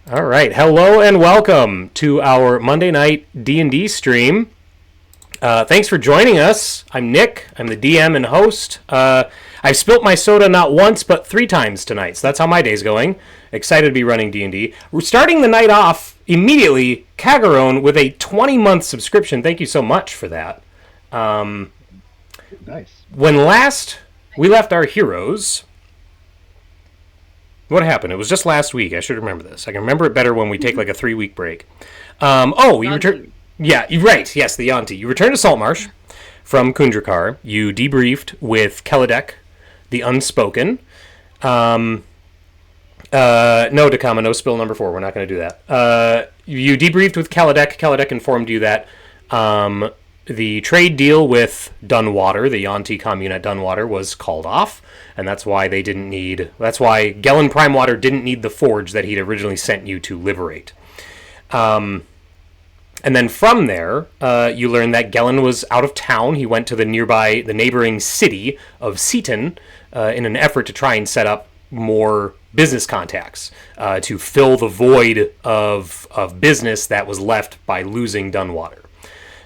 All right, hello and welcome to our Monday night D&D stream. Thanks for joining us. I'm Nick. I'm the DM and host. I've spilt my soda not once but 3 times tonight, so that's how my day's going. Excited to be running D&D. We're starting the night off immediately, Kagaron, with a 20-month subscription. Thank you so much for that. Nice. When last we left our heroes... What happened? It was just last week. I should remember this. I can remember it better when we take like a 3-week break. You return. Yeah, right. Yes, the Yuan-ti. You returned to Saltmarsh from Kundrakar. You debriefed with Kelladek, the Unspoken. No, Dakama, no spill number 4. We're not going to do that. You debriefed with Kelladek. Kelladek informed you that the trade deal with Dunwater, the Yuan-ti commune at Dunwater, was called off. And that's why that's why Gellin Primewater didn't need the forge that he'd originally sent you to liberate. And then from there, you learned that Gellin was out of town. He went to the neighboring city of Seaton in an effort to try and set up more business contacts to fill the void of business that was left by losing Dunwater.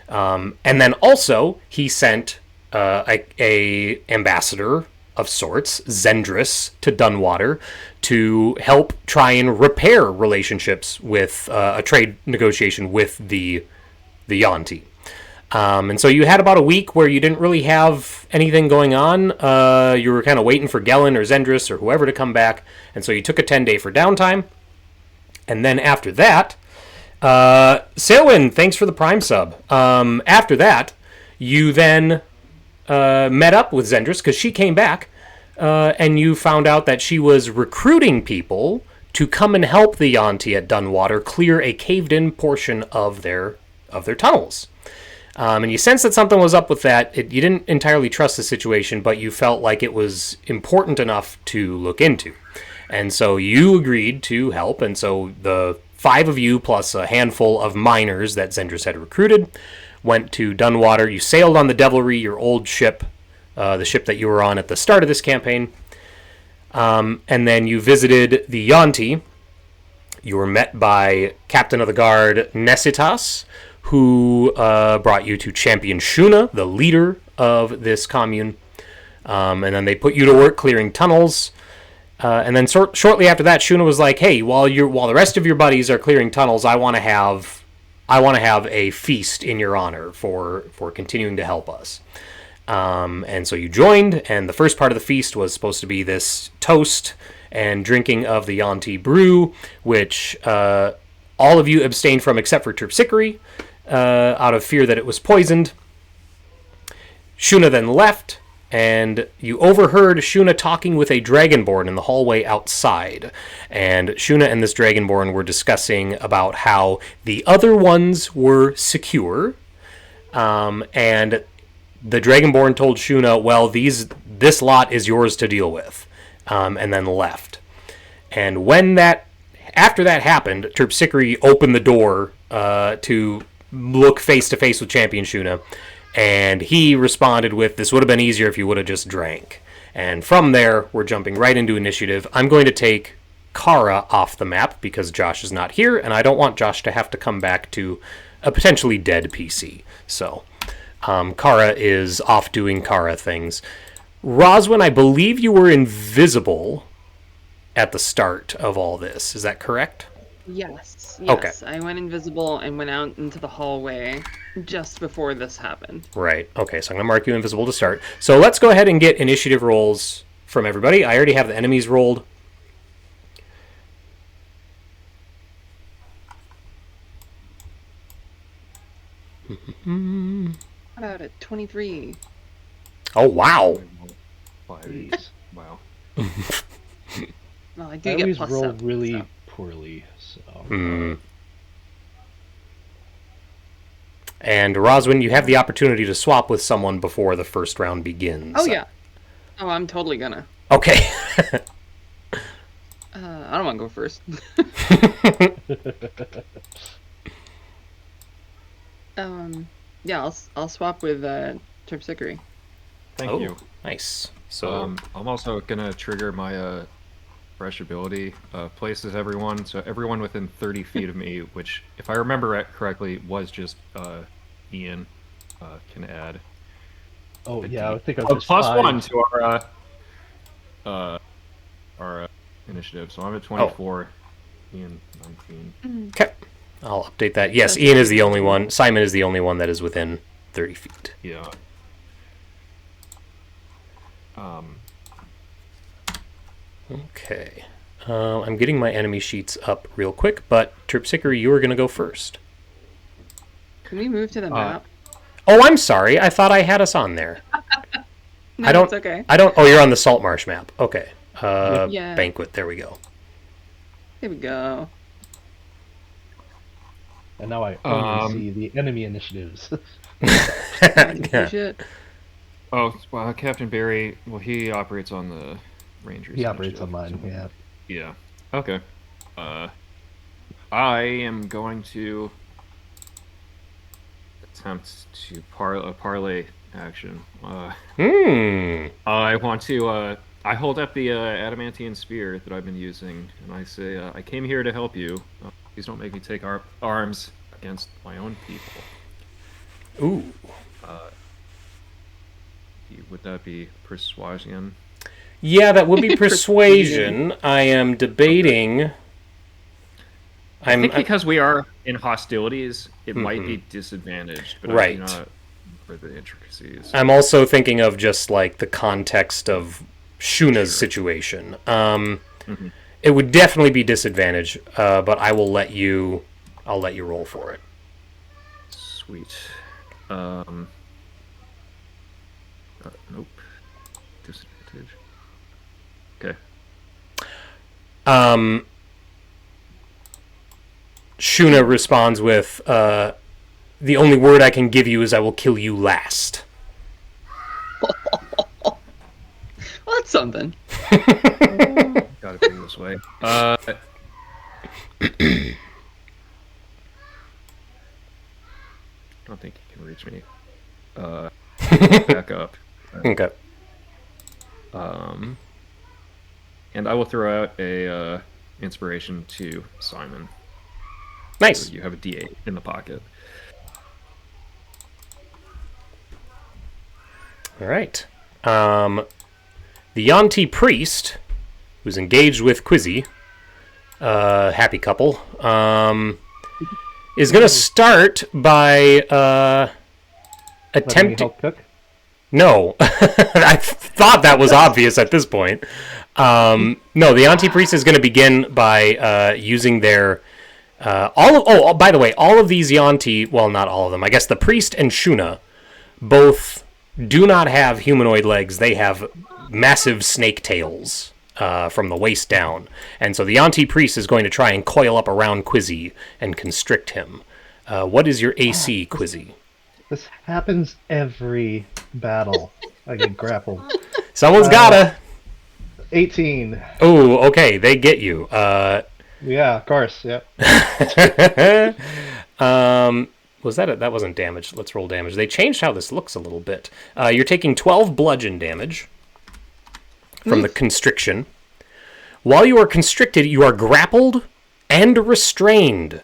And then also, he sent a ambassador of sorts, Zendris, to Dunwater to help try and repair relationships with a trade negotiation with the Yuan-ti. And so you had about a week where you didn't really have anything going on. You were kind of waiting for Gellin or Zendris or whoever to come back, and so you took a 10-day for downtime. And then after that, Sailwind, thanks for the Prime sub. After that, you then met up with Zendris because she came back, and you found out that she was recruiting people to come and help the Yuan-ti at Dunwater clear a caved-in portion of their tunnels. And you sensed that something was up with that. You didn't entirely trust the situation, but you felt like it was important enough to look into. And so you agreed to help, and so the 5 of you plus a handful of miners that Zendris had recruited went to Dunwater. You sailed on the Devilry, your old ship, the ship that you were on at the start of this campaign. And then you visited the Yuan-ti. You were met by Captain of the Guard Nesitas, who brought you to Champion Shuna, the leader of this commune. And then they put you to work clearing tunnels. And then shortly after that, Shuna was like, "Hey, while the rest of your buddies are clearing tunnels, I want to have a feast in your honor for continuing to help us." And so you joined, and the first part of the feast was supposed to be this toast and drinking of the Yuan-ti brew, which all of you abstained from except for Terpsichore, out of fear that it was poisoned. Shuna then left, and you overheard Shuna talking with a Dragonborn in the hallway outside. And Shuna and this Dragonborn were discussing about how the other ones were secure. And the Dragonborn told Shuna, well, this lot is yours to deal with. And then left. And after that happened, Terpsichore opened the door to look face to face with Champion Shuna. And he responded with, "This would have been easier if you would have just drank." And from there, we're jumping right into initiative. I'm going to take Kara off the map because Josh is not here, and I don't want Josh to have to come back to a potentially dead PC. So, Kara is off doing Kara things. Roswin, I believe you were invisible at the start of all this. Is that correct? Yes. Okay. I went invisible and went out into the hallway just before this happened. Right. Okay, so I'm going to mark you invisible to start. So let's go ahead and get initiative rolls from everybody. I already have the enemies rolled. How about it? 23. Oh, wow. 5. Wow. Well, I I do get always plus roll 7. really so. poorly, so... And Roswin, you have the opportunity to swap with someone before the first round begins. Oh, yeah. Oh, I'm totally gonna. Okay. I don't want to go first. Yeah, I'll swap with Terpsichore. Thank you. Nice. So I'm also gonna trigger my fresh ability places everyone, so everyone within 30 feet of me, which, if I remember it correctly, was just Ian, can add. Oh a yeah, I D- think I was just plus 5. 1 to our initiative. So I'm at 24. Ian 19. Okay. I'll update that. Yes, Ian is the only one. Simon is the only one that is within 30 feet. Yeah. Okay. I'm getting my enemy sheets up real quick, but Terpsichore, you are going to go first. Can we move to the map? Oh, I'm sorry. I thought I had us on there. No, I don't. it's okay. I don't. Oh, you're on the Saltmarsh map. Okay. Yeah. Banquet. There we go. There we go. And now I only see the enemy initiatives. Yeah. Shit. Oh, well, Captain Barry, well, he operates on the Rangers. He operates on initiative, mine, so- yeah. Yeah. Okay. I am going to attempt to parlay action. I want to. I hold up the adamantine spear that I've been using, and I say, "I came here to help you. Please don't make me take arms against my own people." Ooh. Would that be persuasion? Yeah, that would be persuasion. I am debating. I think because we are in hostilities, it might be disadvantaged, but Right. I do not for the intricacies. I'm also thinking of just like the context of Shuna's situation. It would definitely be disadvantage, but I will let you. I'll let you roll for it. Sweet. Nope. Disadvantage. Okay. Shuna responds with, "The only word I can give you is I will kill you last." Well, that's something. Got it being this way. Don't think he can reach me. Back up. Okay. And I will throw out a inspiration to Simon. Nice. So you have a D8 in the pocket. All right. The Yuan-ti priest, who's engaged with Quizzy, happy couple, is going to start by Let me attempting. help cook. No, I thought that was obvious at this point. No, the Yuan-ti priest is going to begin by using their by the way, all of these Yuan-ti, well, not all of them. I guess the priest and Shuna both do not have humanoid legs. They have massive snake tails from the waist down. And so the Yuan-ti priest is going to try and coil up around Quizzy and constrict him. What is your AC, Quizzy? This happens every battle. I get grappled. Someone's gotta. 18. Oh, okay, they get you. Yeah, of course. Yep. Was that that wasn't damage? Let's roll damage. They changed how this looks a little bit. You're taking 12 bludgeon damage from the constriction. While you are constricted, you are grappled and restrained.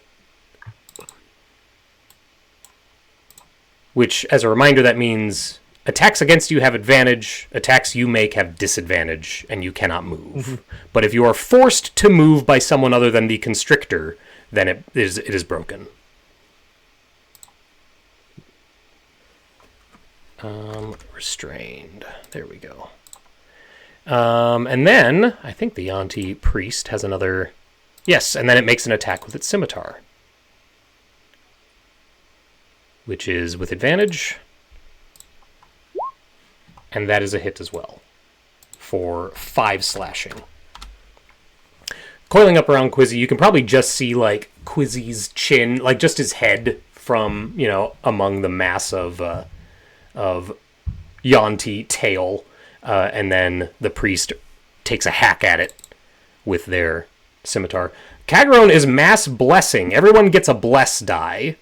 Which, as a reminder, that means attacks against you have advantage, attacks you make have disadvantage, and you cannot move. But if you are forced to move by someone other than the constrictor, then it is broken. Restrained. There we go. And then, I think the Yuan-ti priest has another... Yes, and then it makes an attack with its scimitar. Which is with advantage. And that is a hit as well. For 5 slashing. Coiling up around Quizzy, you can probably just see, like, Quizzy's chin, like, just his head from, you know, among the mass of Yuan-ti tail. And then the priest takes a hack at it with their scimitar. Kagron is mass blessing. Everyone gets a bless die.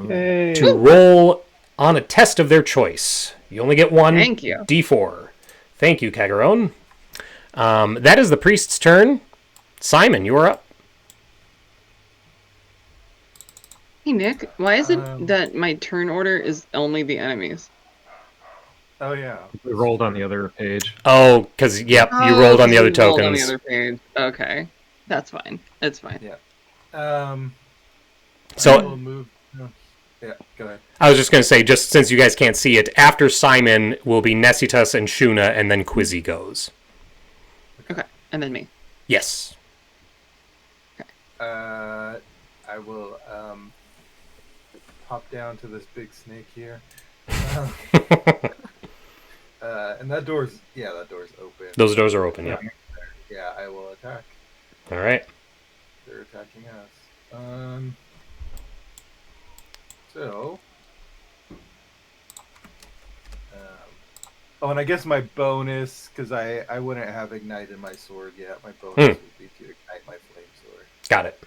Yay. To roll on a test of their choice. You only get one Thank you. D4. Thank you, Kagaron. That is the priest's turn. Simon, you are up. Hey Nick, why is it that my turn order is only the enemies? Oh yeah. We rolled on the other page. Oh, because, yep, you rolled on the other Rolled on tokens. the other page. Okay, that's fine. It's fine. Yeah. So- I will move. No. Yeah, go ahead. I was just going to say, just since you guys can't see it, after Simon will be Nessitas and Shuna, and then Quizzy goes. Okay, and then me. Yes. I will pop down to this big snake here. And that door's open. Those doors are open, yeah. Yeah, I will attack. All right. They're attacking us. So. Oh, and I guess my bonus, because I wouldn't have ignited my sword yet. My bonus would be to ignite my flame sword. Got it.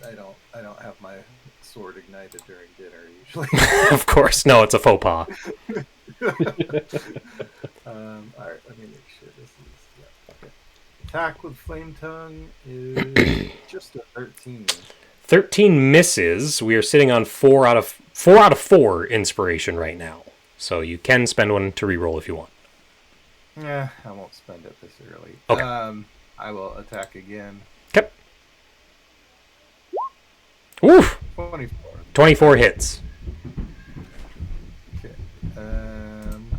I don't have my sword ignited during dinner usually. Of course. No, it's a faux pas. Alright, let me make sure this is okay. Attack with flame tongue is just a 13. 13 misses. We are sitting on 4 out of 4 inspiration right now. So you can spend one to reroll if you want. Yeah, I won't spend it this early. Okay. I will attack again. Okay. Oof! 24. 24 hits. Okay. And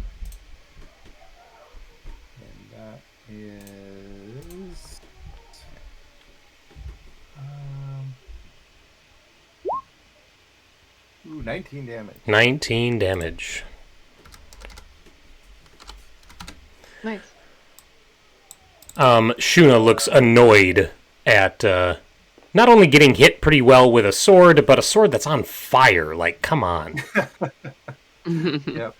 that is 19 damage. 19 damage. Nice. Shuna looks annoyed at not only getting hit pretty well with a sword, but a sword that's on fire. Like, come on. Yep.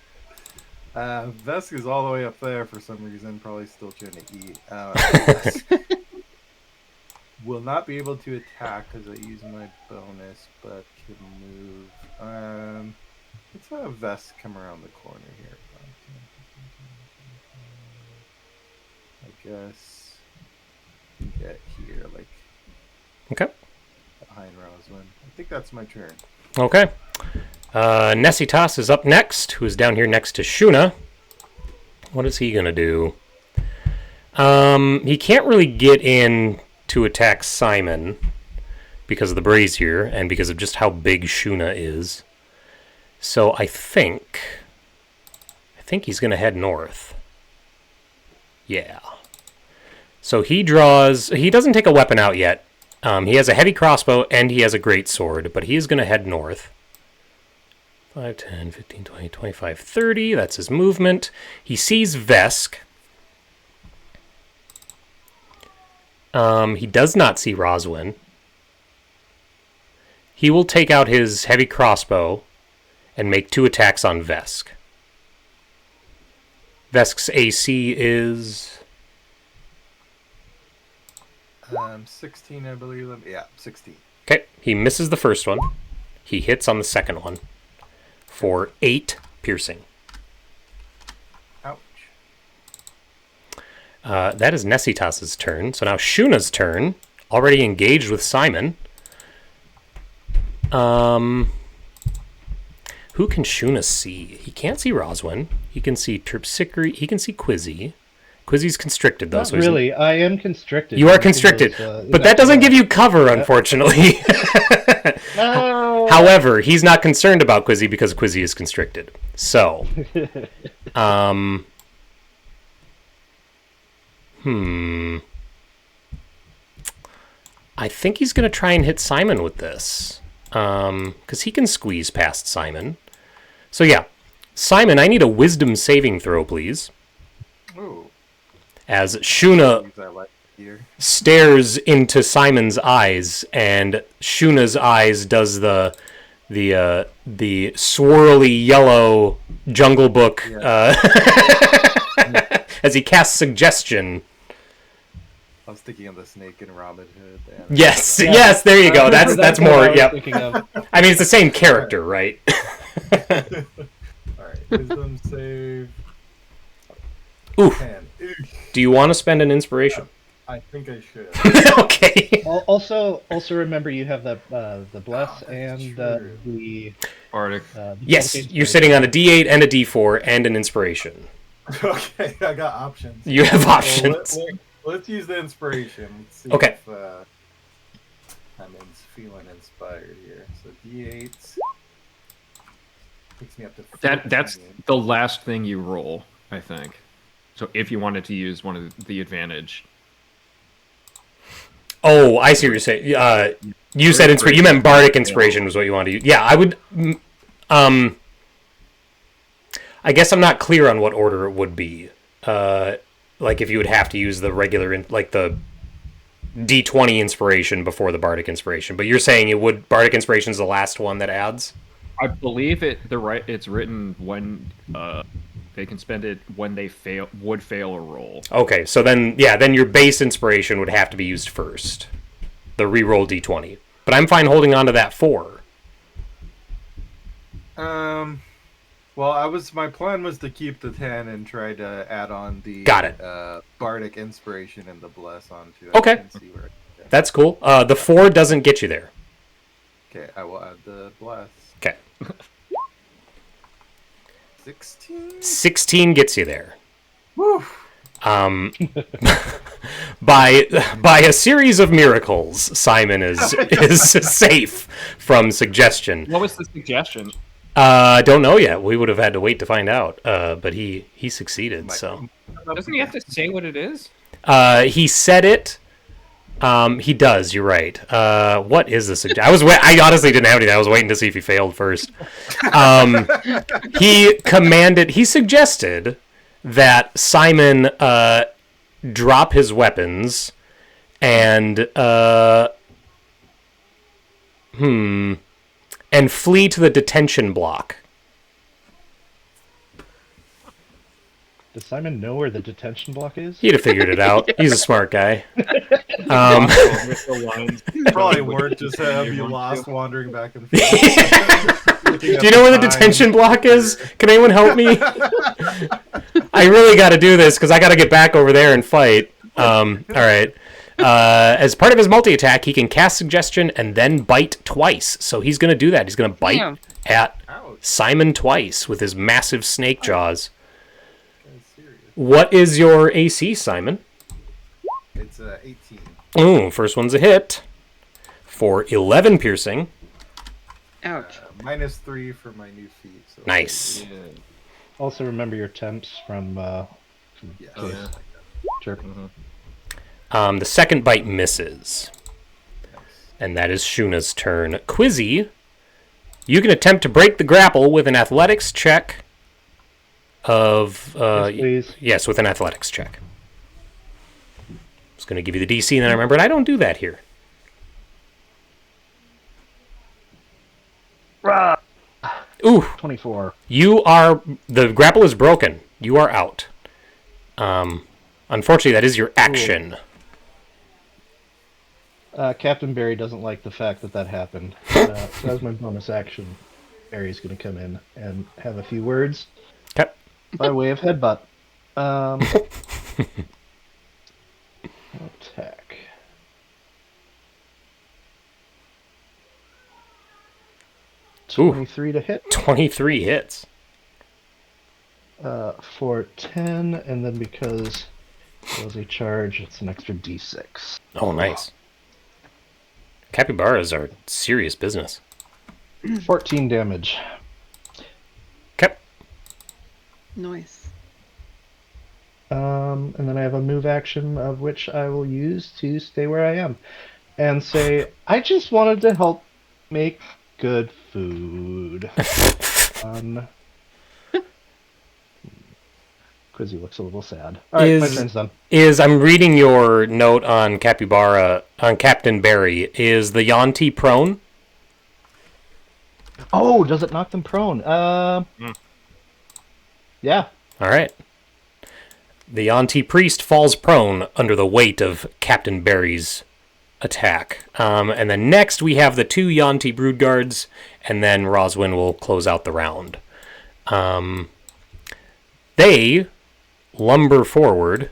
Vesk is all the way up there for some reason, probably still trying to eat. Will not be able to attack because I use my bonus, but can move. Let's have Vesk come around the corner here. I guess get here, like Okay. behind Rosalind. I think that's my turn. Okay. Nessitas is up next, who is down here next to Shuna. What is he going to do? He can't really get in to attack Simon because of the brazier and because of just how big Shuna is. So I think he's going to head north. Yeah. So he doesn't take a weapon out yet. He has a heavy crossbow and he has a great sword, but he is going to head north. 5, 10, 15, 20, 25, 30. That's his movement. He sees Vesk. He does not see Roswin. He will take out his heavy crossbow and make 2 attacks on Vesk. Vesk's AC is 16, I believe. Yeah, 16. okay. He misses the first one. He hits on the second one for 8 piercing. Ouch. That is Nessitas' turn. So now Shuna's turn. Already engaged with Simon. Who can Shuna see? He can't see Roswin. He can see Terpsichore. He can see Quizzy. Quizzy's constricted, though. Not So he's really. I am constricted. You are constricted. But that doesn't give you cover, unfortunately. No. However, he's not concerned about Quizzy because Quizzy is constricted. So, I think he's going to try and hit Simon with this. Because he can squeeze past Simon. So yeah. Simon, I need a wisdom saving throw, please. Ooh. As Shuna Things I like here. stares into Simon's eyes, and Shuna's eyes does the swirly yellow Jungle Book as he casts suggestion. I was thinking of the snake in Robin Hood. Yes, Yeah. yes, there you go. That's what more. I was Yep. thinking of. I mean, it's the same character, right? Alright, wisdom save. Ooh. 10. Do you want to spend an inspiration? I think I should. Okay. Also remember you have the bless that's and true. the Bardic. Yes, Bardic you're sitting on a D8 and a D4 and an inspiration. Okay, I got options. You have Well, options. let's use the inspiration. Let's see Okay. if I'm feeling inspired here. So D8 takes me up to 14. That's the last thing you roll, I think. So if you wanted to use one of the advantage. Oh, I see what you're saying. You said inspiration. You meant bardic inspiration was what you wanted to use. Yeah, I would. I guess I'm not clear on what order it would be. Like if you would have to use the regular, like the D20 inspiration before the bardic inspiration. But you're saying it would bardic inspiration is the last one that adds. I believe it's written when they can spend it when they would fail a roll. Okay, so then then your base inspiration would have to be used first. The reroll D20. But I'm fine holding on to that 4. Well, my plan was to keep the 10 and try to add on the Got it. bardic inspiration and the bless onto it. Okay. And see where I get. That's cool. The 4 doesn't get you there. Okay, I will add the bless. Okay. 16? 16 gets you there. Woo! By a series of miracles, Simon is safe from suggestion. What was the suggestion? Don't know yet. We would have had to wait to find out. But he succeeded. So Doesn't he have to say what it is? he said it. He does. You're right. What is the suggestion? I honestly didn't have anything. I was waiting to see if he failed first. He suggested that Simon drop his weapons and flee to the detention block. Does Simon know where the detention block is? He'd have figured it out. He's a smart guy. Probably weren't just have you lost wandering back and forth. Do you know where the detention block is? Can anyone help me? I really got to do this because I got to get back over there and fight. All right. As part of his multi-attack, he can cast suggestion and then bite twice. So he's going to do that. He's going to bite at Simon twice with his massive snake jaws. What is your AC, Simon? It's 18. Ooh, first one's a hit for 11 piercing. Ouch. -3 for my new feat. So Nice. Yeah. Also remember your temps from Yeah. case. Sure. The second bite misses. And that is Shuna's turn. Quizzy, you can attempt to break the grapple with an athletics check of... Yes, please. Yes, with an athletics check. I was going to give you the DC, and then I remembered I don't do that here. Ooh, 24. the grapple is broken. You are out. Unfortunately, that is your action. Captain Barry doesn't like the fact that happened. So as my bonus action, Barry's going to come in and have a few words Okay. by way of headbutt. Attack. Ooh. 23 to hit 23 hits. for 10, and then because it was a charge, it's an extra d6. Oh, nice. Capybaras are serious business. 14 damage. Okay. Nice. And then I have a move action of which I will use to stay where I am and say, I just wanted to help make good food. Quizzy looks a little sad. Alright, my turn's done. I'm reading your note on Capybara, on Captain Barry. Is the Yuan-ti prone? Oh, does it knock them prone? Yeah. Alright. The Yuan-ti priest falls prone under the weight of Captain Barry's attack. And then next we have the two Yuan-ti brood guards, and then Roswin will close out the round. They lumber forward.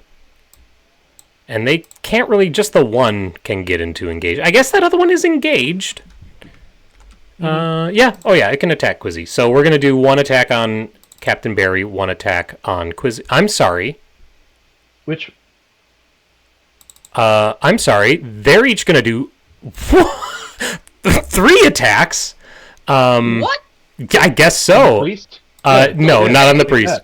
And they can't really, just the one can get into engage. I guess that other one is engaged. Yeah. Oh, yeah, it can attack Quizzy. So we're going to do one attack on Captain Barry, one attack on Quizzy. I'm sorry. Which? I'm sorry. They're each going to do 3 attacks. What? I guess so. Priest? No, not on the priest.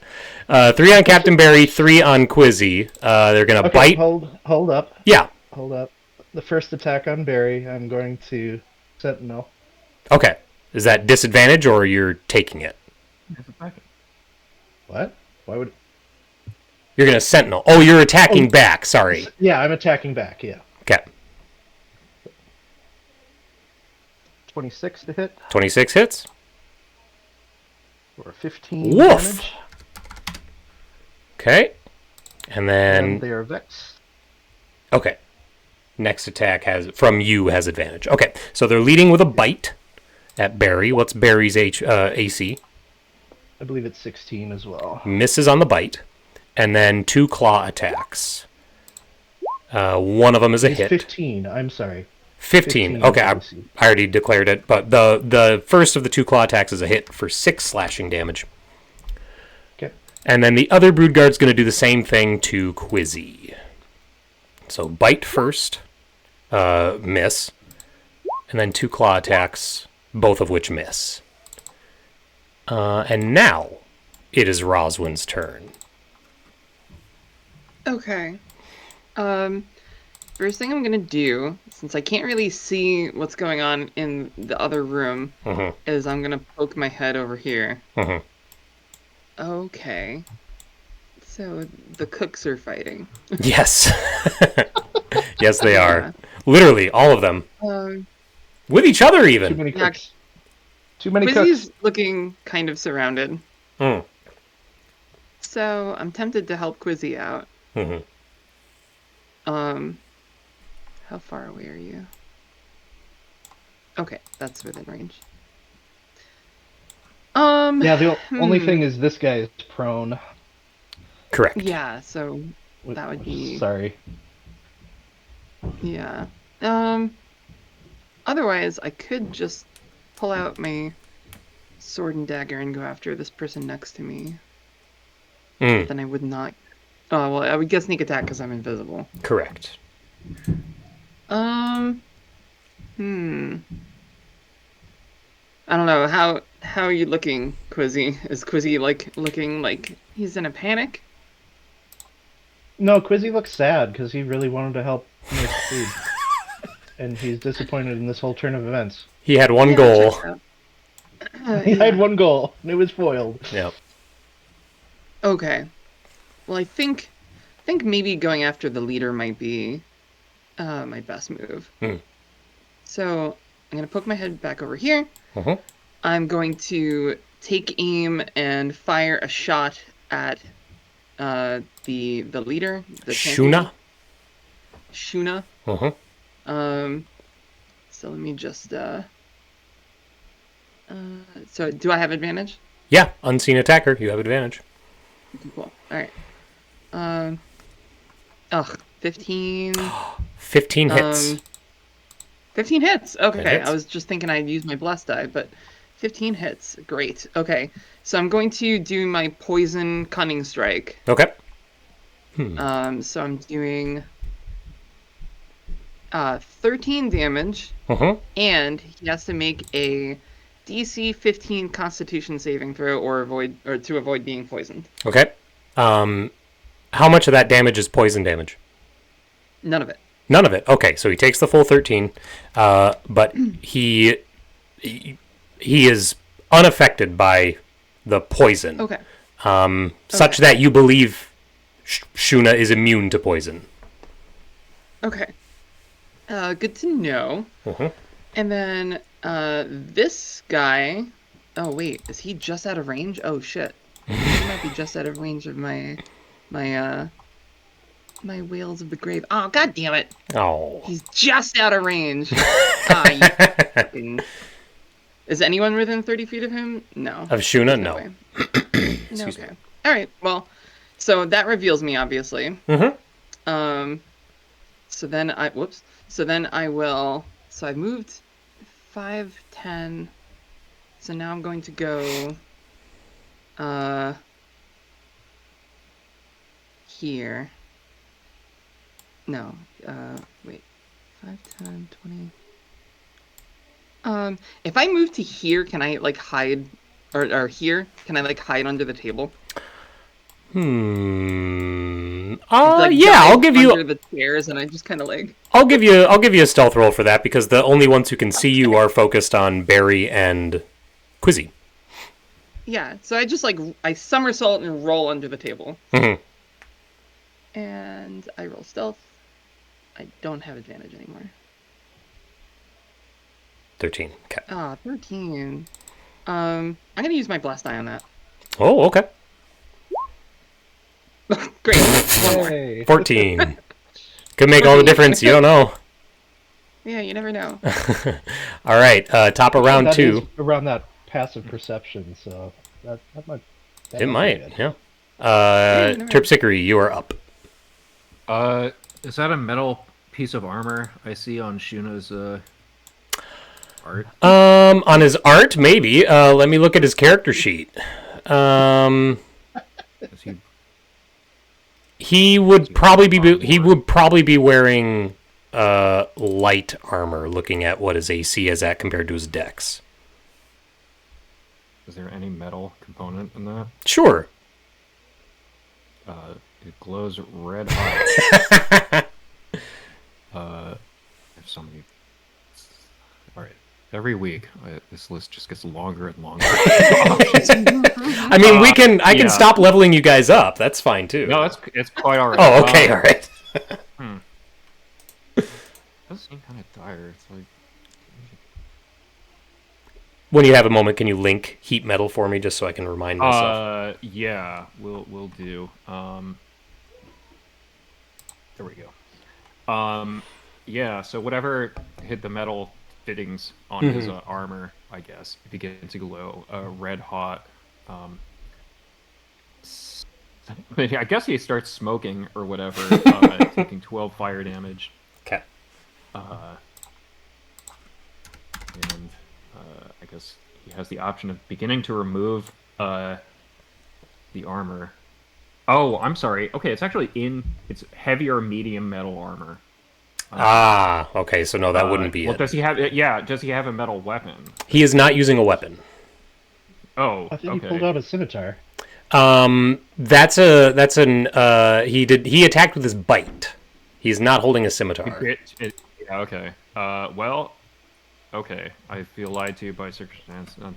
3 on Captain Barry, 3 on Quizzy. They're going to bite. Hold up. Yeah. Hold up. The first attack on Barry, I'm going to Sentinel. Okay. Is that disadvantage or you're taking it? What? Why would... You're going to Sentinel. Oh, you're attacking back. Sorry. Yeah, I'm attacking back, yeah. Okay. 26 to hit. 26 hits. For 15 Woof. damage. Okay. And then... And they are vexed. Okay. Next attack has advantage. Okay. So they're leading with a bite at Barry. What's Barry's AC? I believe it's 16 as well. Misses on the bite. And then 2 claw attacks. One of them is a It's hit. 15, I'm sorry. 15. Okay, I already declared it, but the first of the 2 claw attacks is a hit for 6 slashing damage. Okay. And then the other Broodguard's going to do the same thing to Quizzy. So bite first, miss, and then 2 claw attacks, both of which miss. And now it is Roswin's turn. Okay. First thing I'm gonna do, since I can't really see what's going on in the other room, is I'm gonna poke my head over here. Okay. So the cooks are fighting. Yes. Yes, they are. Literally, all of them. With each other, even. Too many Yeah, cooks. Too many Quizzy's cooks. looking kind of surrounded. Mm. So I'm tempted to help Quizzy out. How far away are you? Okay, that's within range. Yeah, the only thing is this guy is prone. Correct. Yeah, so that would be... Sorry. Yeah. Otherwise, I could just pull out my sword and dagger and go after this person next to me. But then I would not... Oh, well, I would get sneak attack because I'm invisible. Correct. I don't know. How are you looking, Quizzy? Is Quizzy, looking like he's in a panic? No, Quizzy looks sad because he really wanted to help make food. And he's disappointed in this whole turn of events. He had one Yeah, goal. checks out. He had one goal, and it was foiled. Yep. Okay. Well, I think maybe going after the leader might be my best move. So I'm gonna poke my head back over here. I'm going to take aim and fire a shot at the leader, the Shuna. Shuna. So let me just so do I have advantage? Yeah, unseen attacker. You have advantage. Cool. All right. 15. 15 hits. 15 hits. Okay, hits. I was just thinking I'd use my blessed die, but 15 hits. Great. Okay, so I'm going to do my poison cunning strike. Okay. So I'm doing 13 damage, and he has to make a DC 15 Constitution saving throw to avoid being poisoned. Okay. How much of that damage is poison damage? None of it. None of it. Okay, so he takes the full 13, but he is unaffected by the poison. Okay. Such that you believe Shuna is immune to poison. Okay. Good to know. And then this guy. Oh wait, is he just out of range? Oh shit. He might be just out of range of my Whales of the Grave. Oh, god damn it. Oh. He's just out of range. Is anyone within 30 feet of him? No. Of Shuna? No. No, okay. Alright, well, So that reveals me, obviously. Mm-hmm. So then I, whoops. So then I will, so I moved 5, 10. So now I'm going to go, here. No, wait. 5, 10, 20. If I move to here, can I, like, hide, or here, can I, like, hide under the table? Like, Yeah, I'll dive give under you the chairs, and I just kind of, like... I'll give you a stealth roll for that because the only ones who can see you are focused on Barry and Quizzy. Yeah, so I just, like, I somersault and roll under the table. Mm-hmm. And I roll stealth. I don't have advantage anymore. 13. Okay. Ah, 13. I'm gonna use my blast eye on that. Oh, okay. Great. One more. Hey. 14. Could make all the difference. You don't know. Yeah, you never know. All right. Top of round That 2. is around that passive perception, so that might. It might. Be Yeah. you never know. Terpsichore, you are up. Is that a metal piece of armor I see on Shuna's art? On his art, maybe. Let me look at his character sheet. Is he... He would probably be wearing light armor. Looking at what his AC is at compared to his dex. Is there any metal component in that? Sure. It glows red hot. If somebody... All right. Every week, this list just gets longer and longer. I mean, I can stop leveling you guys up. That's fine too. No, it's quite all right. Oh, okay, all right. It does seem kind of dire. It's like... When you have a moment, can you link heat metal for me just so I can remind myself? Yeah, we'll do. There we go. Yeah, so whatever hit the metal fittings on his armor, I guess, begin to glow red hot. I guess he starts smoking or whatever, taking 12 fire damage. Okay. And I guess he has the option of beginning to remove the armor. Oh, I'm sorry. Okay, it's actually it's heavier medium metal armor. Okay, so no, that wouldn't be it. Does he have? Yeah, does he have a metal weapon? He is not using a weapon. Oh, I think okay. he pulled out a scimitar. He attacked with his bite. He's not holding a scimitar. Yeah, okay. Well, okay. I feel lied to by circumstance. I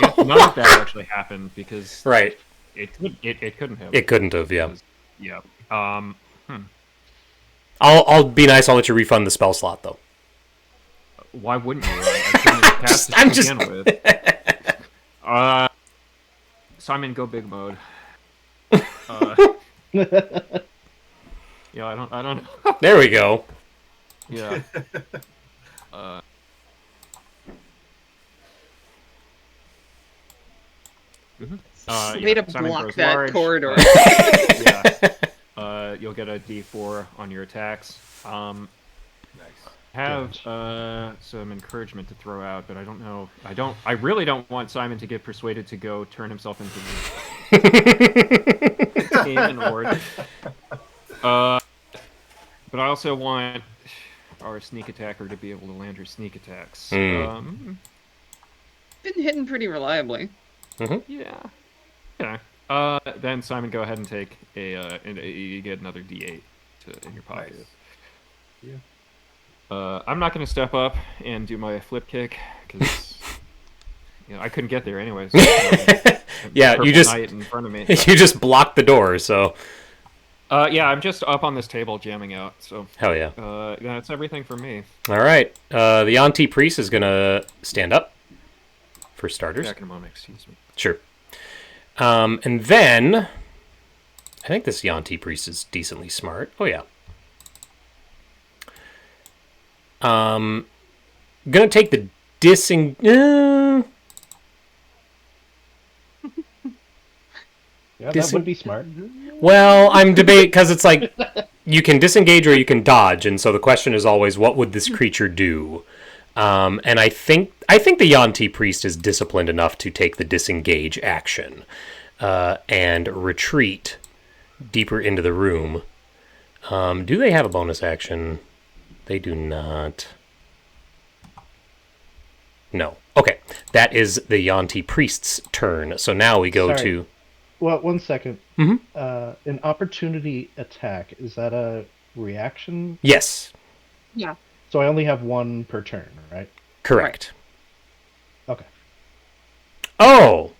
guess none of that actually happened because Right. It couldn't have. It couldn't have, yeah. Yeah. I'll be nice. I'll let you refund the spell slot, though. Why wouldn't you? I couldn't have cast it I'm to just- begin with. Simon, go big mode. Yeah, I don't know. There we go. Yeah. Way to Simon block grows that large. corridor. Yeah. You'll get a D4 on your attacks. Nice. Have some encouragement to throw out, but I don't know. I really don't want Simon to get persuaded to go turn himself into the demon horde. But I also want our sneak attacker to be able to land her sneak attacks. Been hitting pretty reliably. Yeah. Okay. Then Simon, go ahead and take you get another D8 in your pocket. Nice. Yeah. I'm not going to step up and do my flip kick because I couldn't get there anyways. Yeah, you just in front of me. you just blocked the door. So Yeah, I'm just up on this table jamming out. So hell yeah. That's everything for me. All right. The Yuan-ti priest is gonna stand up for starters. Back in a moment. Excuse me. Sure. And then I think this Yuan-ti priest is decently smart. Oh yeah. Gonna take the Yeah, that would be smart. Well, I'm debating because it's like you can disengage or you can dodge, and so the question is always, what would this creature do? And I think the Yuan-ti priest is disciplined enough to take the disengage action and retreat deeper into the room. Do they have a bonus action? They do not. No. Okay, that is the Yuan-ti priest's turn. So now we go to. Well, 1 second. Mm-hmm. An opportunity attack, is that a reaction? Yes. Yeah. So I only have one per turn, right? Correct. Okay. Oh!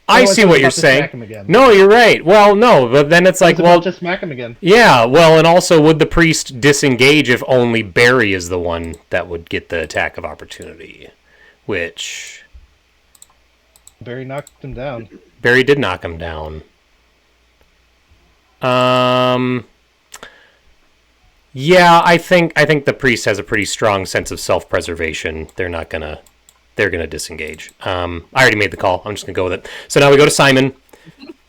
I see what you're saying. No, you're right. Well, no, but then it's like, well, just smack him again. Yeah, well, and also, would the priest disengage if only Barry is the one that would get the attack of opportunity? Which... Barry knocked him down. Barry did knock him down. Yeah, I think the priest has a pretty strong sense of self-preservation. They're gonna disengage. I already made the call. I'm just gonna go with it. So now we go to Simon.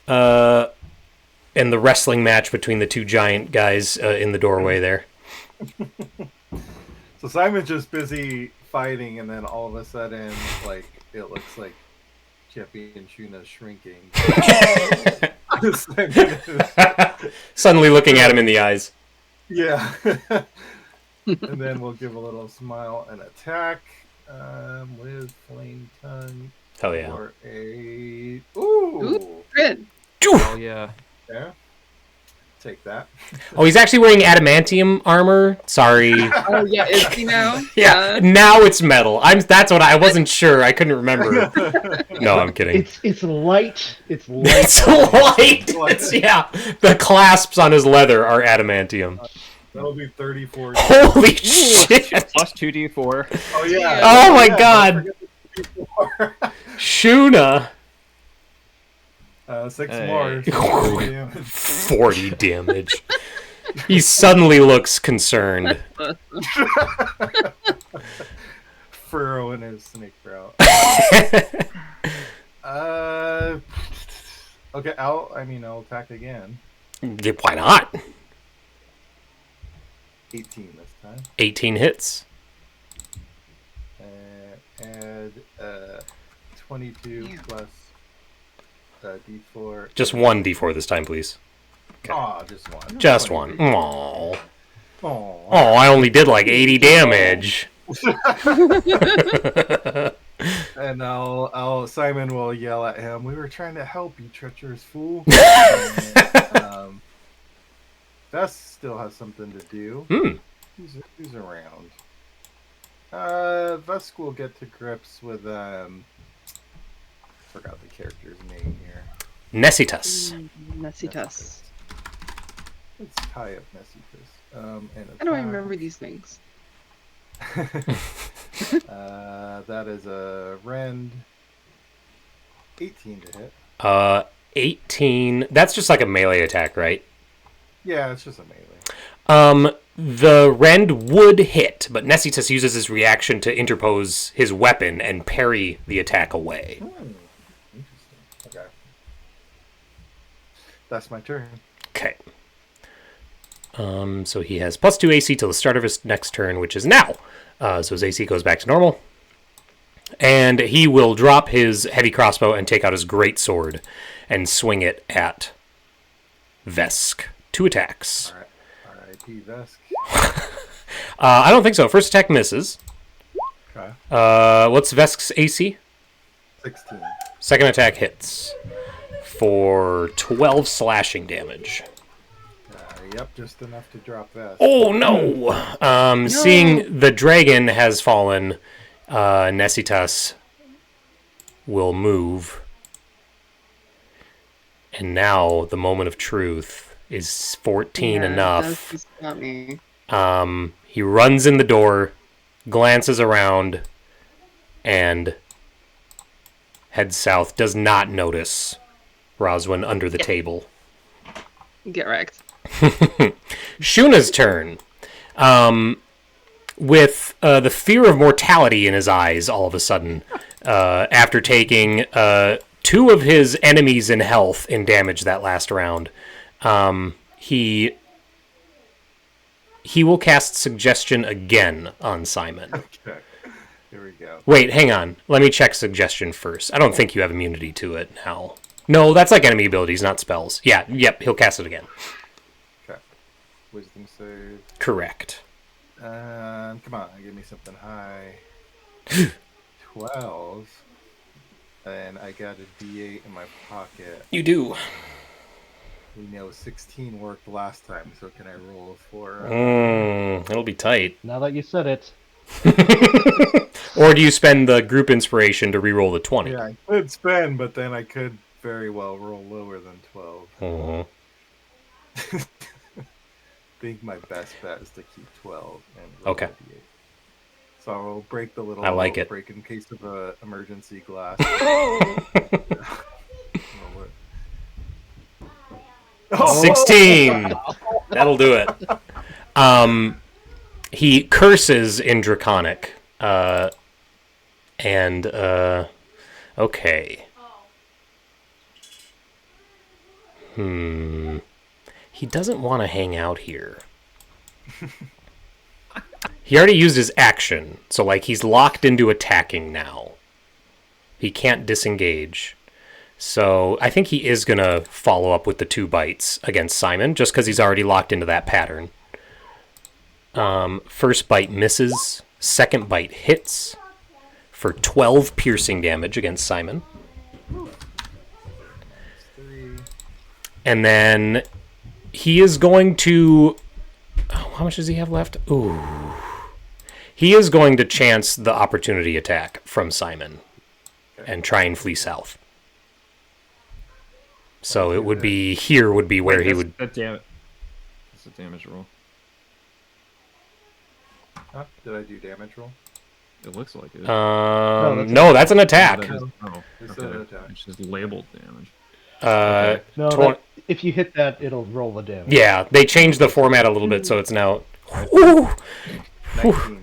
And the wrestling match between the two giant guys in the doorway there. So Simon's just busy fighting, and then all of a sudden, like, it looks like Champion Shuna shrinking. Suddenly looking at him in the eyes. Yeah. And then we'll give a little smile and attack with Flame Tongue. Hell yeah. For a... Ooh! Good. Oh, yeah. Yeah. Take that. Oh, he's actually wearing adamantium armor. Sorry. Oh yeah, is he now? Yeah. Now it's metal. That's what I wasn't sure. I couldn't remember. No, I'm kidding. It's light. It's light. It's light. Yeah. The clasps on his leather are adamantium. That'll be 34. Holy shit! Plus 2d4. Oh yeah. Oh my god. Shuna. 6 more. 40 damage. He suddenly looks concerned. Furrow in his snake brow. Okay, I'll attack again. Why not? 18 this time. 18 hits. Add 22 plus D4. Just one D4 this time, please. Okay. Aw, just one. Just one. Aww. Aww. Oh, I only did like 80 damage. And Simon will yell at him, "We were trying to help, you treacherous fool." Gus still has something to do. Who's around? Vesk will get to grips with forgot the character's name here. Nessitus. Nessitus. Let's tie up Nessitus. How do I remember these things? That is a rend. 18 to hit. 18. That's just like a melee attack, right? Yeah, it's just a melee. The rend would hit, but Nessitus uses his reaction to interpose his weapon and parry the attack away. Interesting. Okay. That's my turn. Okay. So he has plus 2 AC till the start of his next turn, which is now. So his AC goes back to normal. And he will drop his heavy crossbow and take out his great sword and swing it at Vesk. 2 attacks. All right. R.I.P. Vesk. I don't think so. First attack misses. Okay. What's Vesk's AC? 16. Second attack hits for 12 slashing damage. Yep, just enough to drop Vesk. Oh, no! Seeing the dragon has fallen, Nessitas will move. And now the moment of truth is 14 enough. Not me. He runs in the door, glances around, and heads south. Does not notice Roswin under the table. Get wrecked. Shuna's turn. With the fear of mortality in his eyes all of a sudden, after taking two of his enemies in health in damage that last round. He will cast Suggestion again on Simon. Okay. Here we go. Wait, hang on. Let me check Suggestion first. I don't think you have immunity to it now. No, that's like enemy abilities, not spells. Yeah, yep, he'll cast it again. Okay. Wisdom save. Correct. Come on, give me something high. 12. And I got a D8 in my pocket. You do. We know 16 worked last time, so can I roll for... It'll be tight. Now that you said it. Or do you spend the group inspiration to reroll the 20? Yeah, I could spend, but then I could very well roll lower than 12. Uh-huh. I think my best bet is to keep 12 and roll Okay. a D8. So I'll break the little I like it. break in case of a emergency glass. Oh, 16! That'll do it. He curses in Draconic. Okay. He doesn't want to hang out here. He already used his action, so like he's locked into attacking now. He can't disengage. So I think he is going to follow up with the 2 bites against Simon, just because he's already locked into that pattern. First bite misses. Second bite hits for 12 piercing damage against Simon. 3. And then he is going to... Oh, how much does he have left? Ooh. He is going to chance the opportunity attack from Simon and try and flee south. So it would be... Here would be where he would... That's a damage roll. Huh? Did I do damage roll? It looks like it. No, that's an attack. Oh, It's okay. an attack. It's just labeled damage. No, Twen- if you hit that, it'll roll the damage. Yeah, they changed the format a little bit, so it's now... Ooh! 19 damage.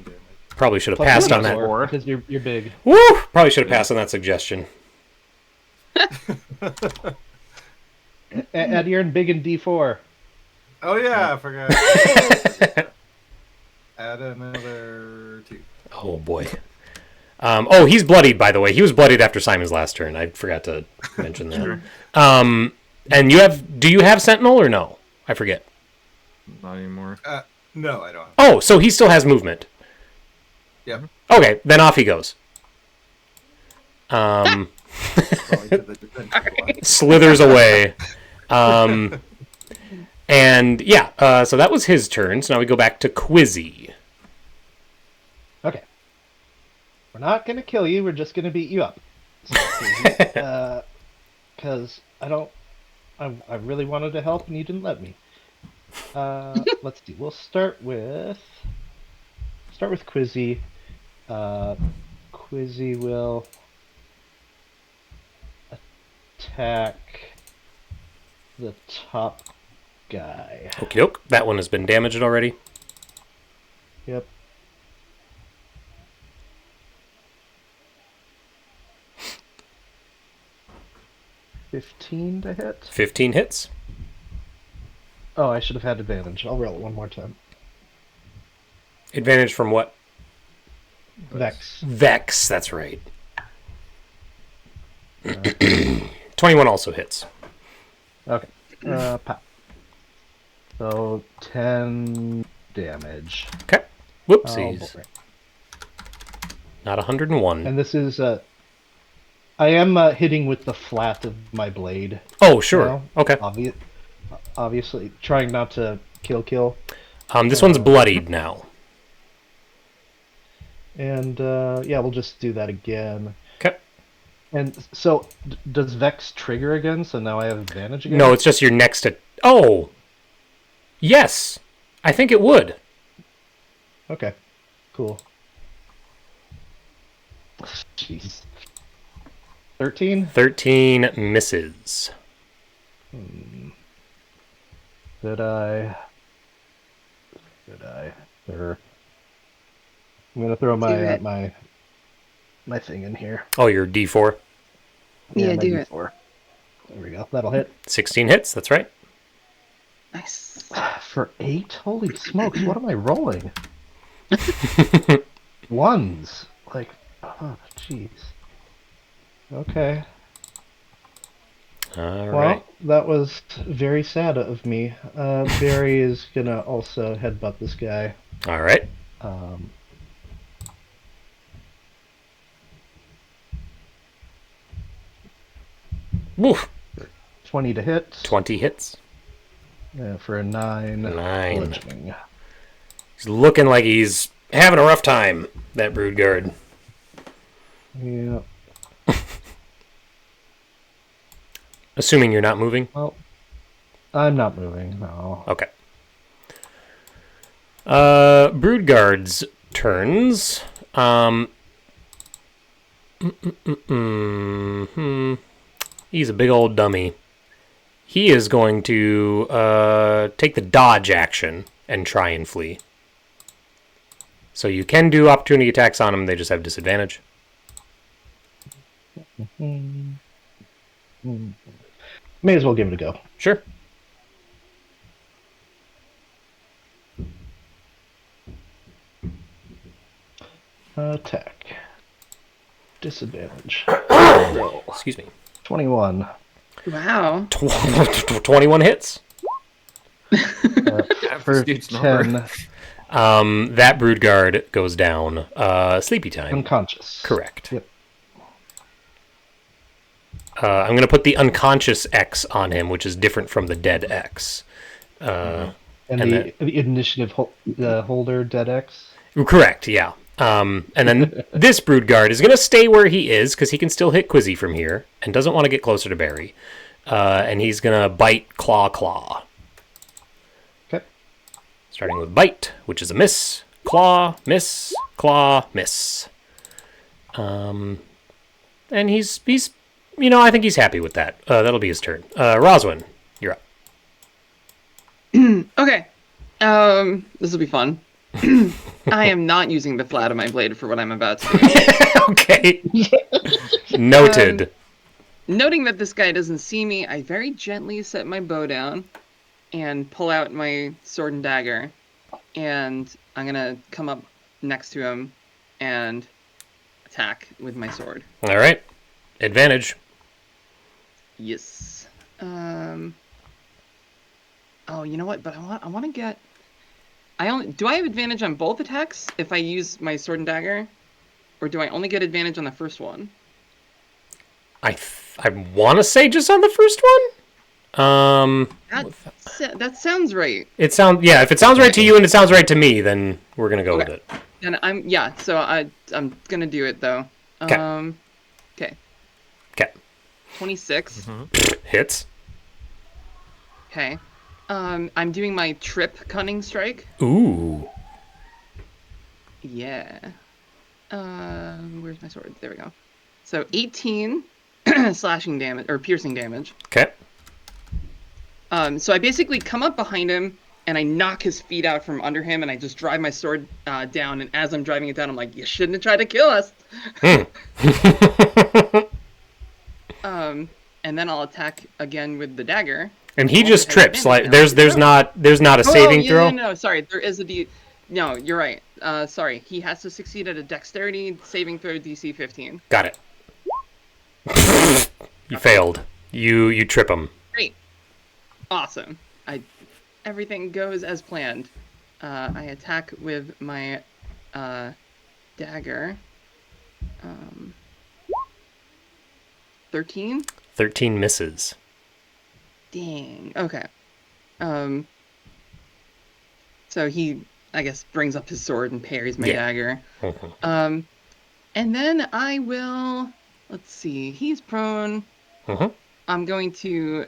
Probably should have Plus passed on plus that. four, because you're big. Woo! Probably should have passed on that suggestion. And you're in big in D4. Oh yeah, I forgot. Add another 2. Oh boy. He's bloodied, by the way. He was bloodied after Simon's last turn. I forgot to mention that. And do you have Sentinel or no? I forget. Not anymore. No, I don't. Oh, so he still has movement. Yep. Okay, then off he goes. Going to the defensive line. Slithers away. And yeah, so that was his turn. So now we go back to Quizzy. Okay. We're not going to kill you. We're just going to beat you up. Because I really wanted to help and you didn't let me. Let's see. We'll start with Quizzy. Quizzy will attack the top guy. Okie doke. That one has been damaged already. Yep. $15 to hit. 15 hits. Oh, I should have had advantage. I'll roll it one more time. Advantage from what? Vex. Vex, that's right. 21 also hits. Okay. Pop. So 10 damage. Okay. Oh, Whoopsies. boy. Not 101. And this is I am hitting with the flat of my blade. Oh, sure. Now. Okay. Obviously, trying not to kill. This one's bloodied now. And yeah, we'll just do that again. Okay. And so, does Vex trigger again? So now I have advantage again? No, it's just your next... Oh! Yes! I think it would. Okay. Cool. Jeez. 13? 13 misses. Did I? Or I'm gonna throw Do it. my thing in here. Oh, your D4? Yeah, my do it. D4. There we go. That'll hit. 16 hits, that's right. Nice. For 8? Holy smokes, what am I rolling? Ones. Like, oh, jeez. Okay. All Well, right. that was very sad of me. Barry is gonna also headbutt this guy. All right. Um, Woof. 20 to hit. 20 hits. For a 9. 9. Bludgeoning. He's looking like he's having a rough time, that brood guard. Yeah. Assuming you're not moving? Well, I'm not moving, no. Okay. Brood guards turns. He's a big old dummy. He is going to take the dodge action and try and flee. So you can do opportunity attacks on him, they just have disadvantage. May as well give it a go. Sure. Attack. Disadvantage. Excuse me. 21. Wow. 21 hits. For dude's 10. That brood guard goes down. Sleepy time. Unconscious. Correct. Yep. I'm going to put the unconscious X on him, which is different from the dead X. And And the initiative holder, dead X. Correct, yeah. And then this brood guard is going to stay where he is, because he can still hit Quizzy from here, and doesn't want to get closer to Barry. And he's going to bite Claw. Okay. Starting with bite, which is a miss. Claw, miss. Claw, miss. And he's I think he's happy with that. That'll be his turn. Roswin, you're up. Okay. This will be fun. I am not using the flat of my blade for what I'm about to do. Okay. Noted. Noting that this guy doesn't see me, I very gently set my bow down and pull out my sword and dagger. And I'm gonna come up next to him and attack with my sword. All right. Advantage. Yes. Oh, you know what? But I want to get. Do I have advantage on both attacks if I use my sword and dagger, or do I only get advantage on the first one? I want to say just on the first one. That sounds right. If it sounds right to you and it sounds right to me, then we're gonna go with it. And I'm gonna do it though. Okay. Okay. Okay. 26. Hits. Okay. I'm doing my trip cunning strike. Ooh. Yeah. Where's my sword? There we go. So 18 slashing damage or piercing damage. Okay. So I basically come up behind him and I knock his feet out from under him and I just drive my sword down. And as I'm driving it down, I'm like, "You shouldn't have tried to kill us." And then I'll attack again with the dagger. And he just trips. Like there's not a saving throw. No, sorry. There is a No, you're right. Sorry. He has to succeed at a dexterity saving throw DC 15. Got it. You failed. You trip him. Great. Awesome. Everything goes as planned. I attack with my dagger. 13? 13 misses. Dang. Okay. So he, I guess, brings up his sword and parries my dagger. And then I will. Let's see. He's prone. I'm going to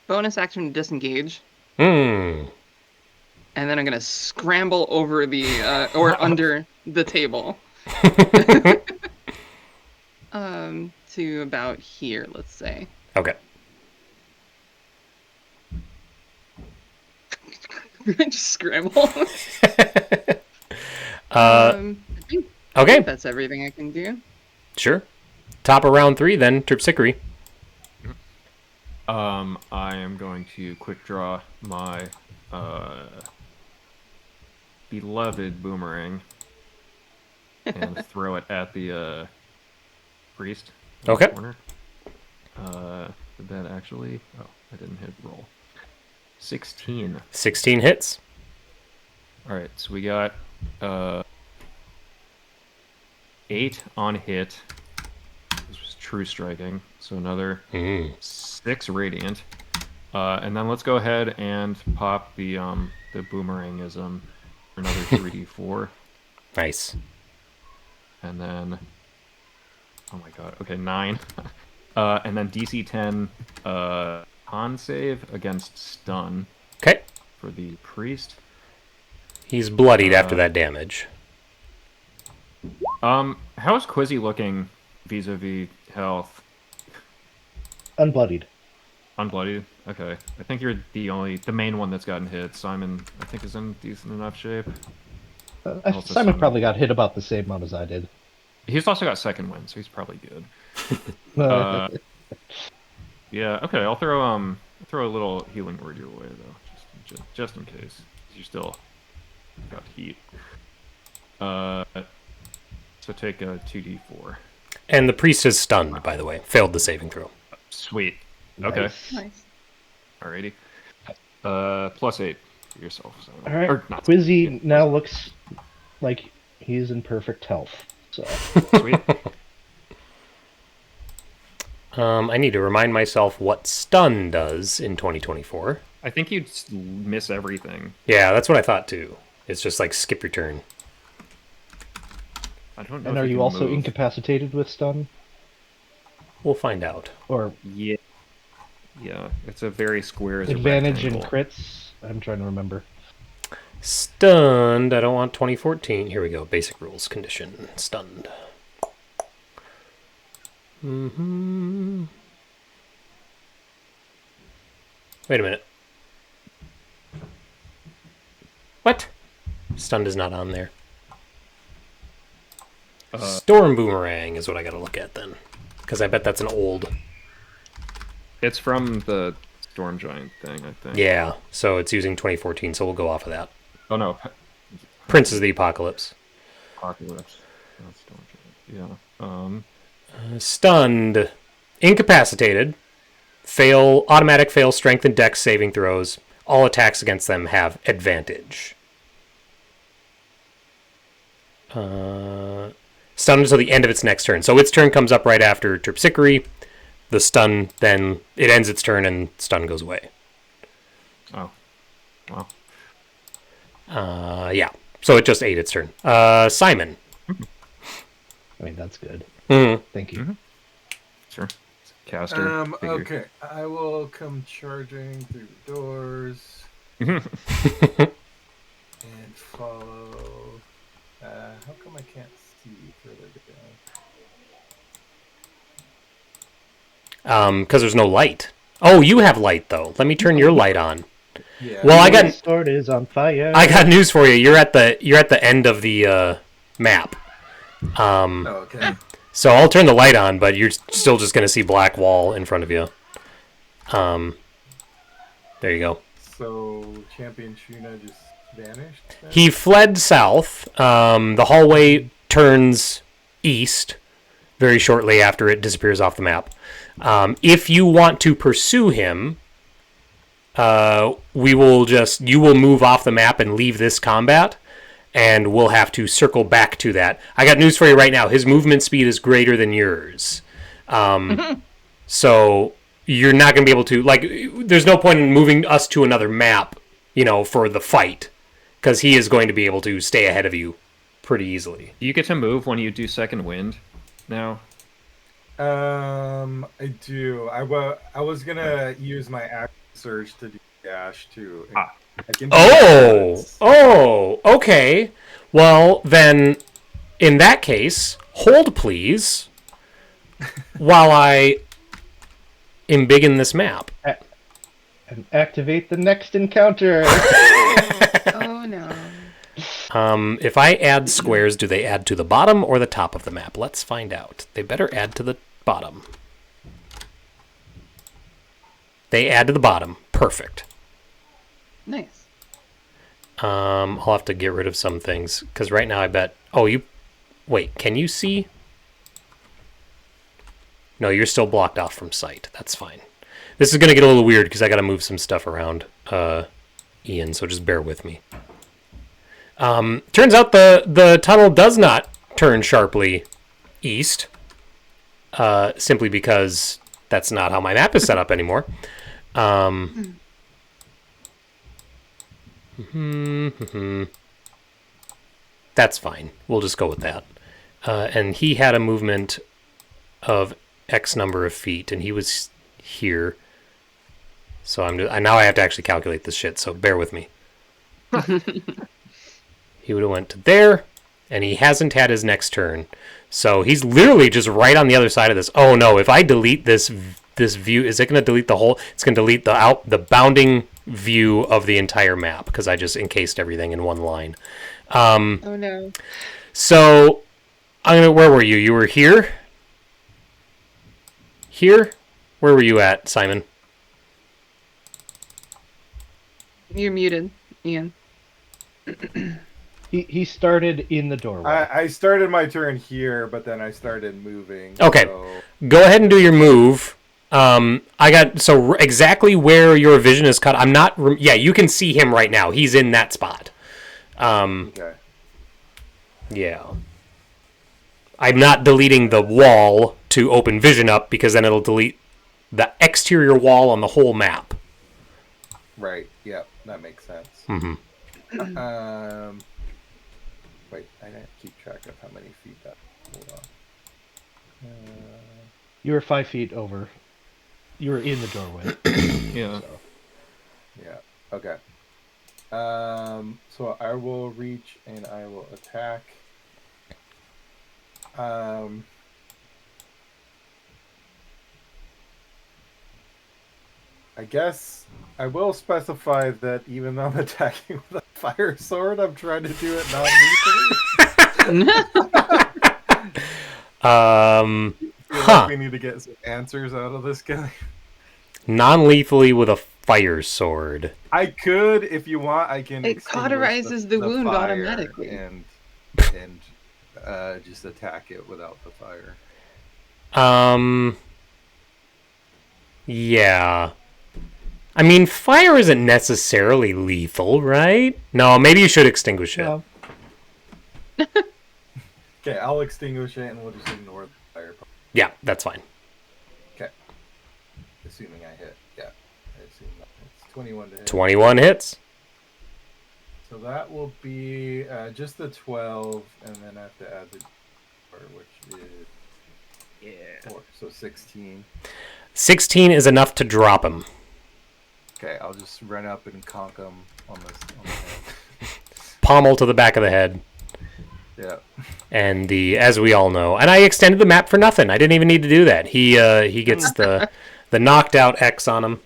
bonus action to disengage. And then I'm gonna scramble over the or under the table. To about here, let's say. Okay. Just scramble. Okay. That's everything I can do. Sure. Top of round 3, then Terpsichore. I am going to quick draw my beloved boomerang and throw it at the priest. In Okay. the corner. Did that actually? Oh, I didn't hit roll. 16. 16 hits. All right, so we got 8 on hit. This was true striking, so another 6 radiant. And then let's go ahead and pop the boomerangism for another 3d4. Nice. And then, oh my god, okay, 9. And then DC 10 con save against stun Okay. for the priest. He's bloodied after that damage. How's Quizzy looking vis-a-vis health? Unbloodied. Unbloodied? Okay. I think you're the main one that's gotten hit. Simon, I think, is in decent enough shape. Also Simon probably got hit about the same amount as I did. He's also got second win, so he's probably good. Yeah, okay, I'll throw a little healing word your way though, just in case. You still got heat. So take a 2d4. And the priest is stunned, by the way. Failed the saving throw. Sweet. Okay. Nice. Nice. Alrighty. +8 for yourself. So. All right. Or not. Quizzy now looks like he's in perfect health. So Sweet. I need to remind myself what stun does in 2024. I think you'd miss everything. Yeah, that's what I thought too. It's just like skip your turn. I don't know. and if are you can also move. incapacitated with stun? We'll find out. Or Yeah. Yeah, it's a very square as advantage a in rectangle. crits? I'm trying to remember. Stunned. I don't want 2014. Here we go. Basic rules condition. Stunned. Wait a minute. What? Stunned is not on there. Storm Boomerang is what I gotta look at then. Because I bet that's an old... It's from the Storm Giant thing, I think. Yeah, so it's using 2014, so we'll go off of that. Oh no, Prince of the Apocalypse. Apocalypse. Not Storm Giant. Yeah. Stunned. Incapacitated. Automatic fail strength and dex saving throws. All attacks against them have advantage. Stunned until the end of its next turn. So its turn comes up right after Terpsichore. The stun, then it ends its turn and stun goes away. Oh. Wow. Yeah. So it just ate its turn. Simon. I mean, that's good. Mhm. Thank you. Sure. Caster. figure. Okay, I will come charging through the doors and follow. How come I can't see further down? Because there's no light. Oh, you have light though. Let me turn your light on. Yeah. Well, I got The sword is on fire. I got news for you. You're at the end of the map. Oh, okay. So I'll turn the light on, but you're still just gonna see black wall in front of you. There you go. So Champion Shuna just vanished. Then? He fled south. The hallway turns east very shortly after it disappears off the map. If you want to pursue him, you will move off the map and leave this combat, and we'll have to circle back to that. I got news for you right now. His movement speed is greater than yours. So you're not going to be able to, there's no point in moving us to another map, for the fight, because he is going to be able to stay ahead of you pretty easily. Do you get to move when you do second wind now? I do. I was gonna use my action surge to do dash too. I can do that. Oh, okay. Well, then, in that case, hold please, while I embiggen this map. And activate the next encounter. Oh no. If I add squares, do they add to the bottom or the top of the map? Let's find out. They better add to the bottom. They add to the bottom. Perfect. Nice. I'll have to get rid of some things, because right now I bet... Oh, you... Wait, can you see? No, you're still blocked off from sight. That's fine. This is going to get a little weird, because I got to move some stuff around, Ian, so just bear with me. Turns out the tunnel does not turn sharply east, simply because that's not how my map is set up anymore. That's fine. We'll just go with that. And he had a movement of X number of feet, and he was here. So now I have to actually calculate this shit, so bear with me. He would have went to there, and he hasn't had his next turn. So he's literally just right on the other side of this. Oh no, if I delete this view, is it going to delete the whole? It's going to delete the bounding view of the entire map, because I just encased everything in one line. Oh no. So where were you? You were here? Here? Where were you at, Simon? You're muted, Ian. He started in the doorway. I started my turn here, but then I started moving. Okay. So... Go ahead and do your move. I got exactly where your vision is cut. I'm not. Yeah, you can see him right now. He's in that spot. Okay. Yeah. I'm not deleting the wall to open vision up, because then it'll delete the exterior wall on the whole map. Right. Yeah, that makes sense. Mm-hmm. Wait, I didn't keep track of how many feet that. Hold on. You were 5 feet over. You were in the doorway. Yeah. So, yeah. Okay. So I will reach and I will attack. I guess I will specify that even though I'm attacking with a fire sword, I'm trying to do it non-lethally. Like we need to get some answers out of this guy. Non-lethally with a fire sword. I could, if you want, I can. It cauterizes the wound fire automatically. And just attack it without the fire. Yeah. I mean, fire isn't necessarily lethal, right? No, maybe you should extinguish it. Well, Okay, I'll extinguish it and we'll just ignore the fire part. Yeah, that's fine. Okay. Assuming I hit. Yeah. I assume that it's 21 to hit. 21 hits. So that will be just the 12, and then I have to add the part, which is 4, so 16. 16 is enough to drop him. Okay, I'll just run up and conk him on the head. Pommel to the back of the head. Yeah. And as we all know, and I extended the map for nothing. I didn't even need to do that. He gets the knocked out X on him.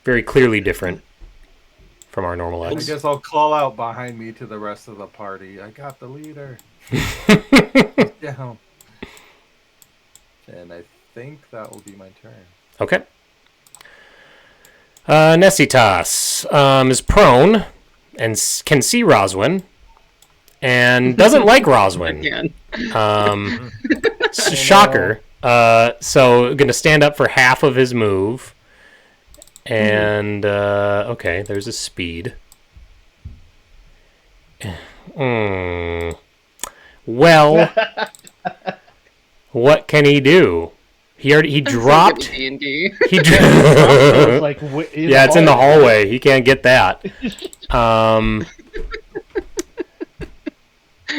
Very clearly different from our normal I X. guess I'll call out behind me to the rest of the party. I got the leader. Down. And I think that will be my turn. Okay. Nessitas is prone and can see Roswin and doesn't like Roswin. Shocker. So going to stand up for half of his move. And, okay, there's a speed. Well, what can he do? He dropped. D&D. it's like Yeah, it's in the hallway. He can't get that.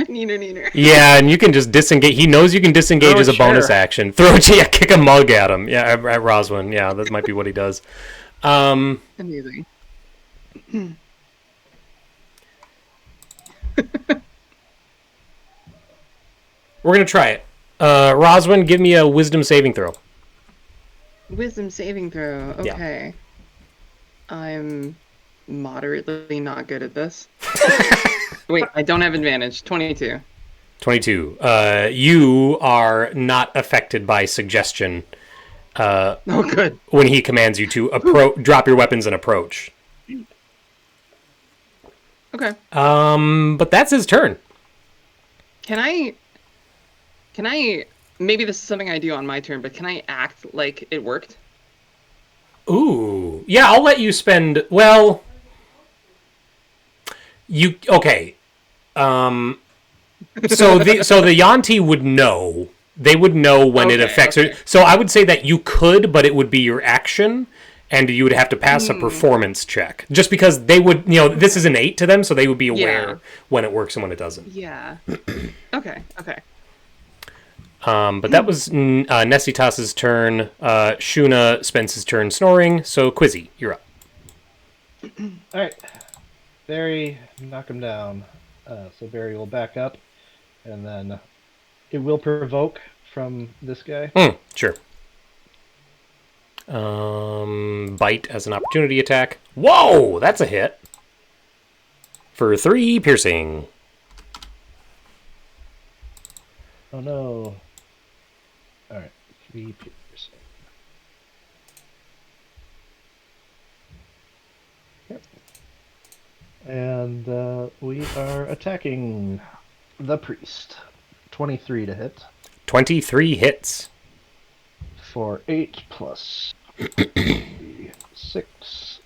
Neener. Yeah, and you can just disengage. He knows you can disengage as a bonus action. Kick a mug at him. Yeah, at Roswin. Yeah, that might be what he does. Amazing. We're gonna try it. Roswin, give me a wisdom saving throw. Wisdom saving throw. Yeah. Okay. I'm moderately not good at this. Wait, I don't have advantage. 22. 22. You are not affected by suggestion Oh, good. when he commands you to drop your weapons and approach. Okay. But that's his turn. Can I? Maybe this is something I do on my turn, but can I act like it worked? Ooh. Yeah, I'll let you spend... Well... You... Okay. So the Yuan-ti would know. They would know when it affects her. So I would say that you could, but it would be your action, and you would have to pass a performance check. Just because they would... this is innate to them, so they would be aware when it works and when it doesn't. Yeah. Okay. But that was Nessitas's turn. Shuna spends his turn snoring. So Quizzy, you're up. All right. Barry, knock him down. So Barry will back up, and then it will provoke from this guy. Sure. Bite as an opportunity attack. Whoa, that's a hit. For 3 piercing. Oh no. All right, 3 piercing. Yep. And we are attacking the priest. 23 to hit. 23 hits. For 8 plus 6.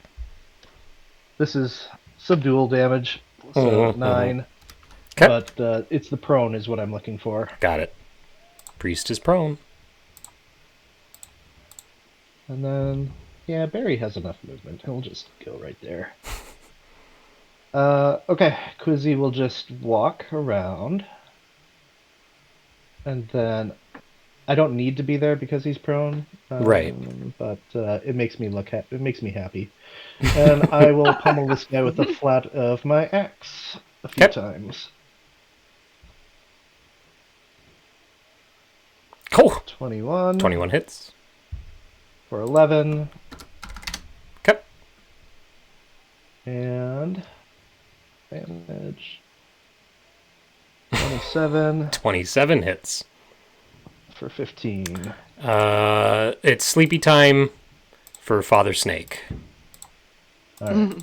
This is subdual damage, so 9. Okay. But it's the prone is what I'm looking for. Got it. Priest is prone. And then, yeah, Barry has enough movement. He'll just go right there. Okay, Quizzy will just walk around. And then, I don't need to be there because he's prone. Right. But it makes me it makes me happy. And I will pummel this guy with the flat of my axe a few times. Cool. 21. 21 hits. For 11. Okay. And damage. 27. 27 hits. For 15. It's sleepy time for Father Snake. All right.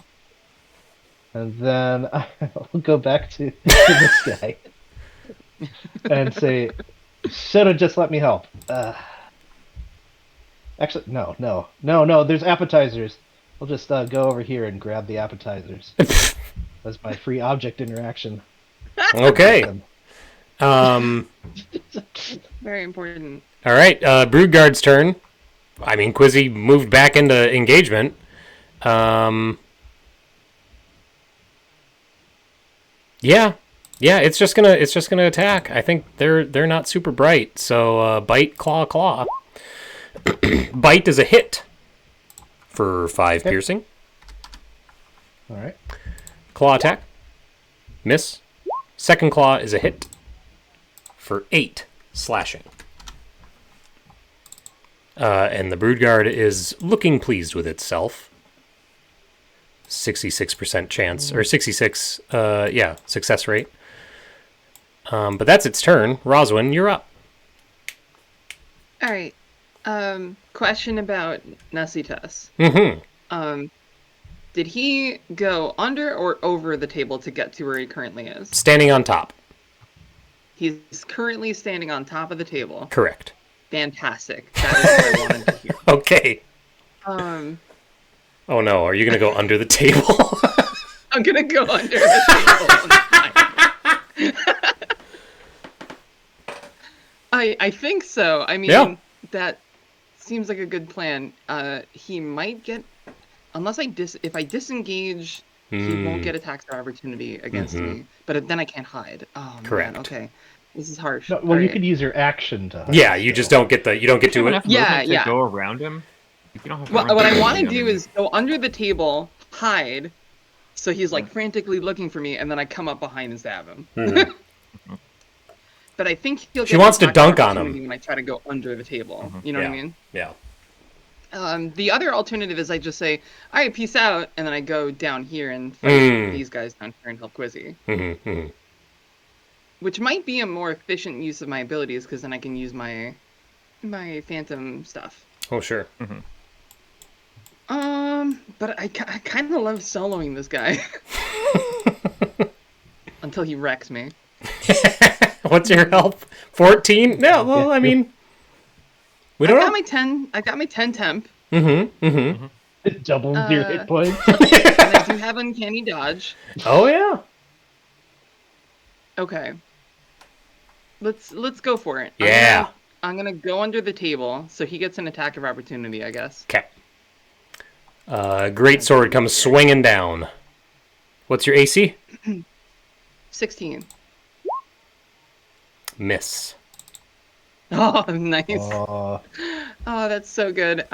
And then I'll go back to this guy and say, should have just let me help. Actually, no. There's appetizers. I'll just go over here and grab the appetizers. That's my free object interaction. Okay. Very important. All right. Broodguard's turn. I mean, Quizzy moved back into engagement. Yeah, it's just gonna attack. I think they're not super bright. So bite, claw. Bite is a hit for 5 piercing. All right. Claw attack, miss. Second claw is a hit for 8 slashing. And the Broodguard is looking pleased with itself. 66% chance, or 66, success rate. But that's its turn. Roswin, you're up. All right. Question about Nessitas. Mm-hmm. Did he go under or over the table to get to where he currently is? Standing on top. He's currently standing on top of the table. Correct. Fantastic. That is what I wanted to hear. Okay. Oh no, are you going to go under the table? I'm going to go under the table. I think so. I mean, that seems like a good plan. He might get... Unless if I disengage, he won't get attacks of opportunity against me. But then I can't hide. Oh, correct. Man, okay. This is harsh. No, well, you could use your action to hide. Yeah, you just don't get to it. Yeah. Go around him. You don't have to Well, run what I through want to him. do is go under the table, hide, so he's like frantically looking for me, and then I come up behind and stab him. Mm-hmm. But I think he'll. She wants to dunk on him when I try to go under the table. You know what I mean? Yeah. The other alternative is I just say, all right, peace out, and then I go down here and fight these guys down here and help Quizzy. Which might be a more efficient use of my abilities, because then I can use my phantom stuff. Oh, sure. But I kind of love soloing this guy. Until he wrecks me. What's your health? 14? No, well, I mean... We don't know. I got my 10 temp. Double your hit points. And I do have uncanny dodge. Oh, yeah. Okay. Let's go for it. Yeah. I'm gonna go under the table, so he gets an attack of opportunity, I guess. Okay. Great sword comes swinging down. What's your AC? 16. Miss. Oh, nice. Oh, that's so good.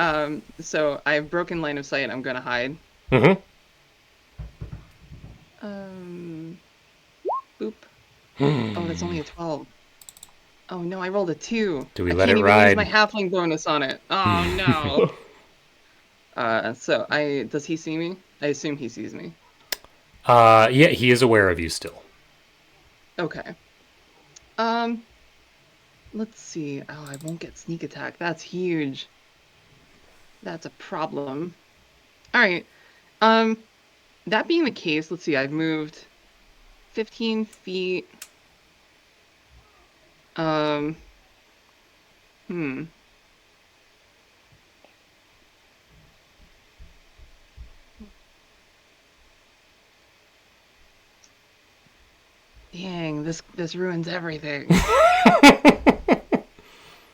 So I have broken line of sight. I'm gonna hide. Mm-hmm. Boop. Oh, that's only a 12. Oh no, I rolled a 2. Do we I let can't it even ride? use my halfling bonus on it. Oh no. So does he see me? I assume he sees me. Yeah, he is aware of you still. Okay. Let's see. Oh, I won't get sneak attack. That's huge. That's a problem. All right. That being the case, let's see. I've moved 15 feet. Dang, this ruins everything.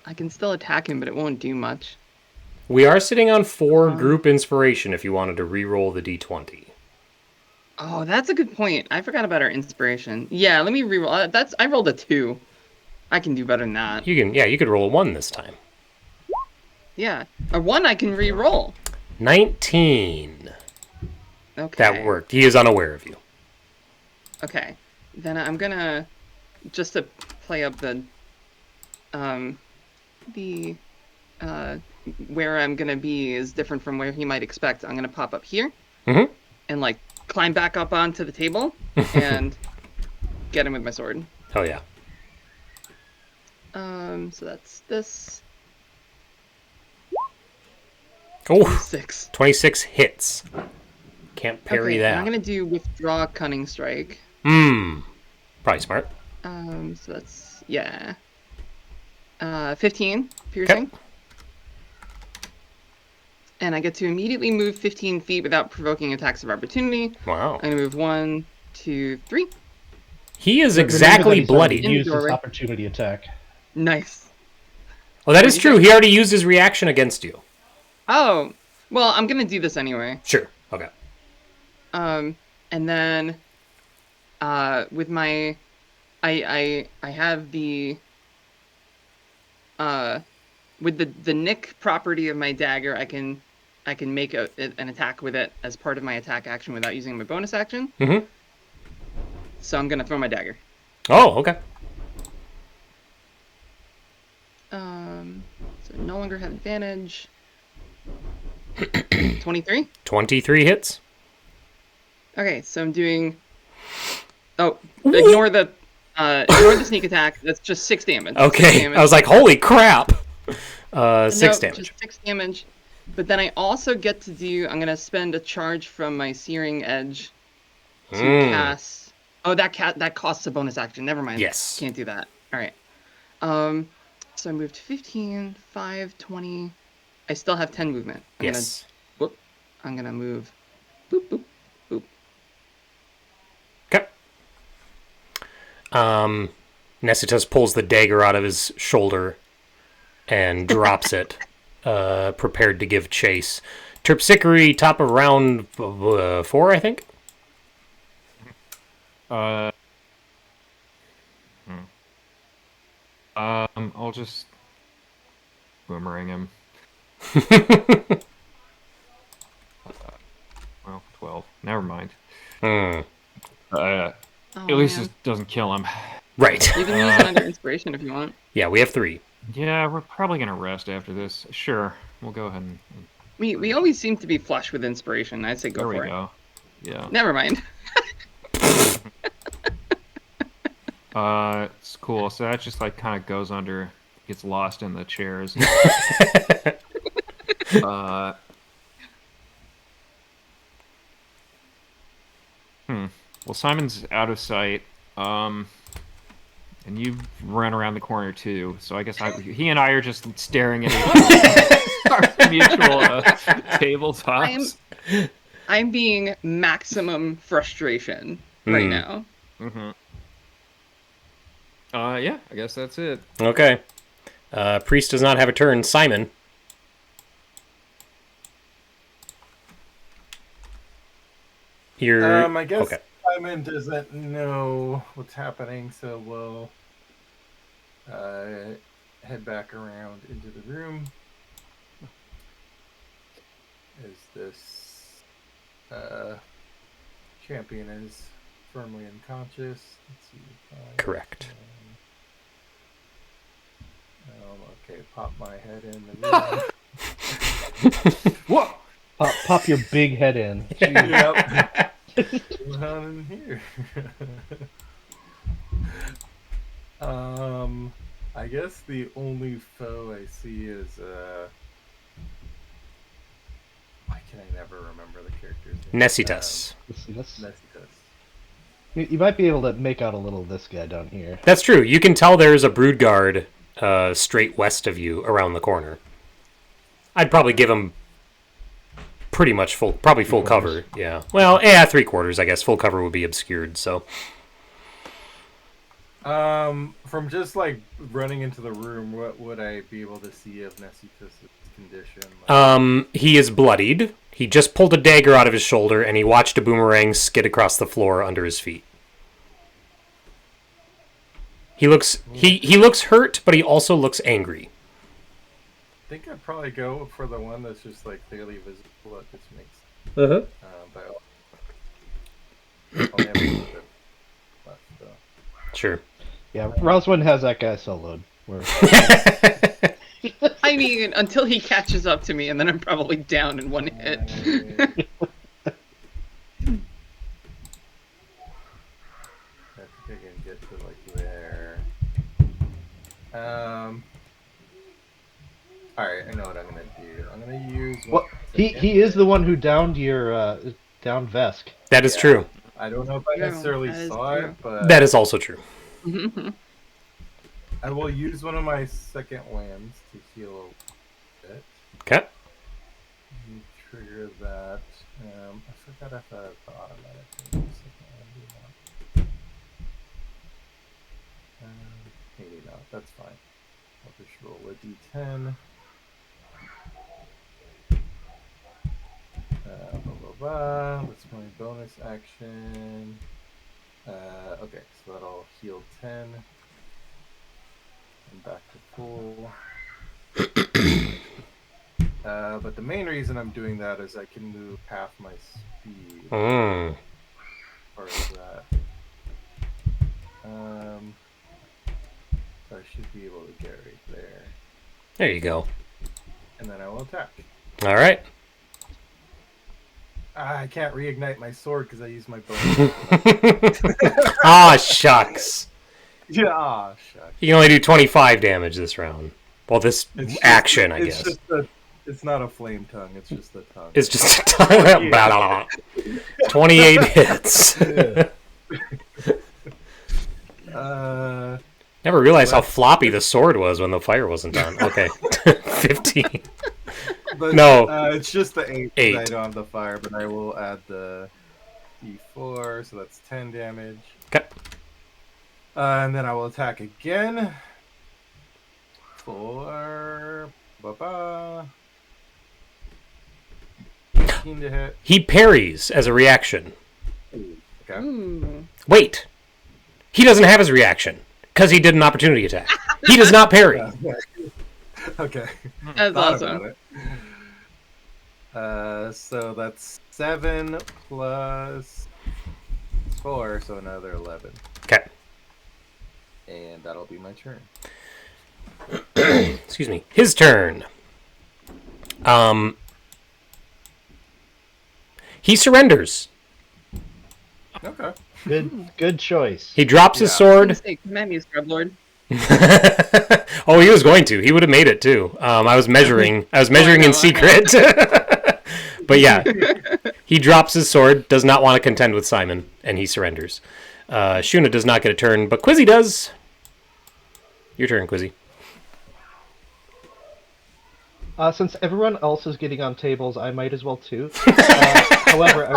I can still attack him, but it won't do much. We are sitting on 4 group inspiration if you wanted to re-roll the d20. Oh, that's a good point. I forgot about our inspiration. Yeah, let me re-roll. I rolled a 2. I can do better than that. You could roll a 1 this time. Yeah, a 1 I can re-roll. 19. Okay. That worked. He is unaware of you. Okay. Then I'm gonna, just to play up the where I'm gonna be is different from where he might expect. I'm gonna pop up here and like climb back up onto the table and get him with my sword. Hell yeah. So that's this. Oh, 6. 26 hits. Can't parry that. I'm gonna do withdraw cunning strike. Probably smart. So that's 15 piercing. Okay. And I get to immediately move 15 feet without provoking attacks of opportunity. Wow. I'm gonna move 1, 2, 3. He is exactly bloodied. Use this opportunity attack. Nice. Oh, that is true. He already used his reaction against you. Oh, well, I'm gonna do this anyway. Sure. Okay. And then, with my, I have the, with the nick property of my dagger, I can make an attack with it as part of my attack action without using my bonus action. So I'm gonna throw my dagger. Oh, okay. So no longer have advantage. 23? 23 hits. Okay, so I'm doing... Oh, ignore the sneak attack. That's just 6 damage. Okay, 6 damage. I was like, holy crap. 6 damage. Just 6 damage. But then I also get to do... I'm going to spend a charge from my Searing Edge to cast... Oh, that costs a bonus action. Never mind. Yes. Can't do that. All right. So I moved 15, 5, 20... I still have 10 movement. I'm gonna move. Boop, boop, boop. Okay. Nesitus pulls the dagger out of his shoulder and drops it, prepared to give chase. Terpsichore, top of round 4, I think? I'll just boomerang him. Well, 12. Never mind. At least it doesn't kill him. Right. You can use another inspiration if you want. Yeah, we have 3. Yeah, we're probably gonna rest after this. Sure, we'll go ahead and We always seem to be flush with inspiration. I'd say go There for we it. go. Yeah. Never mind. It's cool. So that just like kind of goes under, gets lost in the chairs. Well, Simon's out of sight. And you've run around the corner too. So I guess he and I are just staring at each other. Our mutual tabletops. I'm being maximum frustration right now. Mm-hmm. Yeah, I guess that's it. Okay. Priest does not have a turn. Simon. You're... I guess Okay. Simon doesn't know what's happening, so we'll head back around into the room. Is this champion is firmly unconscious? Let's see. Correct. Okay, pop my head in the room. What? Pop your big head in. Yep. What's on in here? I guess the only foe I see is why can I never remember the character's name? Nesitas. Nesitas. You might be able to make out a little of this guy down here. That's true. You can tell there's a brood guard straight west of you around the corner. I'd probably give him pretty much full cover. Yeah. Well, yeah, 3/4, I guess. Full cover would be obscured, so. From just like running into the room, what would I be able to see of Nesitas' condition? He is bloodied. He just pulled a dagger out of his shoulder, and he watched a boomerang skid across the floor under his feet. He looks hurt, but he also looks angry. I think I'd probably go for the one that's just like clearly visible at this makes. Uh-huh. Only have a little bit left, though. Sure. Yeah, Roswin has that guy soloed. I mean, until he catches up to me, and then I'm probably down in one hit. I think I can get to like there. Alright, I know what I'm gonna do. I'm gonna use Well, he is the one who downed your downed Vesk. That is true. I don't know if I necessarily saw it, but That is also true. I will use one of my second winds to heal a bit. Okay. Trigger that. I forgot if I have the automatic thing. Maybe not. That's fine. I'll just roll a d10. That's my bonus action. Okay, so that'll heal 10. And back to full. But the main reason I'm doing that is I can move half my speed. Part of that. So I should be able to get right there. There you go. And then I will attack. All right. I can't reignite my sword because I used my bonus. Ah, shucks. Yeah, shucks. You can only do 25 damage this round. Well, this action, I guess. It's not a flame tongue, it's just a tongue. It's just a tongue. 28 hits. Never realized how floppy the sword was when the fire wasn't on. Okay. 15. But, no. It's just the 8. 8. I don't have the fire, but I will add the d4, so that's 10 damage. Okay. And then I will attack again. For... 18 to hit. He parries as a reaction. Okay. Ooh. Wait. He doesn't have his reaction because he did an opportunity attack. He does not parry. Okay. That's Thought awesome. about it. So that's 7 plus 4, so another 11. Okay. And that'll be my turn. Excuse me. His turn. He surrenders. Okay. Good choice. He drops his Yeah. sword. Say, come at me, Scrub Lord. Oh, he was going to. He would have made it too. I was measuring. I was measuring know, in secret. But yeah, he drops his sword. Does not want to contend with Simon, and he surrenders. Shuna does not get a turn, but Quizzy does. Your turn, Quizzy. Since everyone else is getting on tables, I might as well too. However,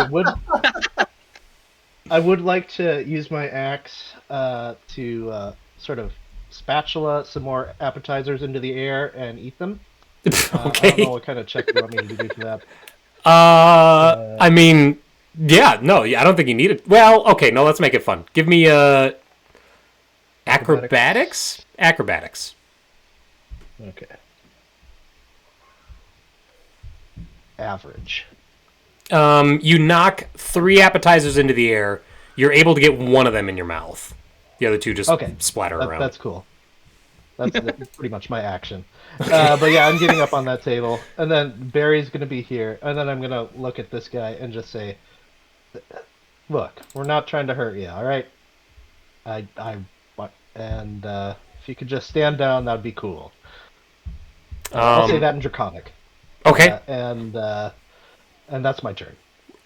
I would like to use my axe to sort of spatula some more appetizers into the air and eat them. I don't know what kind of check you want me to do to that. I mean, yeah, no, I don't think you need it. Well, okay, no, let's make it fun. Give me acrobatics. Acrobatics. Okay. Average. You knock 3 appetizers into the air. You're able to get one of them in your mouth. The other 2 just splatter around. That's cool. That's pretty much my action. But yeah, I'm getting up on that table, and then Barry's gonna be here, and then I'm gonna look at this guy and just say, "Look, we're not trying to hurt you, all right? And if you could just stand down, that'd be cool." I'll say that in Draconic. Okay. And that's my turn.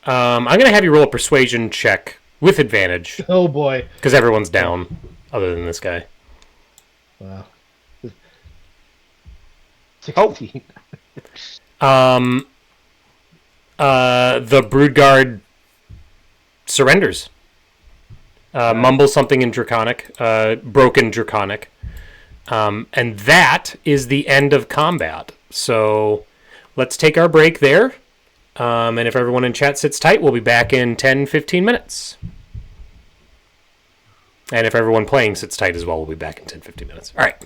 I'm going to have you roll a persuasion check with advantage. Oh boy. Because everyone's down, other than this guy. Wow. 16. The Broodguard surrenders. Mumbles something in Draconic, broken Draconic. And that is the end of combat. So let's take our break there. And if everyone in chat sits tight, we'll be back in 10-15 minutes. And if everyone playing sits tight as well, we'll be back in 10-15 minutes. All right.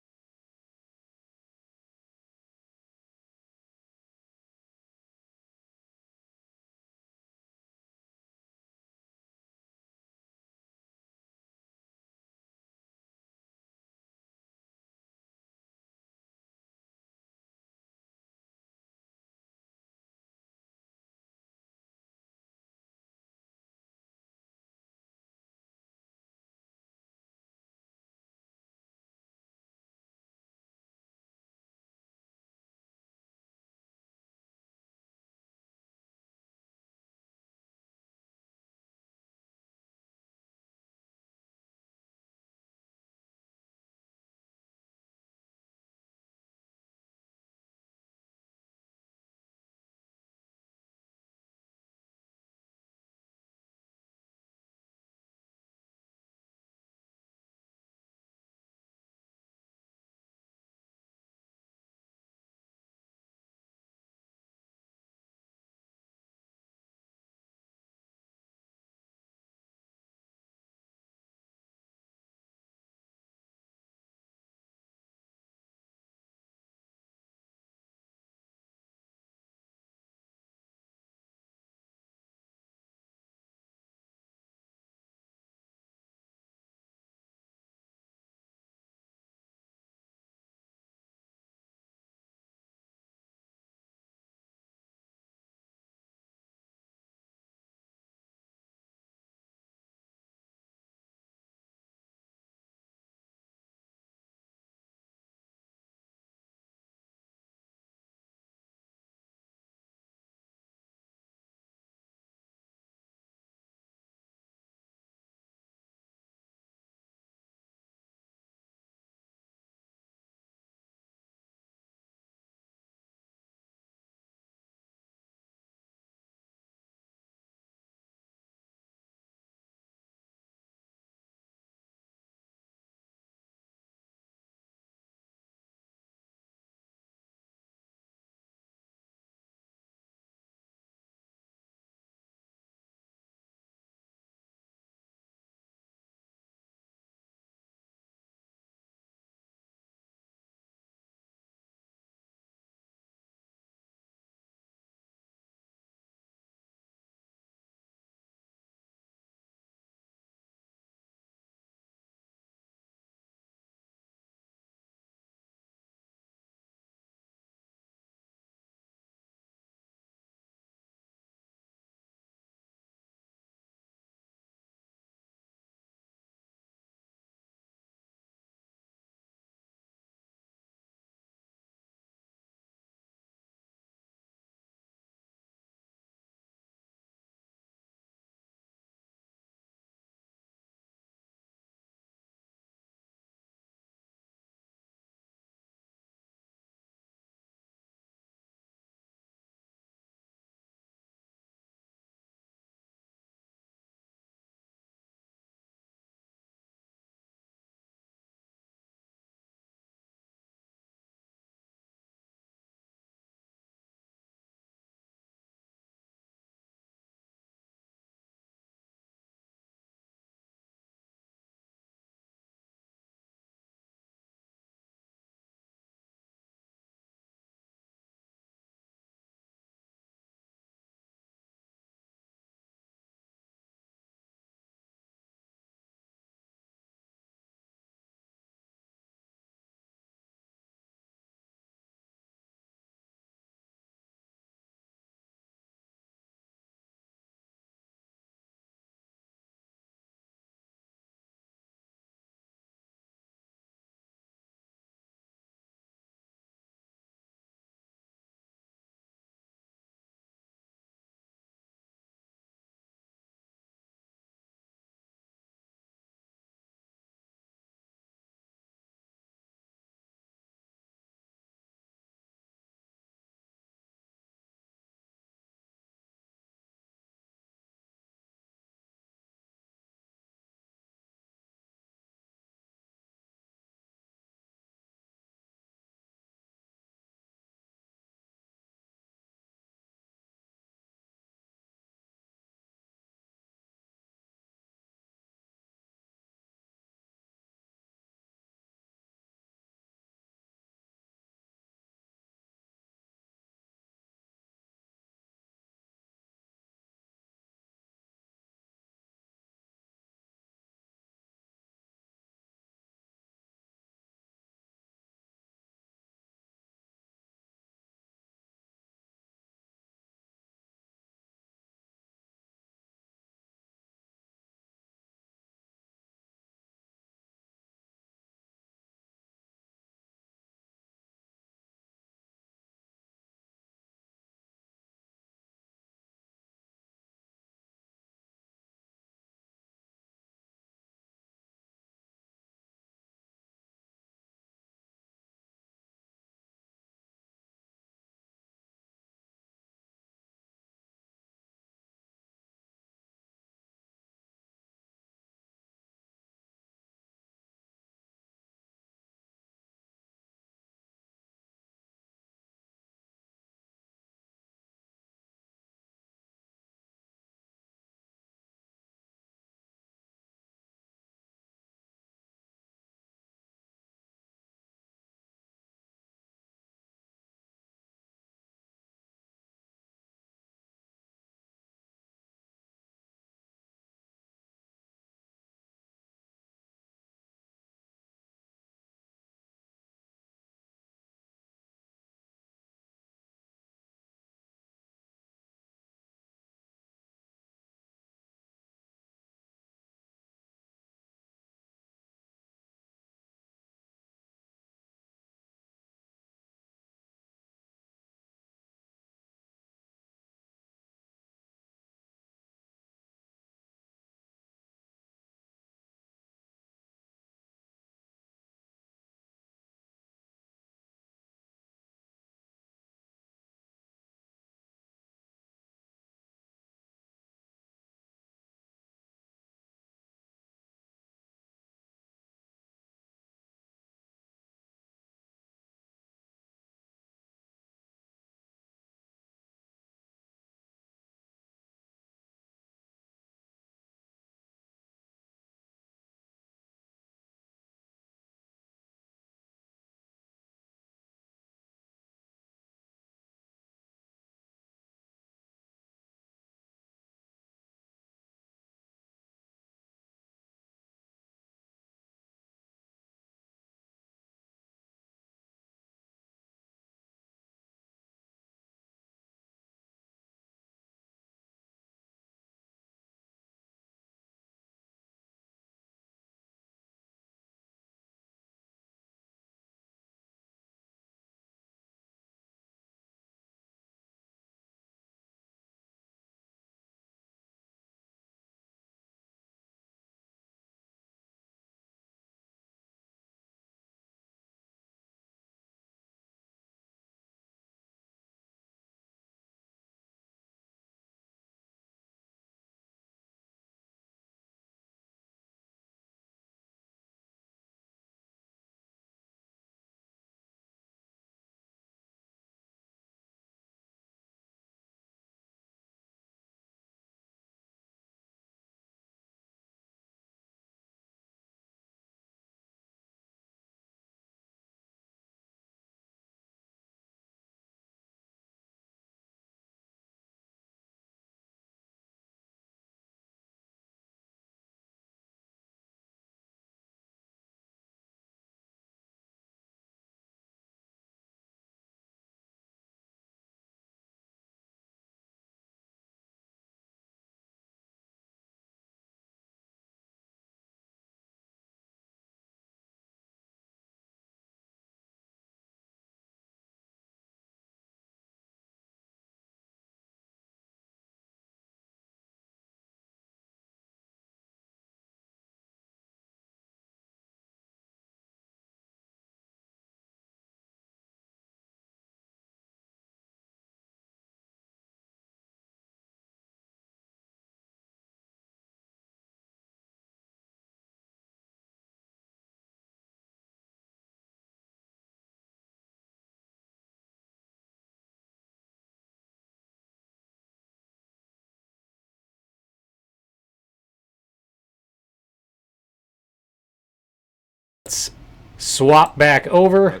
swap back over,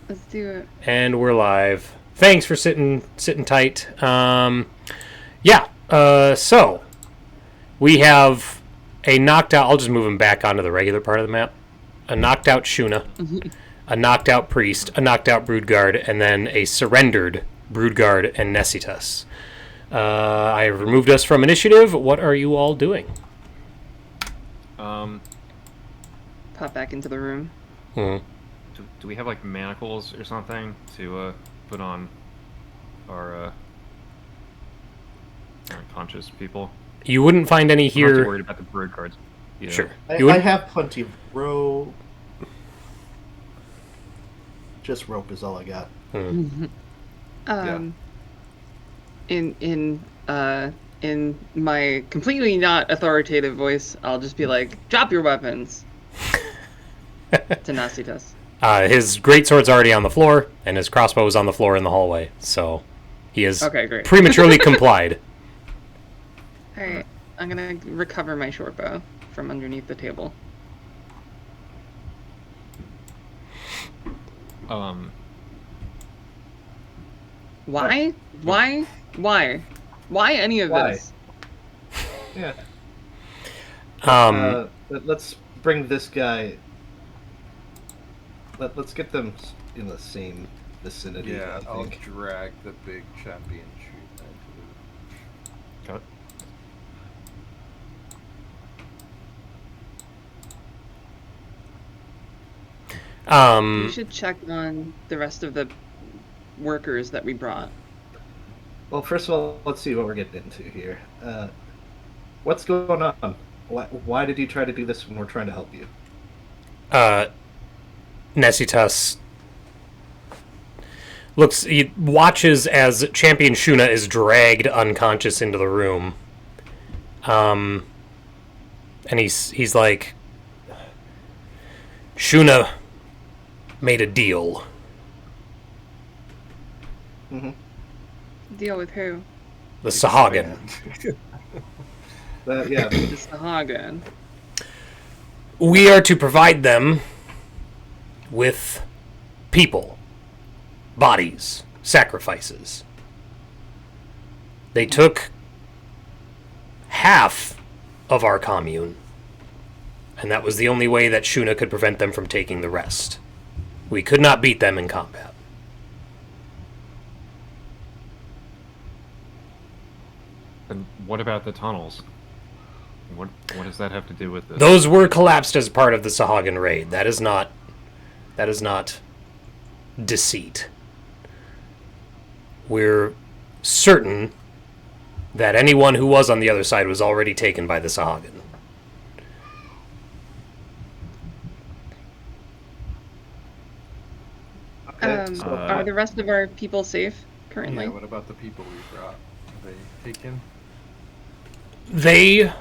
Let's do it. and we're live. Thanks for sitting tight. So we have a knocked out. I'll just move him back onto the regular part of the map. A knocked out Shuna, a knocked out Priest, a knocked out Broodguard, and then a surrendered Broodguard and Nessitas. I have removed us from initiative. What are you all doing? Pop back into the room. Hmm. Do we have like manacles or something to put on our unconscious people? You wouldn't find any I'm not too here. worried about the bird cards. Yeah. Sure. I You wouldn't- have plenty of rope. Just rope is all I got. In my completely not authoritative voice, I'll just be like, "Drop your weapons." To Nasitas. His greatsword's already on the floor, and his crossbow is on the floor in the hallway. So he has Okay, great. prematurely complied. All right, I'm gonna recover my short bow from underneath the table. Why? Why any of Why? this? Yeah. Um, Let's bring this guy. Let's get them in the same vicinity. Yeah, I I'll think. drag the big Champion Shuna into Got it. We should check on the rest of the workers that we brought. Well, first of all, let's see what we're getting into here. What's going on? Why did you try to do this when we're trying to help you? Nessitas he watches as Champion Shuna is dragged unconscious into the room. And he's like, Shuna made a deal. Mm-hmm. Deal with who? The Sahagin. Yeah. The Sahagan. We are to provide them with people, bodies, sacrifices. They took half of our commune, and that was the only way that Shuna could prevent them from taking the rest. We could not beat them in combat. And what about the tunnels? What does that have to do with this? Those were collapsed as part of the Sahagin raid. That is not deceit. We're certain that anyone who was on the other side was already taken by the Sahagin. Are the rest of our people safe currently? Yeah, what about the people we brought? Are they taken? They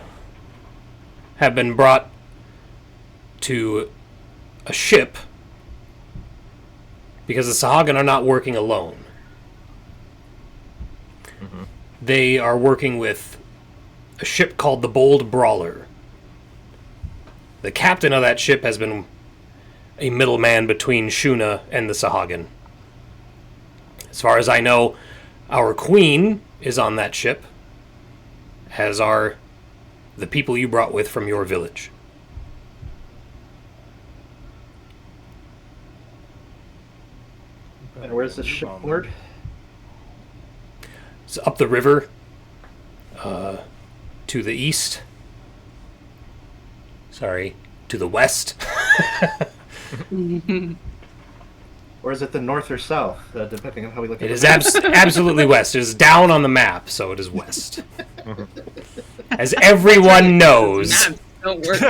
have been brought to a ship because the Sahagin are not working alone. Mm-hmm. They are working with a ship called the Bold Brawler. The captain of that ship has been a middleman between Shuna and the Sahagin. As far as I know, our queen is on that ship, as are the people you brought with from your village. And where's the ship moored? It's up the river, to the east. Sorry, to the west. Or is it the north or south, depending on how we look at It it? is absolutely west. It is down on the map, so it is west. As everyone knows. Maps don't work.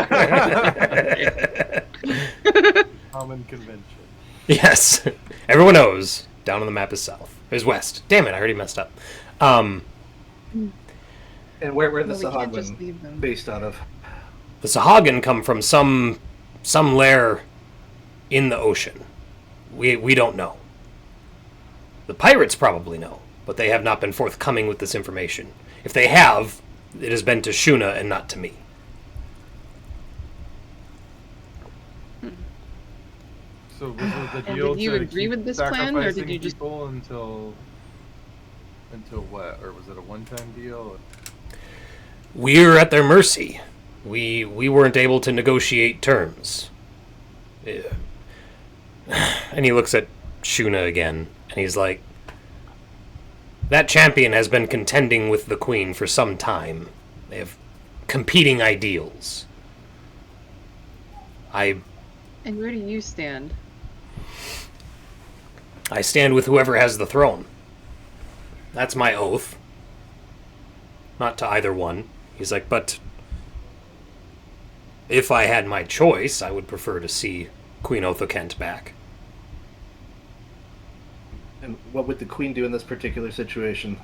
Common convention. Yes, everyone knows. Down on the map is south. Is west. Damn it, I already messed up. And where the Well, we can't just leave them. Sahagin based out of? The Sahagin come from some lair in the ocean. We don't know. The pirates probably know, but they have not been forthcoming with this information. If they have, it has been to Shuna and not to me. So was it the And deal did you to agree keep with this plan, or did sacrificing you just? people until what? Or was it a one-time deal? We're at their mercy. We weren't able to negotiate terms. Yeah. And he looks at Shuna again, and he's like, that champion has been contending with the queen for some time. They have competing ideals. I And where do you stand? stand with whoever has the throne. That's my oath. Not to either one. He's like, but if I had my choice, I would prefer to see Queen Othokent back. And what would the queen do in this particular situation?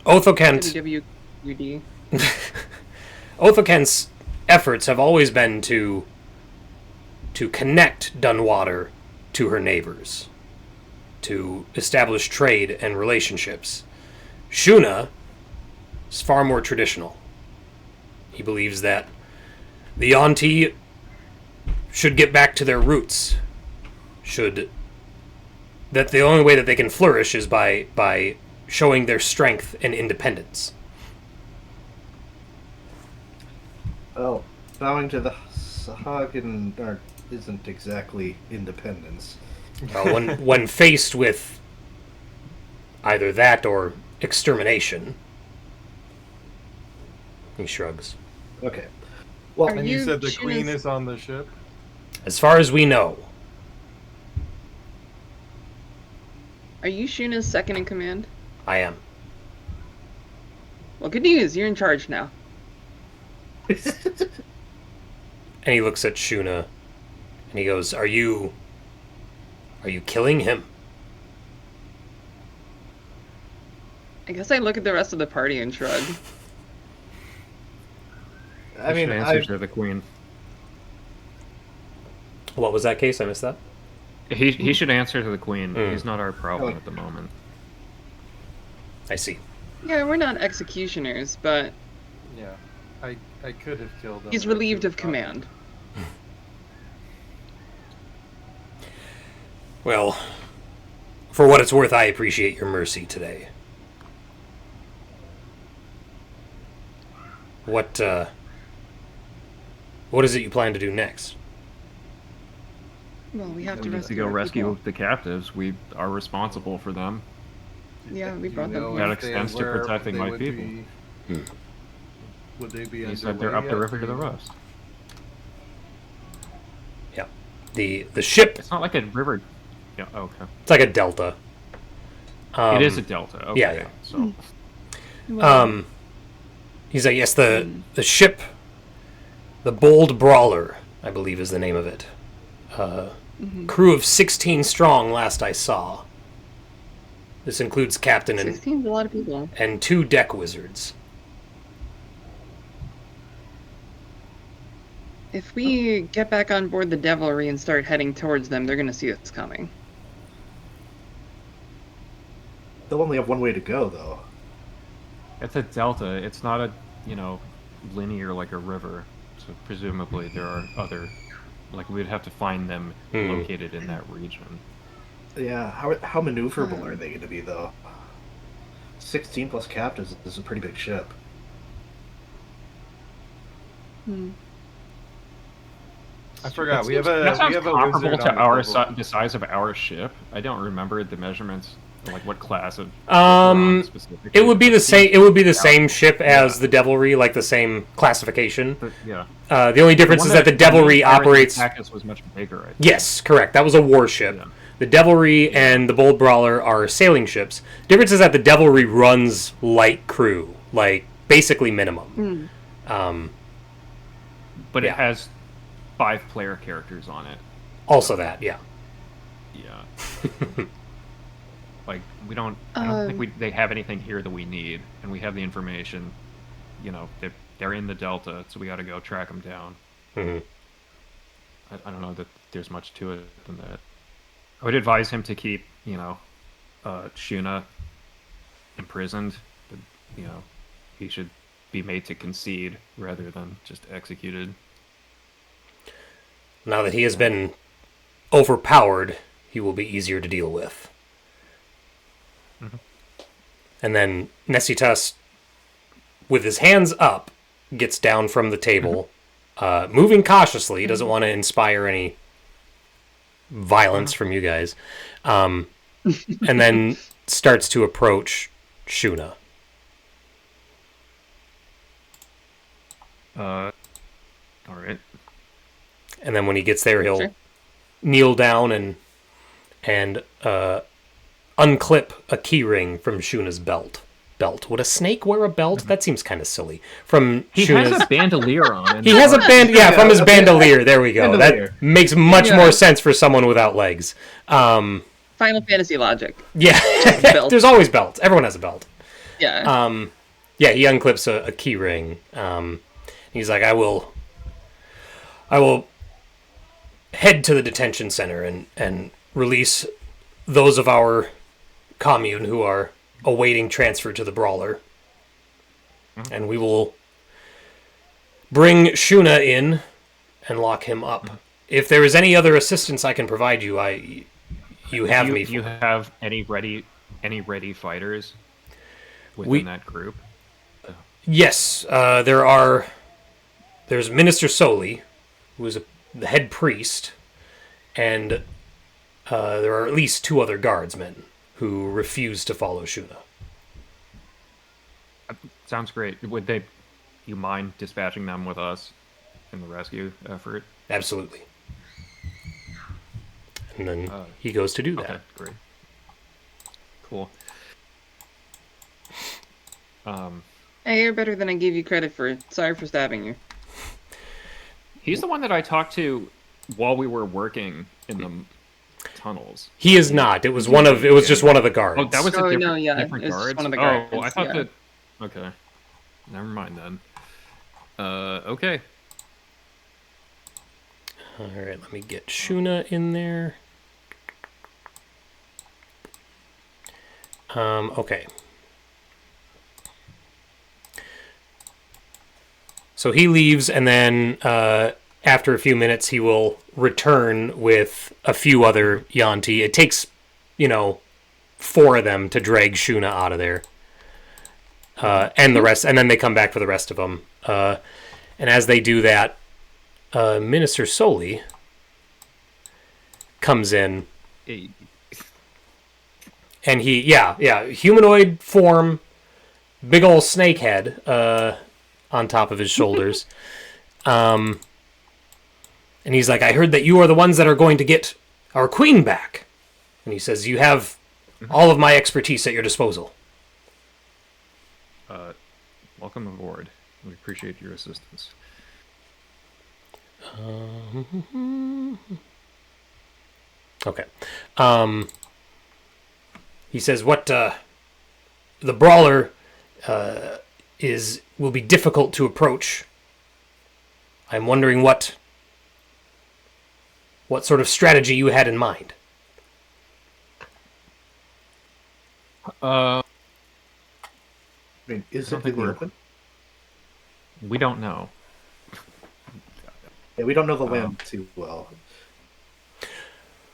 Othokent... WWD. Othokent's efforts have always been to connect Dunwater to her neighbors, to establish trade and relationships. Shuna is far more traditional. He believes that the Yuan-ti should get back to their roots. That the only way that they can flourish is by showing their strength and independence. Well, bowing to the Sahagin isn't exactly independence. Well, when faced with either that or extermination, he shrugs. Okay. Well, Are And you you said the Shuna's- queen is on the ship? As far as we know, Are you Shuna's second in command? I am. Well, good news. You're in charge now. And he looks at Shuna, and he goes, Are you killing him? I guess I look at the rest of the party and shrug. I mean, answer to the queen. What was that case? I missed that. He should answer to the queen. Mm. He's not our problem Oh. at the moment. I see. Yeah, we're not executioners, but Yeah. I could have killed him. he's relieved of command. Well, for what it's worth, I appreciate your mercy today. What is it you plan to do next? Well, we have to We need rescue to go our rescue people. the captives. We are responsible for them. Yeah, we Do brought you them know here. That if they extends to were- protecting they my would people. be- Would they be He said they're underway up the yet, river to or the you- west. Yeah. The ship, It's not like a river. Yeah. Okay. it's like a delta. It is a delta. Okay. yeah. So Well, He's like, yes, the ship, the Bold Brawler, I believe is the name of it. Crew of 16 strong, last I saw. This includes captain 16 is a lot of people. and 2 deck wizards. If we get back on board the Devilry and start heading towards them, they're going to see us coming. They'll only have one way to go, though. it's a delta. It's not a linear like a river. So presumably there are other. Like we'd have to find them located in that region. Yeah, how maneuverable are they going to be, though? 16 plus captives is a pretty big ship. I forgot. We have That a sounds wizard comparable to on the our level. the size of our ship. I don't remember the measurements, like what class of. Specifically. It would be the same. It would be the same ship as Yeah. the Devilry, like the same classification. But, yeah. The only difference is that the Devilry operates. Packets was much bigger. I think. Yes, correct. That was a warship. Yeah. The Devilry and the Bold Brawler are sailing ships. Difference is that the Devilry runs light crew, like basically minimum. But Yeah. it has 5 player characters on it. Also, that, yeah. Yeah. Like we don't. I don't think they have anything here that we need, and we have the information. You know, they're in the Delta, so we got to go track them down. Mhm. I don't know that there's much to it than that. I would advise him to keep, Shuna imprisoned. But, he should be made to concede rather than just executed. Now that he has been overpowered, he will be easier to deal with. Mm-hmm. And then Nesitas, with his hands up, gets down from the table, moving cautiously. He doesn't want to inspire any violence from you guys. And then starts to approach Shuna. All right. And then when he gets there, he'll Sure. kneel down and unclip a keyring from Shuna's belt. Would a snake wear a belt? That seems kind of silly. From He Shuna's... has a bandolier on. He has a from his bandolier. There we go. Bandolier. That makes much more sense for someone without legs. Final Fantasy logic. Yeah, Belt. there's always belts. Everyone has a belt. Yeah. Yeah, he unclips a key ring. He's like, I will head to the detention center and release those of our commune who are awaiting transfer to the Brawler. And we will bring Shuna in and lock him up. If there is any other assistance I can provide you, you have me. Do you have any ready fighters within that group? Yes, there's Minister Soli, who is the head priest, and there are at least 2 other guardsmen who refuse to follow Shuna. Sounds great. You mind dispatching them with us in the rescue effort? Absolutely. And then he goes to do that. Okay, great. Cool. Hey, you're better than I gave you credit for. Sorry for stabbing you. He's the one that I talked to while we were working in the tunnels. He is not. It was just one of the guards. Oh, that was a different, no, yeah, different it's just guards? one of the guards, Oh, I thought yeah. that... Okay. Never mind then. Okay. All right, let me get Shuna in there. Okay. So he leaves, and then after a few minutes, he will return with a few other Yuan-ti. It takes, 4 of them to drag Shuna out of there, and the rest, and then they come back for the rest of them. And as they do that, Minister Soli comes in, and he, humanoid form, big ol' snake head on top of his shoulders. And he's like, I heard that you are the ones that are going to get our queen back. And he says, you have all of my expertise at your disposal. Welcome aboard. We appreciate your assistance. Okay. He says, what the Brawler will be difficult to approach. I'm wondering what sort of strategy you had in mind. I mean, is I don't it think in the we're- open? We don't know. Yeah, we don't know the land too well.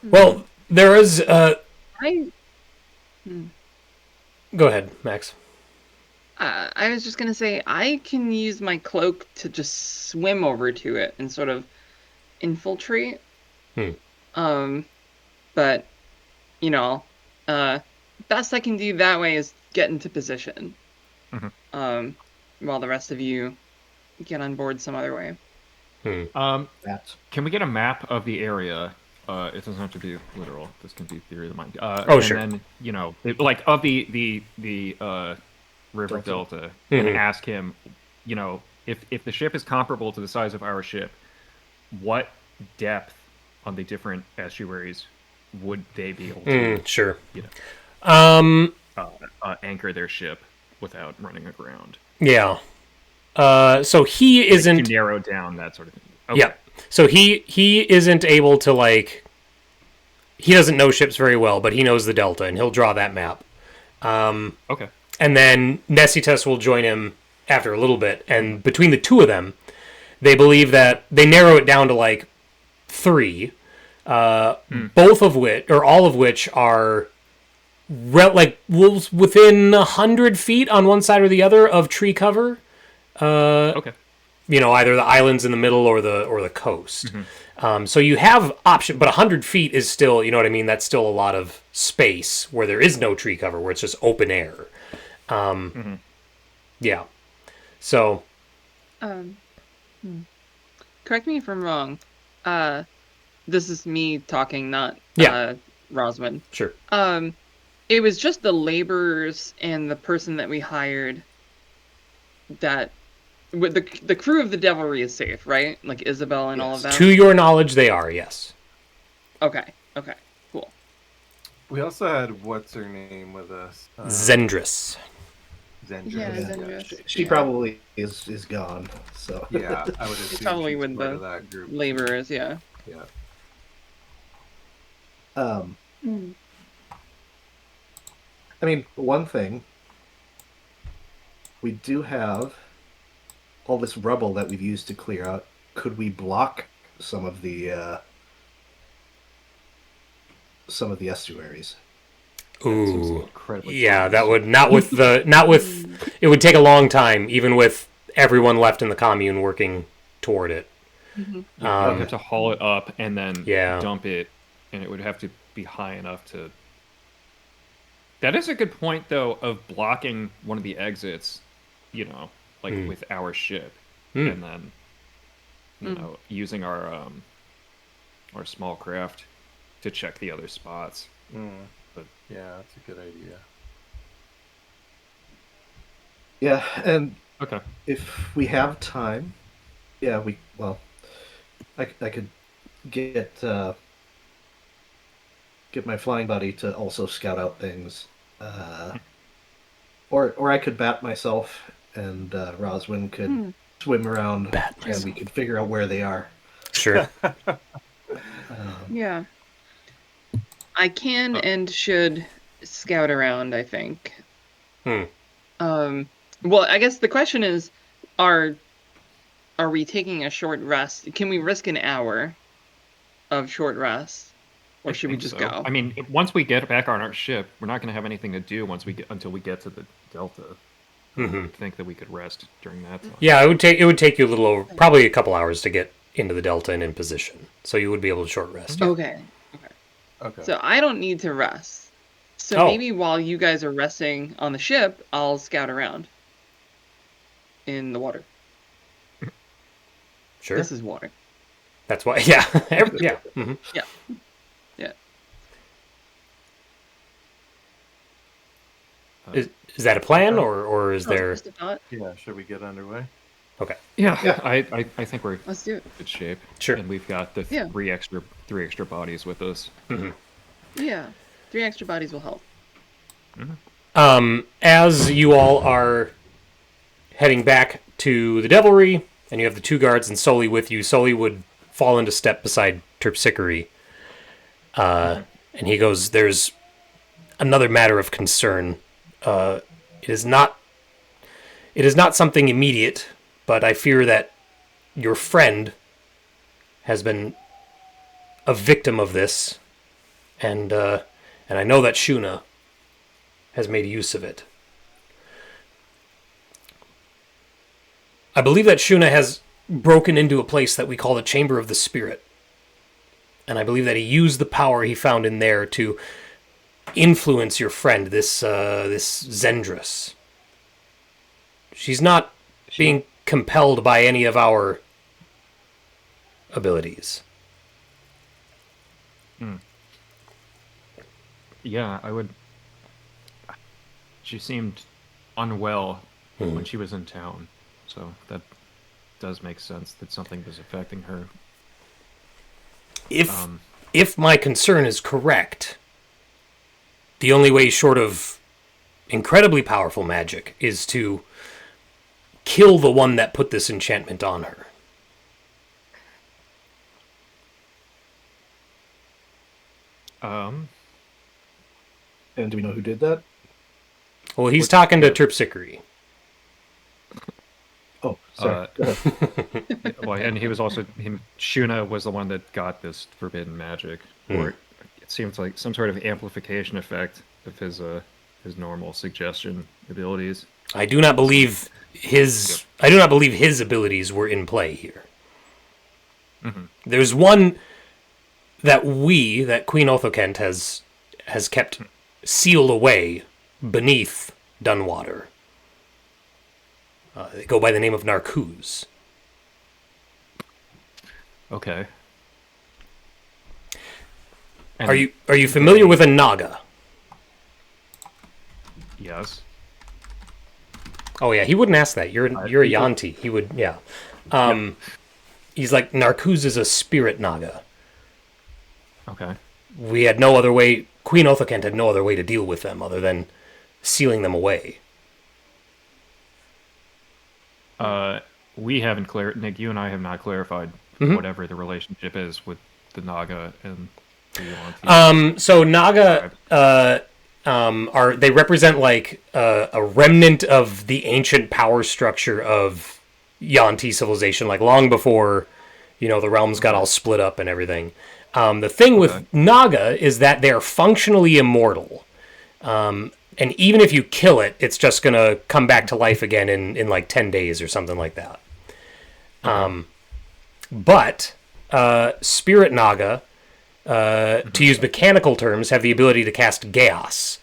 Well, there is... I Go ahead, Max. I was just gonna say I can use my cloak to just swim over to it and sort of infiltrate. But best I can do that way is get into position. While the rest of you get on board some other way. That. Can we get a map of the area? It doesn't have to be literal. This can be theory of the mind. Sure. And then, of the river delta, and ask him, if the ship is comparable to the size of our ship, what depth on the different estuaries would they be able to Sure. anchor their ship without running aground? Yeah. So he isn't... To narrow down that sort of thing. Okay. Yeah. So he isn't able to, he doesn't know ships very well, but he knows the delta, and he'll draw that map. Okay. And then Nesitas will join him after a little bit, and between the 2 of them, they believe that they narrow it down to three, both of which, or all of which, are wolves within 100 feet on one side or the other of tree cover. Okay. Either the islands in the middle or the coast. So you have option, but 100 feet is still, you know what I mean? That's still a lot of space where there is no tree cover, where it's just open air. Yeah. So. Correct me if I'm wrong. This is me talking, not Roswin. Sure. It was just the laborers and the person that we hired that with the crew of the Devilry is safe, right? Like Isabel and all of that. To your knowledge, they are, yes. Okay, cool. We also had what's her name with us? Zendris. Zendris. Yeah, Zendris. She probably is gone. So Yeah, I would assume Probably she's with part the of that group. laborers, yeah. Yeah. I mean, one thing, we do have all this rubble that we've used to clear out. Could we block some of the estuaries? Ooh. Incredibly Yeah, close. that would not with it would take a long time, even with everyone left in the commune working toward it. You'd have to haul it up and then Yeah. dump it, and it would have to be high enough to. That is a good point, though, of blocking one of the exits, with our ship, and then, using our small craft to check the other spots. But Yeah, that's a good idea. Yeah, and okay, if we have time, I could get my flying buddy to also scout out things, or I could bat myself, and Roswin could swim around, and we could figure out where they are. Sure. Yeah. I can and should scout around, I think. Well, I guess the question is, are we taking a short rest? Can we risk an hour of short rest? Or should we just so. go? I mean, once we get back on our ship, we're not going to have anything to do until we get to the Delta. I would think that we could rest during that time. Yeah, it would take you a little over, probably a couple hours to get into the Delta and in position. So you would be able to short rest. Okay. So I don't need to rest. So maybe while you guys are resting on the ship, I'll scout around in the water. Sure. This is water. That's why. Yeah. Yeah. Yeah. Is that a plan, or is there? Just a thought. Yeah, should we get underway? Okay. Yeah. I think we're Let's do it. in good shape. Sure. And we've got the Yeah. three extra bodies with us. Yeah. 3 extra bodies will help. As you all are heading back to the Devilry, and you have the 2 guards and Sully with you, Sully would fall into step beside Terpsichore. And he goes, "There's another matter of concern. It is not something immediate, but I fear that your friend has been a victim of this, and I know that Shuna has made use of it. I believe that Shuna has broken into a place that we call the Chamber of the Spirit, and I believe that he used the power he found in there to influence your friend, this Zendris. She's not being compelled by any of our abilities." Yeah, I would. She seemed unwell when she was in town, so that does make sense that something was affecting her. If my concern is correct, the only way short of incredibly powerful magic is to kill the one that put this enchantment on her. And do we know who did that? Well, he's talking to Terpsichore. Oh, sorry. Go ahead. Well, and he was also Shuna was the one that got this forbidden magic, or it seems like some sort of amplification effect of his normal suggestion abilities. I do not believe his abilities were in play here. There's one that Queen Othokent has kept sealed away beneath Dunwater. They go by the name of Narcooz. Okay. Are you familiar with a Naga? Yes. Oh yeah, he wouldn't ask that. You're a Yuan-ti. He would, yeah. He's like, Narcooz is a spirit Naga. Okay. We had no other way. Queen Othokent had no other way to deal with them other than sealing them away. We haven't Nick, you and I have not clarified whatever the relationship is with the Naga and the Yuan-ti. So Naga they represent like a remnant of the ancient power structure of Yuan-ti civilization, like long before, the realms got all split up and everything. The thing with Naga is that they're functionally immortal. And even if you kill it, it's just going to come back to life again in like 10 days or something like that. But Spirit Naga, to use mechanical terms, have the ability to cast Chaos,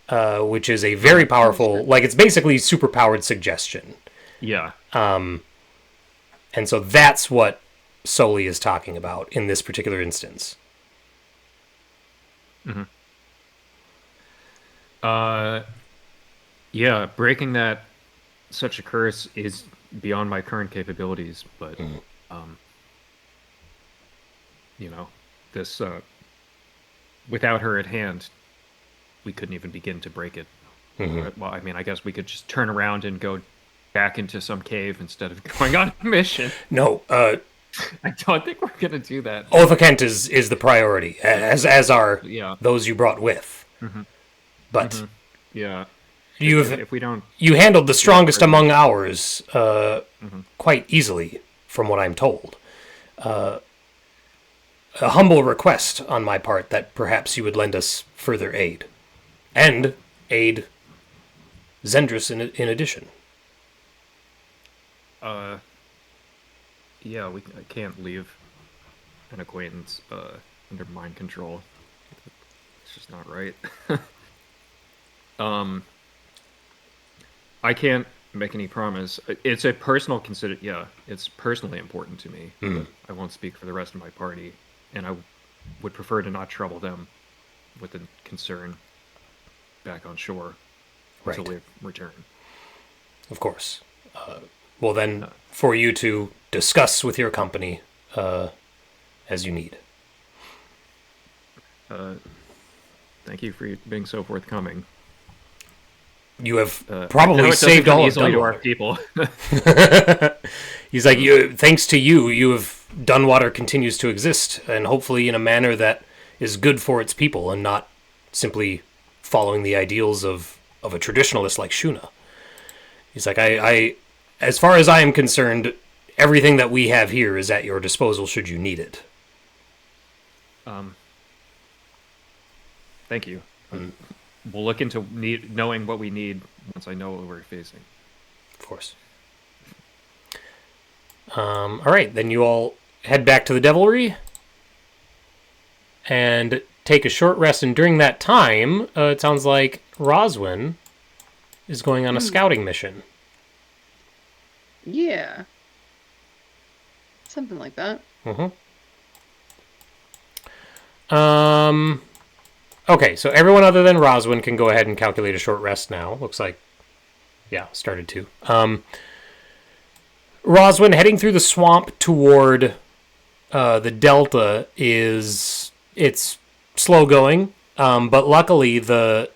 which is a very powerful, like it's basically superpowered suggestion. Yeah. And so that's what Soli is talking about in this particular instance. Yeah, breaking such a curse is beyond my current capabilities, but this without her at hand, we couldn't even begin to break it. Well, I mean, I guess we could just turn around and go back into some cave instead of going on a mission. No, I don't think we're gonna do that. Othokent is the priority, as are those you brought with. But yeah, if we don't, you handled the strongest among ours quite easily, from what I'm told. A humble request on my part that perhaps you would lend us further aid, and aid Zendris in addition. Yeah, I can't leave an acquaintance under mind control. It's just not right. I can't make any promise. It's a personal it's personally important to me. I won't speak for the rest of my party, and I would prefer to not trouble them with the concern back on shore until we return. Of course. Well then, for you to discuss with your company as you need. Thank you for being so forthcoming. You have probably saved all of Dunwater. To our people. He's like, thanks to you, Dunwater continues to exist, and hopefully in a manner that is good for its people, and not simply following the ideals of a traditionalist like Shuna. He's like, I as far as I am concerned, everything that we have here is at your disposal should you need it. Thank you. We'll look into knowing what we need once I know what we're facing. Of course. All right, then you all head back to the Devilry and take a short rest. And during that time, it sounds like Roswin is going on a scouting mission. Yeah. Something like that. Okay, so everyone other than Roswin can go ahead and calculate a short rest now. Looks like, started to. Roswin, heading through the swamp toward the Delta it's slow going, but luckily the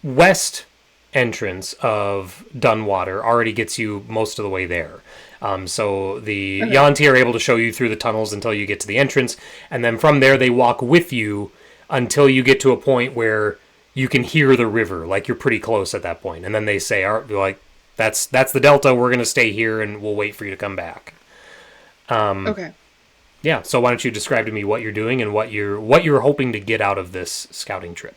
west entrance of Dunwater already gets you most of the way there. So the Yuan-ti are able to show you through the tunnels until you get to the entrance, and then from there they walk with you until you get to a point where you can hear the river, like you're pretty close at that point. And then they say, That's the delta. We're gonna stay here and we'll wait for you to come back. Okay. Yeah. So why don't you describe to me what you're doing and what you're hoping to get out of this scouting trip?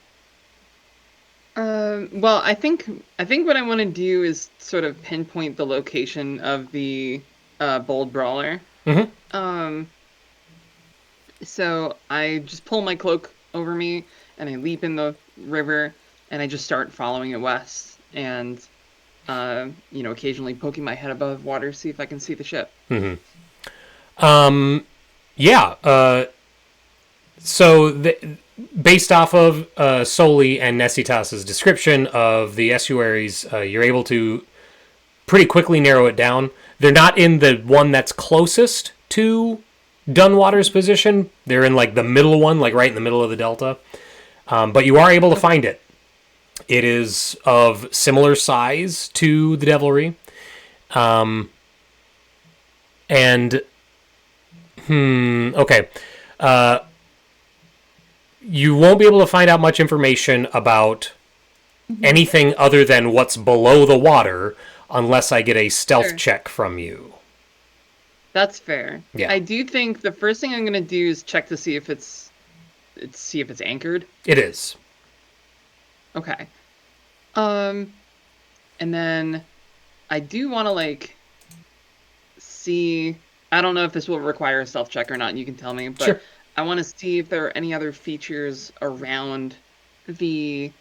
Well, I think what I want to do is sort of pinpoint the location of the bold brawler. Mm-hmm. So I just pull my cloak over me and I leap in the river and I just start following it west and occasionally poking my head above water, see if I can see the ship. Mm-hmm. Yeah. So based off of Soli and Nesitas's description of the estuaries, you're able to pretty quickly narrow it down. They're not in the one that's closest to Dunwater's position. They're in like the middle one, like right in the middle of the delta. But you are able to find it. It is of similar size to the Devilry. Okay. You won't be able to find out much information about anything other than what's below the water unless I get a stealth check from you. That's fair. Yeah. I do think the first thing I'm going to do is check to see if it's anchored. It is. Okay. And then I do want to see, I don't know if this will require a stealth check or not, you can tell me, but sure. I want to see if there are any other features around the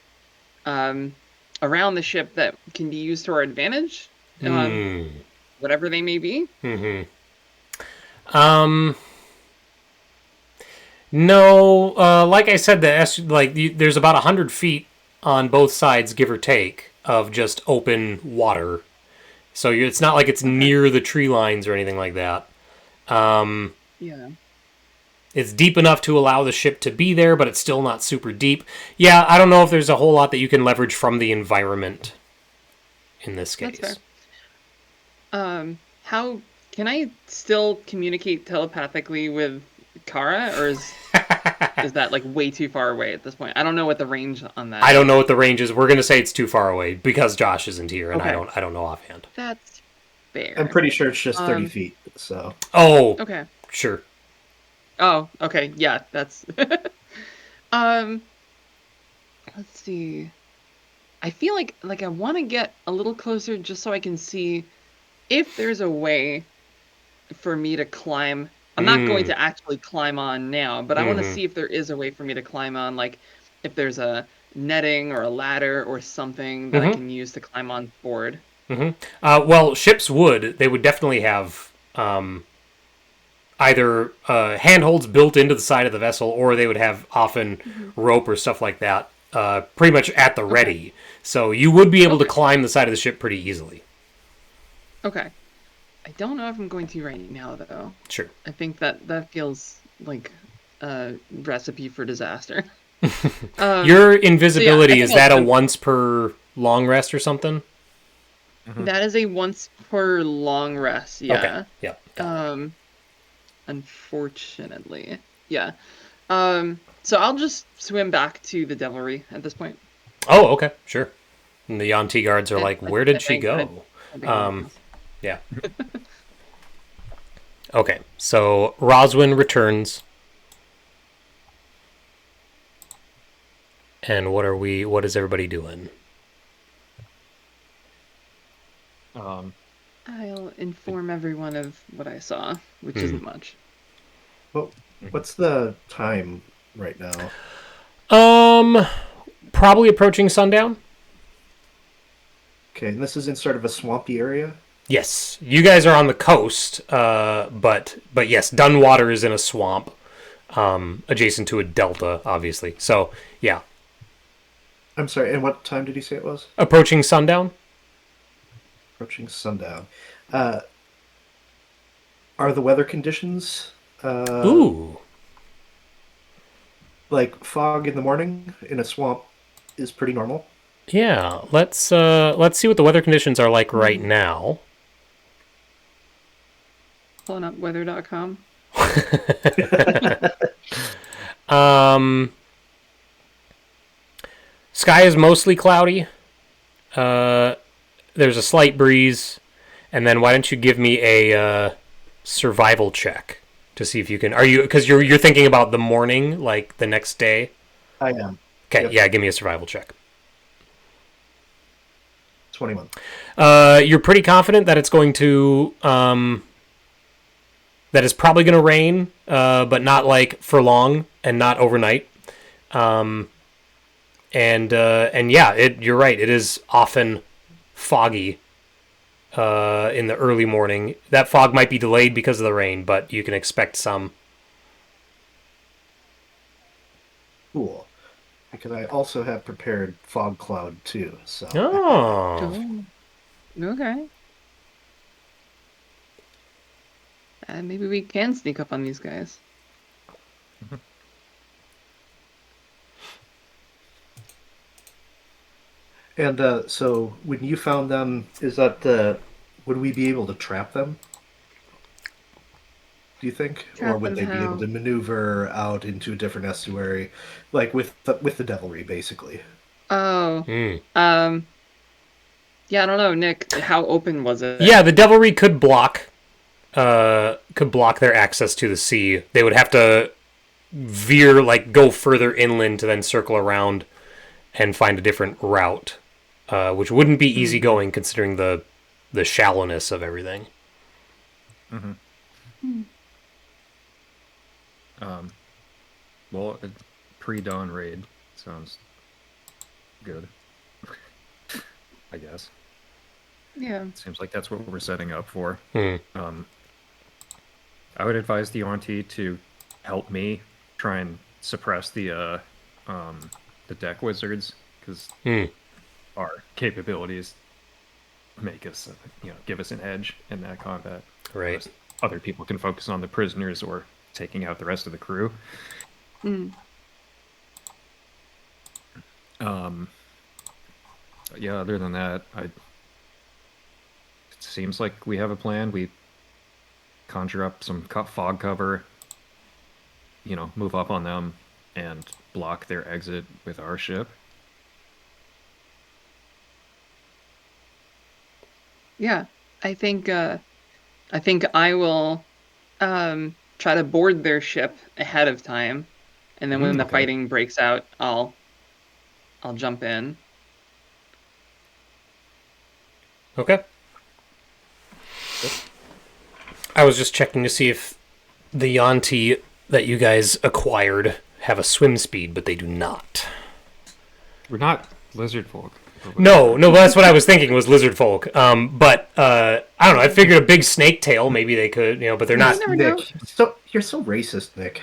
ship that can be used to our advantage, whatever they may be. No, like I said, there's about 100 feet on both sides, give or take, of just open water. So it's not like it's near the tree lines or anything like that. Yeah. It's deep enough to allow the ship to be there, but it's still not super deep. Yeah, I don't know if there's a whole lot that you can leverage from the environment in this case. That's fair. How can I still communicate telepathically with Kara, or is that way too far away at this point? I don't know what the range on that. I don't know what the range is. We're gonna say it's too far away because Josh isn't here, and okay. I don't know offhand. That's fair. I'm pretty sure it's just 30 feet. So. Oh. Okay. Sure. Oh. Okay. Yeah. That's. Let's see. I feel like I want to get a little closer just so I can see if there's a way for me to climb. I'm not going to actually climb on now, but I want to see if there is a way for me to climb on, if there's a netting or a ladder or something that I can use to climb on board. Well, ships they would definitely have either handholds built into the side of the vessel, or they would have often rope or stuff like that pretty much at the ready. So you would be able to climb the side of the ship pretty easily. Okay. I don't know if I'm going to right now, though. Sure. I think that feels like a recipe for disaster. Your invisibility, so is that a once per long rest or something? That is a once per long rest, yeah. Okay. Yeah. Unfortunately. Yeah. So I'll just swim back to the Devilry at this point. Oh, okay. Sure. And the Yuan-ti guards are where did she go? Yeah. Okay, so Roswin returns. And what is everybody doing? I'll inform everyone of what I saw, which isn't much. Well, what's the time right now? Probably approaching sundown. Okay, and this is in sort of a swampy area? Yes, you guys are on the coast, but yes, Dunwater is in a swamp, adjacent to a delta, obviously. So, yeah. I'm sorry, and what time did you say it was? Approaching sundown. Approaching sundown. Are the weather conditions... Ooh. Like fog in the morning in a swamp is pretty normal? Yeah, let's see what the weather conditions are like right now. Pulling up weather.com. Sky is mostly cloudy. there's a slight breeze, and then why don't you give me a survival check to see if you can. Are you because you're thinking about the morning, like the next day? I am. Okay, Yep. yeah, give me a survival check. 21. You're pretty confident that it's going to that it's probably going to rain, but not like for long and not overnight. And yeah, you're right. It is often foggy in the early morning. That fog might be delayed because of the rain, but you can expect some. Cool. Because I also have prepared fog cloud too. So. Oh. Okay. Maybe we can sneak up on these guys. And so when you found them, is that would we be able to trap them? Do you think, Trap or would they them be able how? to maneuver out into a different estuary, like with the devilry, basically? Oh. Hmm. Yeah, I don't know, Nick. How open was it? Yeah, the devilry could block their access to the sea. They would have to veer, like go further inland to then circle around and find a different route, which wouldn't be easy going considering the shallowness of everything. Well, a pre-dawn raid sounds good. I guess. Yeah. Seems like that's what we're setting up for. Hmm. I would advise the Yuan-ti to help me try and suppress the deck wizards, because Hmm. our capabilities make us, give us an edge in that combat. Right. Whereas other people can focus on the prisoners or taking out the rest of the crew. Mm. Yeah, other than that, it seems like we have a plan. We conjure up some fog cover, move up on them and block their exit with our ship. Yeah. I think I will try to board their ship ahead of time, and then when the Okay. fighting breaks out, I'll jump in. Okay. I was just checking to see if the Yuan-ti that you guys acquired have a swim speed, but they do not. We're not lizard folk. No, but that's what I was thinking was lizard folk. But I don't know. I figured a big snake tail, maybe they could, but they're not. You never know. Nick, you're so racist, Nick.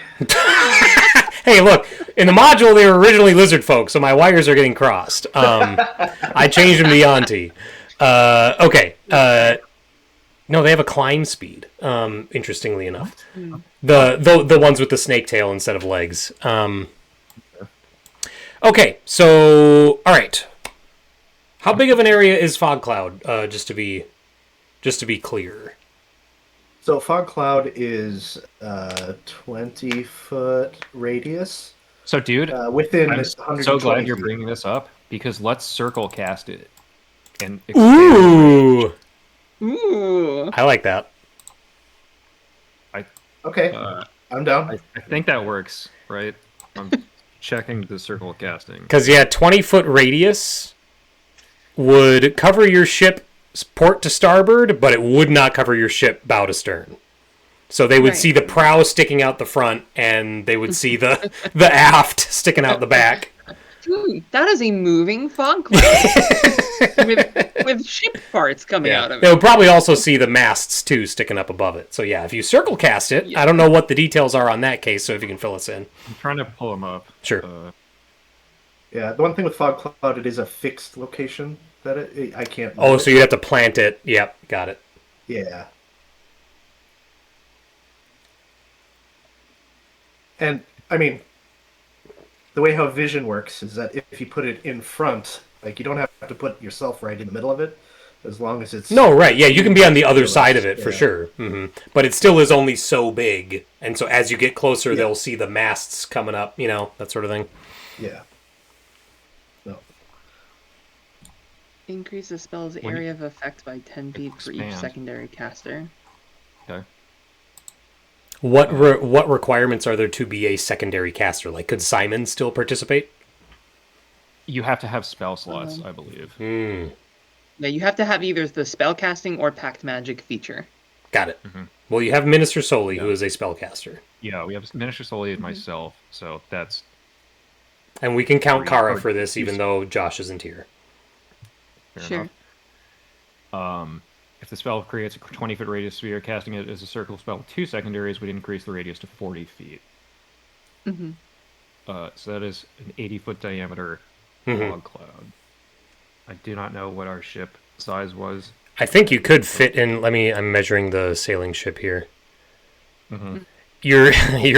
Hey, look, in the module they were originally lizard folk, so my wires are getting crossed. I changed them to Yuan-ti. Okay. No, they have a climb speed. Interestingly enough, the ones with the snake tail instead of legs. Okay, so all right. How big of an area is Fog Cloud? Just to be clear. So fog cloud is 20-foot radius. So, dude, Within I'm 120 so glad you're feet. bringing this up, because let's circle cast it and expand it. Ooh, Ooh. I like that. Okay, I'm down. I think that works, right? I'm checking the circle casting. Because 20-foot radius would cover your ship port to starboard, but it would not cover your ship bow to stern. So they would Right. see the prow sticking out the front, and they would see the aft sticking out the back. Dude, that is a moving fog cloud with ship parts coming out of They it. would probably also see the masts too sticking up above it. So if you circle cast it, I don't know what the details are on that case. So if you can fill us in, I'm trying to pull them up. sure. Yeah, the one thing with fog cloud, it is a fixed location that I can't. Oh, move so it. you'd have to plant it. Yep, got it. Yeah. And I mean, the way how vision works is that if you put it in front, like you don't have to put yourself right in the middle of it, as long as it's No, right. Yeah, you can be on the other side of it for Yeah. sure. But it still is only so big. And so as you get closer, they'll see the masts coming up, that sort of thing. Yeah. No. Increase the spell's When you- area of effect by 10 feet for each Expand. secondary caster. Okay. What requirements are there to be a secondary caster? Like, could Simon still participate? You have to have spell slots, I believe. Yeah, you have to have either the spellcasting or pact magic feature. Got it. Well, you have Minister Soli, who Yeah. is a spellcaster. Yeah, we have Minister Soli and myself, so that's And we can count Three Kara or for this, two even though Josh isn't here. fair Sure. enough. If the spell creates a 20-foot radius sphere, casting it as a circle spell with 2 secondaries would increase the radius to 40 feet. Mm-hmm. So that is an 80-foot diameter fog cloud. I do not know what our ship size was. I think you could fit in. I'm measuring the sailing ship here. You're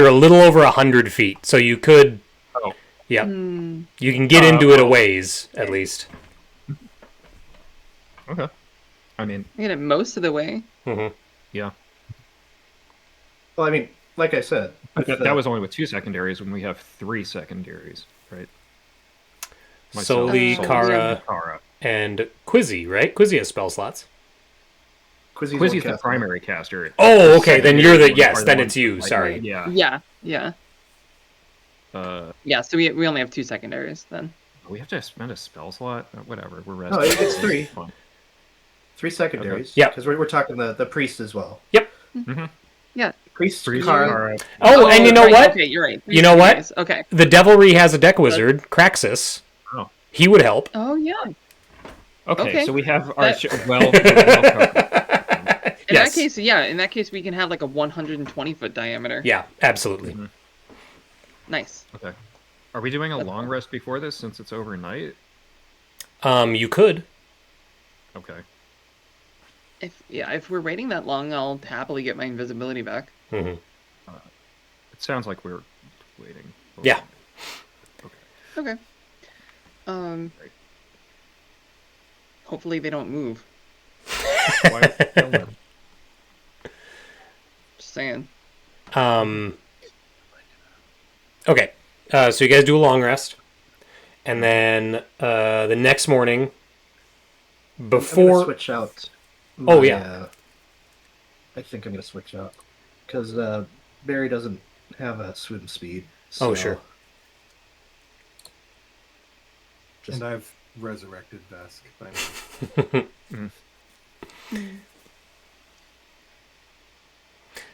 a little over 100 feet, so you could. Oh. Yep. You can get into it a ways, at least. Okay. I mean, I get it most of the way. yeah. Well, I mean, like I said, But that was only with 2 secondaries when we have 3 secondaries, right? Soli, Soli, Kara, Kara. and Quizzy, right? Quizzy has spell slots. Quizzy's the primary caster. Oh, okay. Then you're the Secondary yes. are the Then ones it's you. like- Sorry. Yeah. Yeah. Uh, Yeah, so we only have 2 secondaries then. we have to spend a spell slot. Whatever. We're No, resting. it's 3. Fine. 3 secondaries. Okay. Yeah. Because we're talking the priest as well. Yep. Yeah. Priest, Priest, Kara. Kara. Oh, and you know right, what? Okay, you're right. You know what? Okay. The Devilry has a deck wizard, Kraxus. Oh. He would help. Oh, yeah. Okay, so we have our That- well covered. In Yes. that case, we can have like a 120-foot diameter. Yeah, absolutely. Nice. Okay. Are we doing a long rest before this since it's overnight? You could. Okay. If we're waiting that long, I'll happily get my invisibility back. It sounds like we're waiting. Yeah. Okay. Hopefully they don't move. Why- Just saying. Okay. So you guys do a long rest, and then the next morning, I'm before. gonna switch out. Oh, yeah. I think I'm gonna switch out because Barry doesn't have a swim speed. Oh, so sure. Just- And I've resurrected Vesk by now.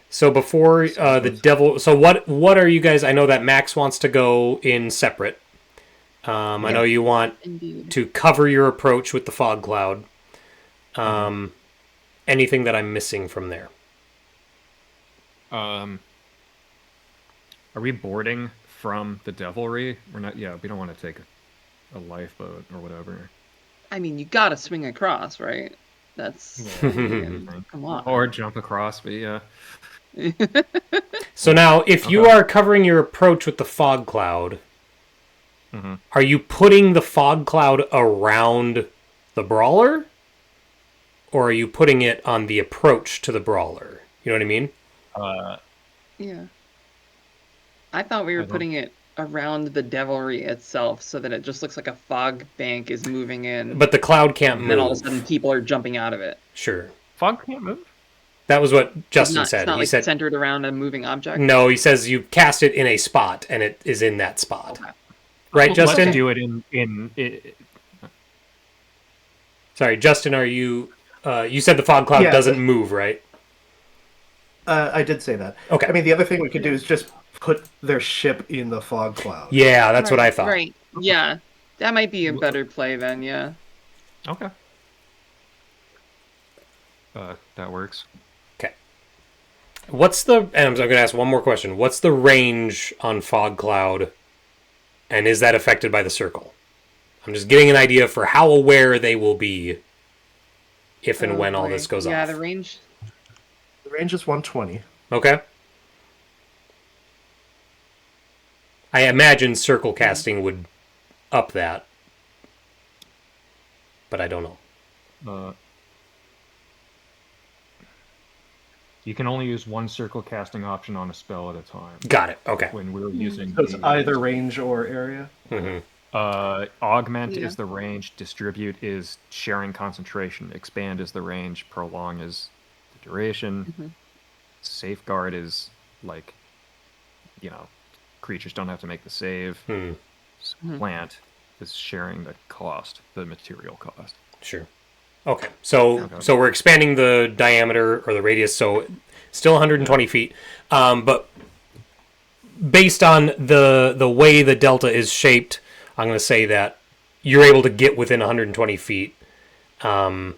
So before the devil, so what are you guys? I know that Max wants to go in separate. I know you want Indeed. to cover your approach with the fog cloud. Anything that I'm missing from there? Are we boarding from the Devilry? We're not. Yeah, we don't want to take a lifeboat or whatever. I mean, you gotta swing across, right? That's come on. Or jump across, but yeah. So now, if you are covering your approach with the fog cloud, are you putting the fog cloud around the Brawler? Or are you putting it on the approach to the Brawler? You know what I mean? Yeah. I thought we were putting it around the Devilry itself so that it just looks like a fog bank is moving in. But the cloud can't and then all of a move. sudden people are jumping out of it. Sure. Fog can't move. That was what Justin It's said. not He like said, centered around a moving object. no, he says you cast it in a spot, and it is in that spot. Okay. Right, Justin? Let's do it in Sorry, Justin, are you... you said the fog cloud Yeah. doesn't move, right? I did say that. Okay. I mean, the other thing we could do is just put their ship in the fog cloud. Yeah, that's what I thought. Right. Yeah. That might be a better play then, yeah. Okay. That works. Okay. What's the... And I'm going to ask one more question. What's the range on fog cloud, and is that affected by the circle? I'm just getting an idea for how aware they will be if and when all boy. this goes Yeah, off. the range. The range is 120. Okay. I imagine circle casting would up that, but I don't know. You can only use one circle casting option on a spell at a time. Got it. Okay. When we're using So it's the- either range or area. Augment Yeah. is the range. Distribute is sharing concentration. Expand is the range. Prolong is the duration. Mhm. Safeguard is like, creatures don't have to make the save. Plant is sharing the cost, the material cost. Sure. Okay. So Okay. so we're expanding the diameter or the radius, so still 120 feet. But based on the way the delta is shaped, I'm going to say that you're able to get within 120 feet. And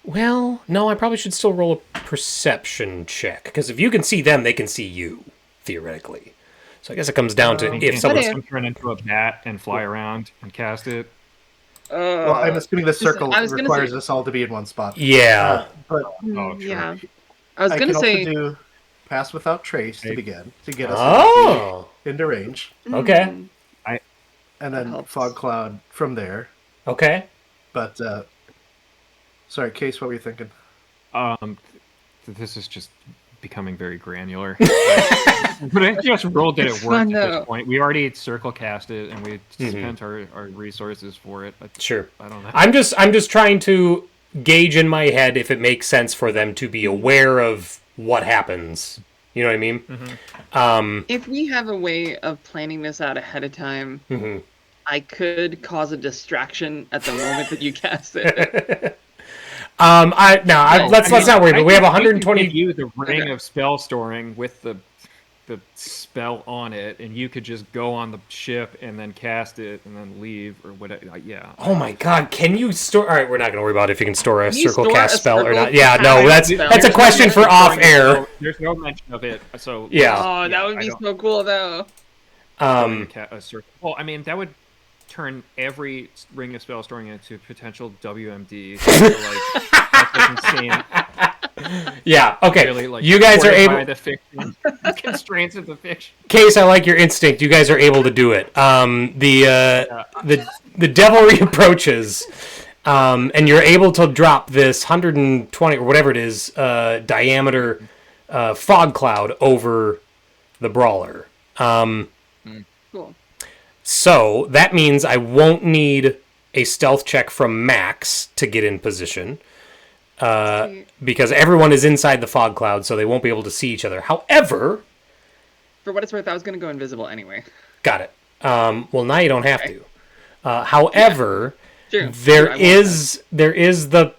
well, no, I probably should still roll a perception check, because if you can see them, they can see you theoretically. So I guess it comes down to if Can someone's someone turn into a bat and fly around and cast it? Well, I'm assuming the circle I was gonna requires say- us all to be in one spot. yeah. But Oh, true. Yeah. I was I gonna can say. also do pass without trace to begin to get us Oh. into range, Okay. and then helps. fog cloud from there. Okay. But sorry, Case, what were you thinking? This is just becoming very granular. But I just rolled that it It's worked fun, at though. this point. We already circle cast it, and we spent our resources for it. Sure. I don't know. I'm just trying to gauge in my head if it makes sense for them to be aware of what happens. You know what I mean? If we have a way of planning this out ahead of time, Mhm. I could cause a distraction at the moment that you cast it. Let's not worry. But we have 120. Give you the ring of spell storing with the spell on it, and you could just go on the ship and then cast it and then leave or whatever. Yeah. Oh my God! Can you store? All right, we're not going to worry about if you can store a Can you circle store cast a spell or circle not. Yeah, cast no, that's spell? a There's question no for mention off of it, air. so there's no mention of it. So Yeah. Oh, that would I be don't- so cool, though. a circle. Well, I mean, that would turn every ring of spell storing into potential WMD. So, like, that's insane. Yeah. Okay. Really, like, you guys are supported able. by the fiction, constraints of the fiction. Case, I like your instinct. You guys are able to do it. The devilry approaches, and you're able to drop this 120 or whatever it is diameter fog cloud over the brawler. Cool. So that means I won't need a stealth check from Max to get in position. Sweet. Because everyone is inside the fog cloud, so they won't be able to see each other. However, For what it's worth, I was going to go invisible anyway. got it. Well, now you don't have to. However, Sure. there I want is the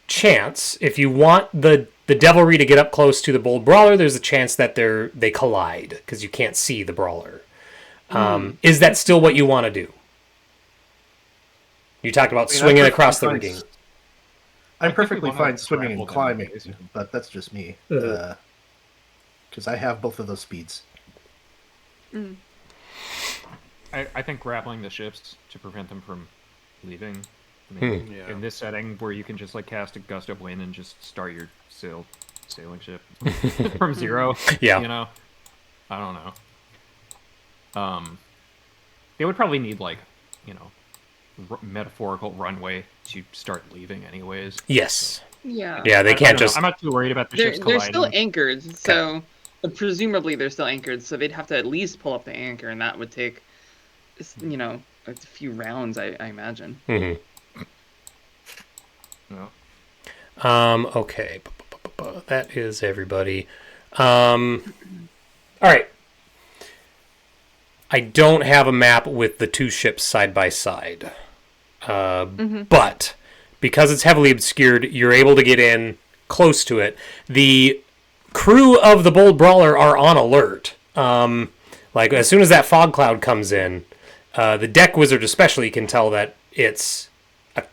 chance, if you want the devilry to get up close to the bold brawler, there's a chance that they collide because you can't see the brawler. Is that still what you want to do? You talked about I mean, swinging I'm across the perfectly rigging. I'm think we perfectly wanna fine swimming grapple and them, climbing, basically. but that's just me. Uh-huh. Because I have both of those speeds. I think grappling the ships to prevent them from leaving. I mean, Yeah. in this setting where you can just like cast a gust of wind and just start your sailing ship from zero. Yeah. You know, I don't know. They would probably need like, metaphorical runway to start leaving anyways. Yes. Yeah. Yeah, they I can't don't know. just. I'm not too worried about the They're ships colliding. still anchored, so presumably they're still anchored. So they'd have to at least pull up the anchor, and that would take, a few rounds, I imagine. Mhm. No. Okay. That is everybody. All right. I don't have a map with the two ships side by side. But because it's heavily obscured, you're able to get in close to it. The crew of the Bold Brawler are on alert. Like, as soon as that fog cloud comes in, the deck wizard especially can tell that it's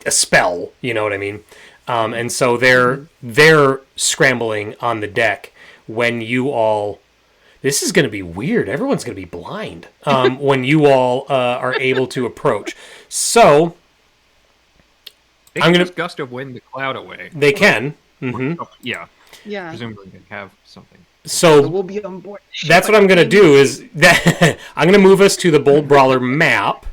a spell, you know what I mean? And so they're scrambling on the deck when you all... This is going to be weird. Everyone's going to be blind when you all are able to approach. So They I'm can gonna- just gust of wind the cloud away. they can. hmm Oh, yeah, Yeah. presumably they have something. So So we'll be on board. that's what I'm going to do is that I'm going to move us to the Bold Brawler map.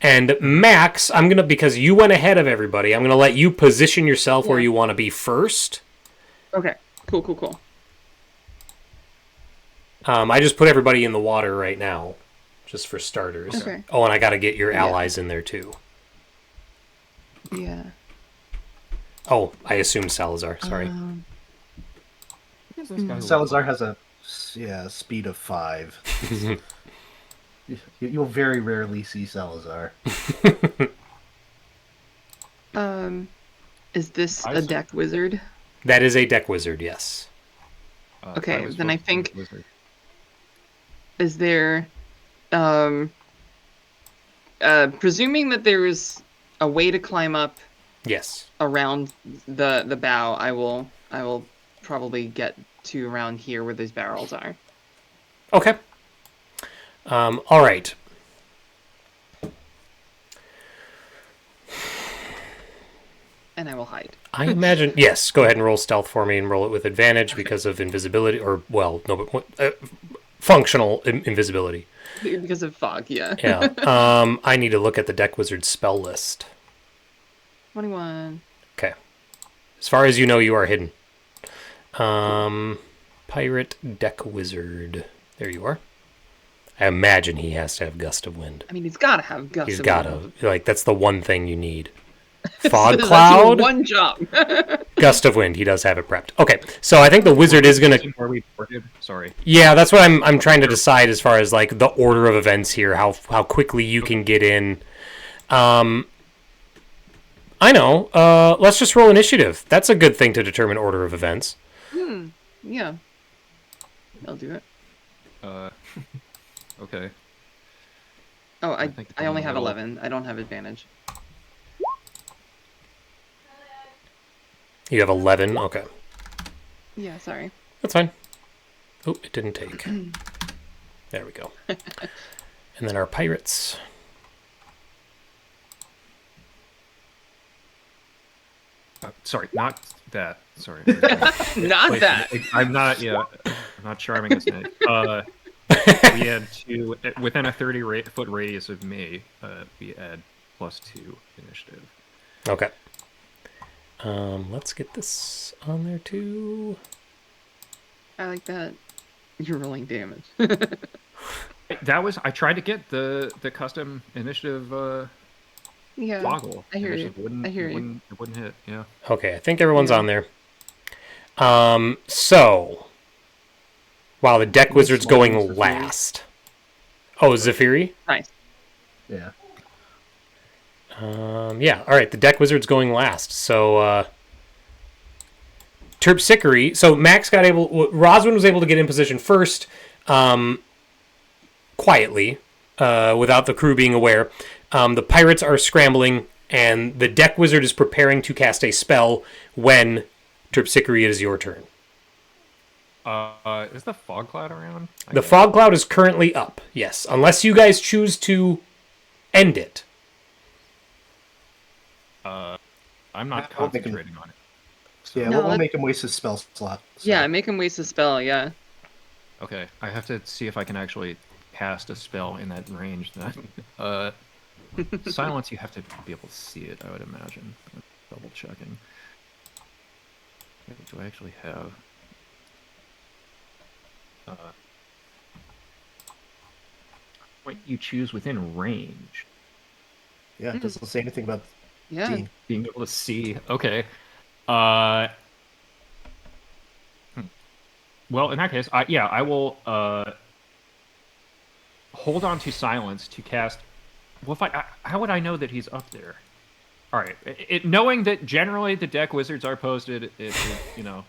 And Max, I'm going to, because you went ahead of everybody, I'm going to let you position yourself where Yeah. you want to be first. Okay. Cool. I just put everybody in the water right now. just for starters. Okay. Oh, and I got to get your Yeah. allies in there too. Yeah. Oh, I assumed Salazar. Sorry. Who's this guy who Salazar has a speed of 5. You'll very rarely see Salazar. Is this I a see. deck wizard? That is a deck wizard, yes. Okay, was then I supposed to be think- a wizard. Is there, presuming that there's a way to climb up Yes. around the bow, I will probably get to around here where those barrels are. Okay. All right. And I will hide. I imagine, yes, go ahead and roll stealth for me and roll it with advantage because of invisibility, or, well, no, but functional invisibility. Because of fog, yeah. Yeah. I need to look at the deck wizard spell list. 21. Okay. As far as you know, you are hidden. Pirate deck wizard. There you are. I imagine he has to have gust of wind. I mean, he's got to have gust He's of got wind. to, like, that's the one thing you need. Fog That's cloud, one job. gust of wind. He does have it prepped. Okay, so I think the wizard is gonna. Where we boarded? Sorry. Yeah, that's what I'm trying to decide as far as like the order of events here. How quickly you can get in. I know. Let's just roll initiative. That's a good thing to determine order of events. Yeah. I'll do it. Okay. Oh, I think only have middle. 11. I don't have advantage. You have 11. Okay, Yeah, sorry. that's fine. Oh, it didn't take. There we go. And then our pirates. Sorry, not that. Sorry. Not that. I'm not. Yeah, I'm not charming as Nick. We had two within a 30-foot radius of me. We add +2 initiative. Okay. Let's get this on there too. I like that. You're rolling damage. That was. I tried to get the custom initiative Yeah. toggle. I hear and it you. just wouldn't- I hear you. It wouldn't hit. Yeah. Okay, I think everyone's Yeah. on there. So, wow, the deck wizard's small going ones for free. last. Oh, Zephyri? Nice. Yeah. Yeah, all right, the deck wizard's going last. So, Terpsichore. So Max Roswin was able to get in position first, quietly, without the crew being aware. The pirates are scrambling, and the deck wizard is preparing to cast a spell when Terpsichore, it is your turn. Is the fog cloud around? The fog cloud is currently up, yes, unless you guys choose to end it. I'm not I'll make him- concentrating on it. Yeah, No, we'll that- make him waste his spell slot. so- Yeah, make him waste a spell, yeah. Okay, I have to see if I can actually cast a spell in that range. Then, silence. You have to be able to see it. I would imagine. Double checking. Do I actually have? What you choose within range? Yeah, it doesn't say anything about Yeah. Dean. Being able to see. Okay. Well, in that case, I will hold on to silence to cast. Well, how would I know that he's up there? All right, knowing that generally the deck wizards are posted,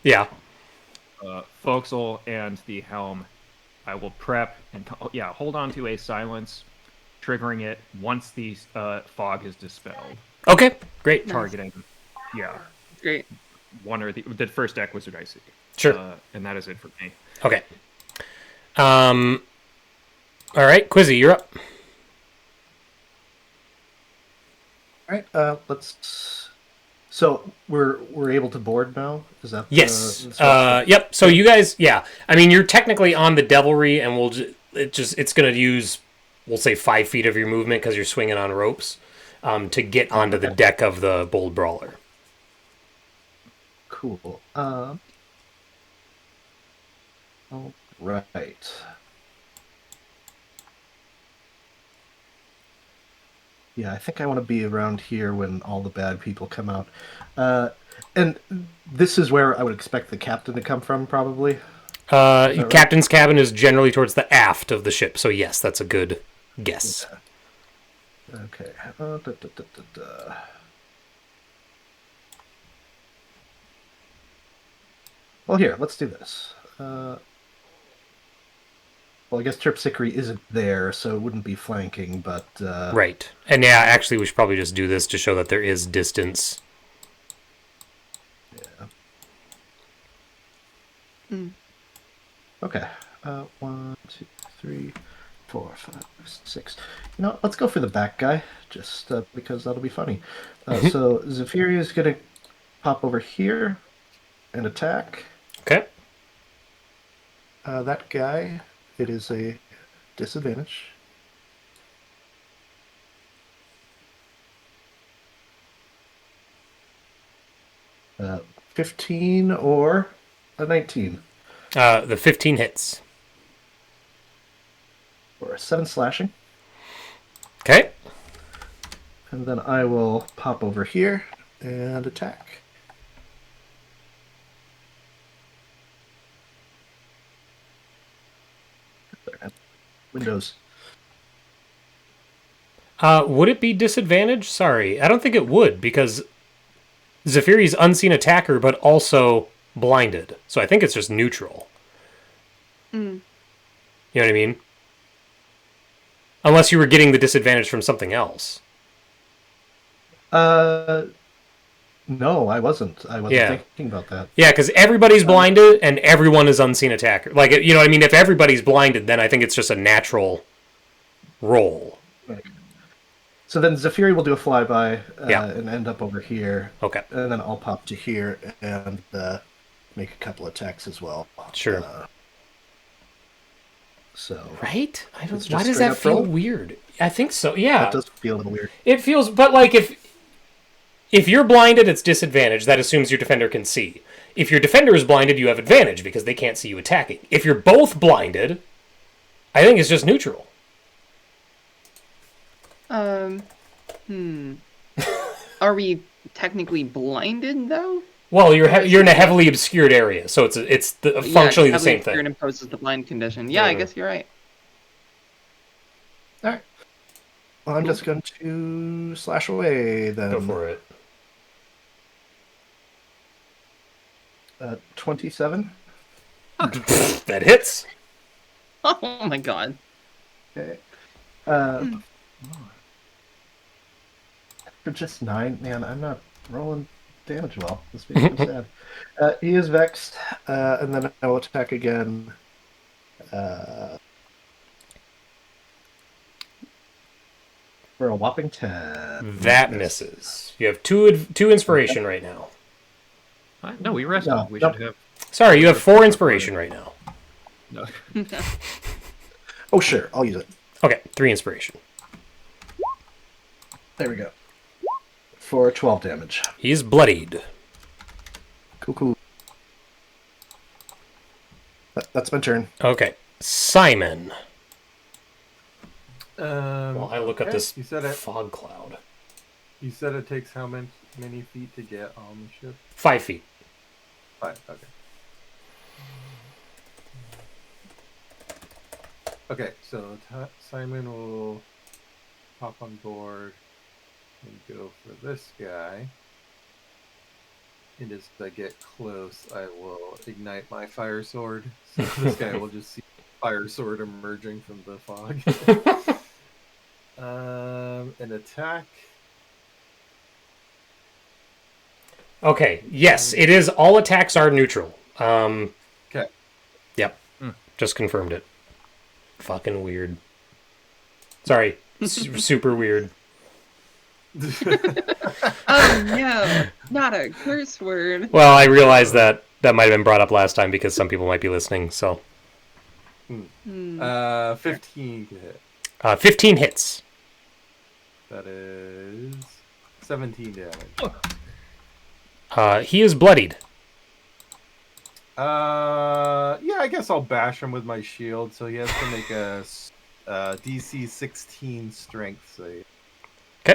Yeah. Forecastle and the helm, I will prep and hold on to a silence, triggering it once the fog is dispelled, Okay, great. targeting, Great. one or the first deck wizard I see. Sure. And that is it for me. Okay. All right, Quizzy, you're up. All right, let's. So we're able to board now. Is that Yes. the Yep. So you guys, yeah. I mean, you're technically on the Devilry, and it's going to use, we'll say, 5 feet of your movement because you're swinging on ropes to get onto the deck of the Bold Brawler. Cool. All right. Yeah, I think I want to be around here when all the bad people come out. And this is where I would expect the captain to come from, probably. Right? Captain's cabin is generally towards the aft of the ship, so yes, that's a good guess. Yeah. Okay. Well, here, let's do this. Well, I guess Terpsichore isn't there, so it wouldn't be flanking, but... Right. And yeah, actually, we should probably just do this to show that there is distance. Yeah. Mm. Okay. 1, 2, 3, 4, 5, 6. You know, let's go for the back guy, just because that'll be funny. So Zephyria is going to pop over here and attack. Okay. That guy, it is a disadvantage. Uh, 15 or a 19. The 15 hits. Or 7 slashing. Okay. And then I will pop over here and attack. Windows. Would it be disadvantage? Sorry, I don't think it would, because Zephyri's unseen attacker, but also blinded. So I think it's just neutral. Mm. You know what I mean? Unless you were getting the disadvantage from something else. No, I wasn't. I wasn't thinking about that. Yeah, because everybody's blinded and everyone is unseen attacker. Like, you know what I mean? If everybody's blinded, then I think it's just a natural roll. Right. So then Zephyri will do a flyby and end up over here. Okay. And then I'll pop to here and make a couple attacks as well. Sure. So right? I don't. It's Why just does straight that up feel roll? weird? I think so. Yeah. That does feel a little weird. It feels, but like if you're blinded, it's disadvantage. That assumes your defender can see. If your defender is blinded, you have advantage because they can't see you attacking. If you're both blinded, I think it's just neutral. Are we technically blinded though? Well, you're in a heavily obscured area, so it's functionally the same thing. It imposes the blind condition. Yeah, I guess you're right. All right. Well, I'm just going to slash away then. Go for it. 27. That hits. Oh my god. Okay. For just 9, man, I'm not rolling damage well. This makes me sad. He is vexed, and then I will attack again. For a whopping 10. That misses. You have two inspiration right now. No, we rested. No, we no. should have. Sorry, you have 4 inspiration right now. No. Oh, sure, I'll use it. Okay, 3 inspiration. There we go. For 12 damage. He's bloodied. Cool. That's my turn. Okay, Simon. Well, Well, I look up this You said it. fog cloud. You said it takes how many feet to get on the ship? 5 feet. 5. Okay. Okay, so Simon will hop on board and go for this guy. And as I get close, I will ignite my fire sword. So this guy will just see fire sword emerging from the fog. An attack. Okay, yes, it is. All attacks are neutral. Okay. Yep, just confirmed it. Fucking weird. Sorry, super weird. Oh no, not a curse word. Well, I realized that might have been brought up last time because some people might be listening, so. 15 to hit. 15 hits. That is 17 damage. He is bloodied. Yeah, I guess I'll bash him with my shield. So he has to make a DC 16 strength save. Okay.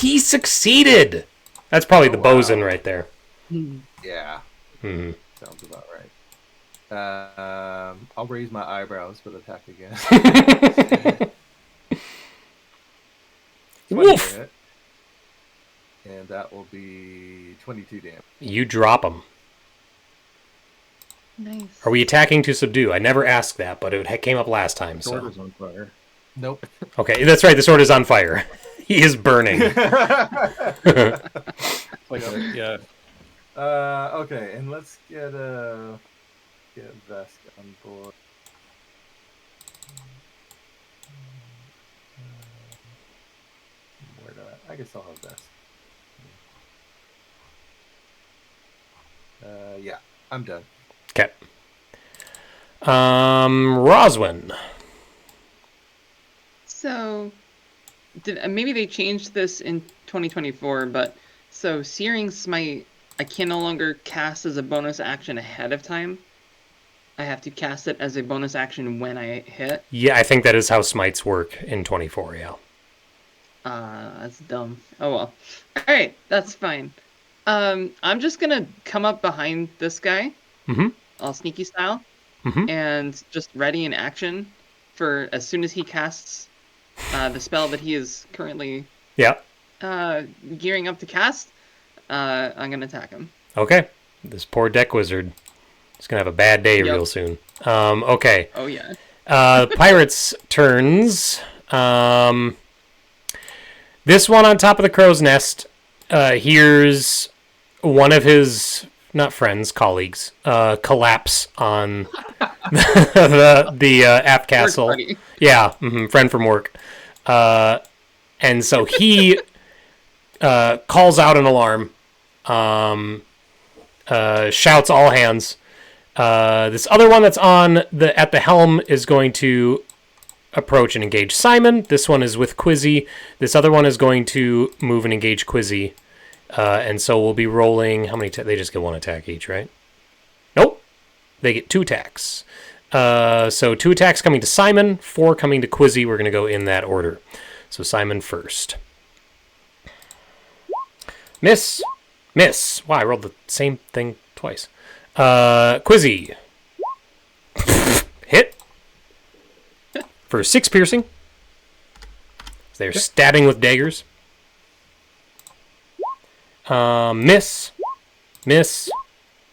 he succeeded. That's probably the bosun right there. Yeah. Mhm. Sounds about right. I'll raise my eyebrows for the attack again. Woof! Hit. And that will be 22 damage. You drop him. Nice. Are we attacking to subdue? I never asked that, but it came up last time. Sword So is on fire. Nope. okay, that's right. The sword is on fire. He is burning. Yeah. Okay, and let's get Vest on board. Where do I guess I'll have Vest. Yeah, I'm done. Okay. Roswin. So, maybe they changed this in 2024, but so Searing Smite, I can no longer cast as a bonus action ahead of time. I have to cast it as a bonus action when I hit. Yeah, I think that is how smites work in 24. Yeah. That's dumb. Oh well. All right, that's fine. I'm just gonna come up behind this guy, all sneaky style, and just ready in action for as soon as he casts the spell that he is currently gearing up to cast. I'm gonna attack him. Okay. This poor deck wizard is gonna have a bad day real soon. Okay. Oh yeah. Pirates' turns. This one on top of the crow's nest hears one of his, not friends, colleagues, collapse on the aft castle. Yeah, friend from work. And so he calls out an alarm, shouts all hands. This other one that's at the helm is going to approach and engage Simon. This one is with Quizzy. This other one is going to move and engage Quizzy. And so we'll be rolling... How many... They just get one attack each, right? Nope. They get 2 attacks. So 2 attacks coming to Simon, 4 coming to Quizzy. We're going to go in that order. So Simon first. Miss. Miss. Wow, I rolled the same thing twice. Quizzy. Hit. For 6 piercing. They're stabbing with daggers. Miss. Miss.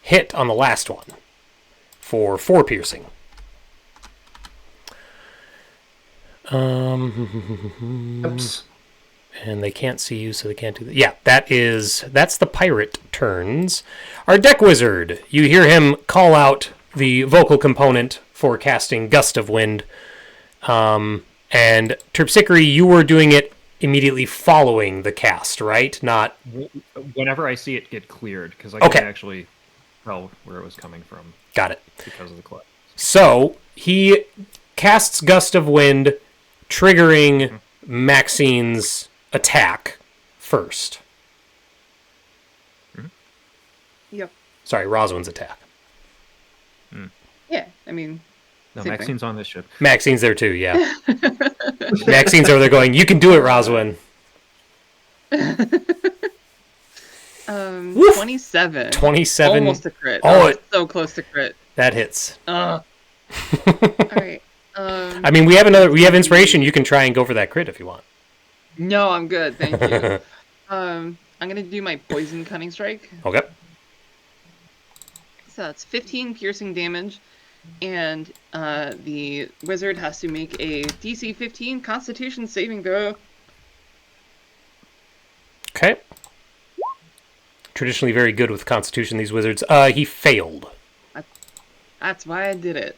Hit on the last one. For 4 piercing. Oops. And they can't see you, so they can't do that. Yeah, that's the pirate turns. Our deck wizard, you hear him call out the vocal component for casting Gust of Wind. And Terpsichore, you were doing it immediately following the cast, right? Not Whenever I see it get cleared, because I can actually tell where it was coming from. Got it. Because of the collapse. So he casts Gust of Wind, triggering Maxine's attack first. Yep. Sorry, Roswin's attack. Yeah, I mean... No, same Maxine's on this ship. Maxine's there too, yeah. Maxine's over there going, you can do it, Roswin. 27. 27. Almost a crit. Oh, so close to crit. That hits. All right. I mean, we have inspiration. You can try and go for that crit if you want. No, I'm good. Thank you. I'm gonna do my poison cunning strike. Okay. So that's 15 piercing damage, and the wizard has to make a DC 15 Constitution saving throw. Okay. Traditionally very good with Constitution, these wizards. He failed. That's why I did it.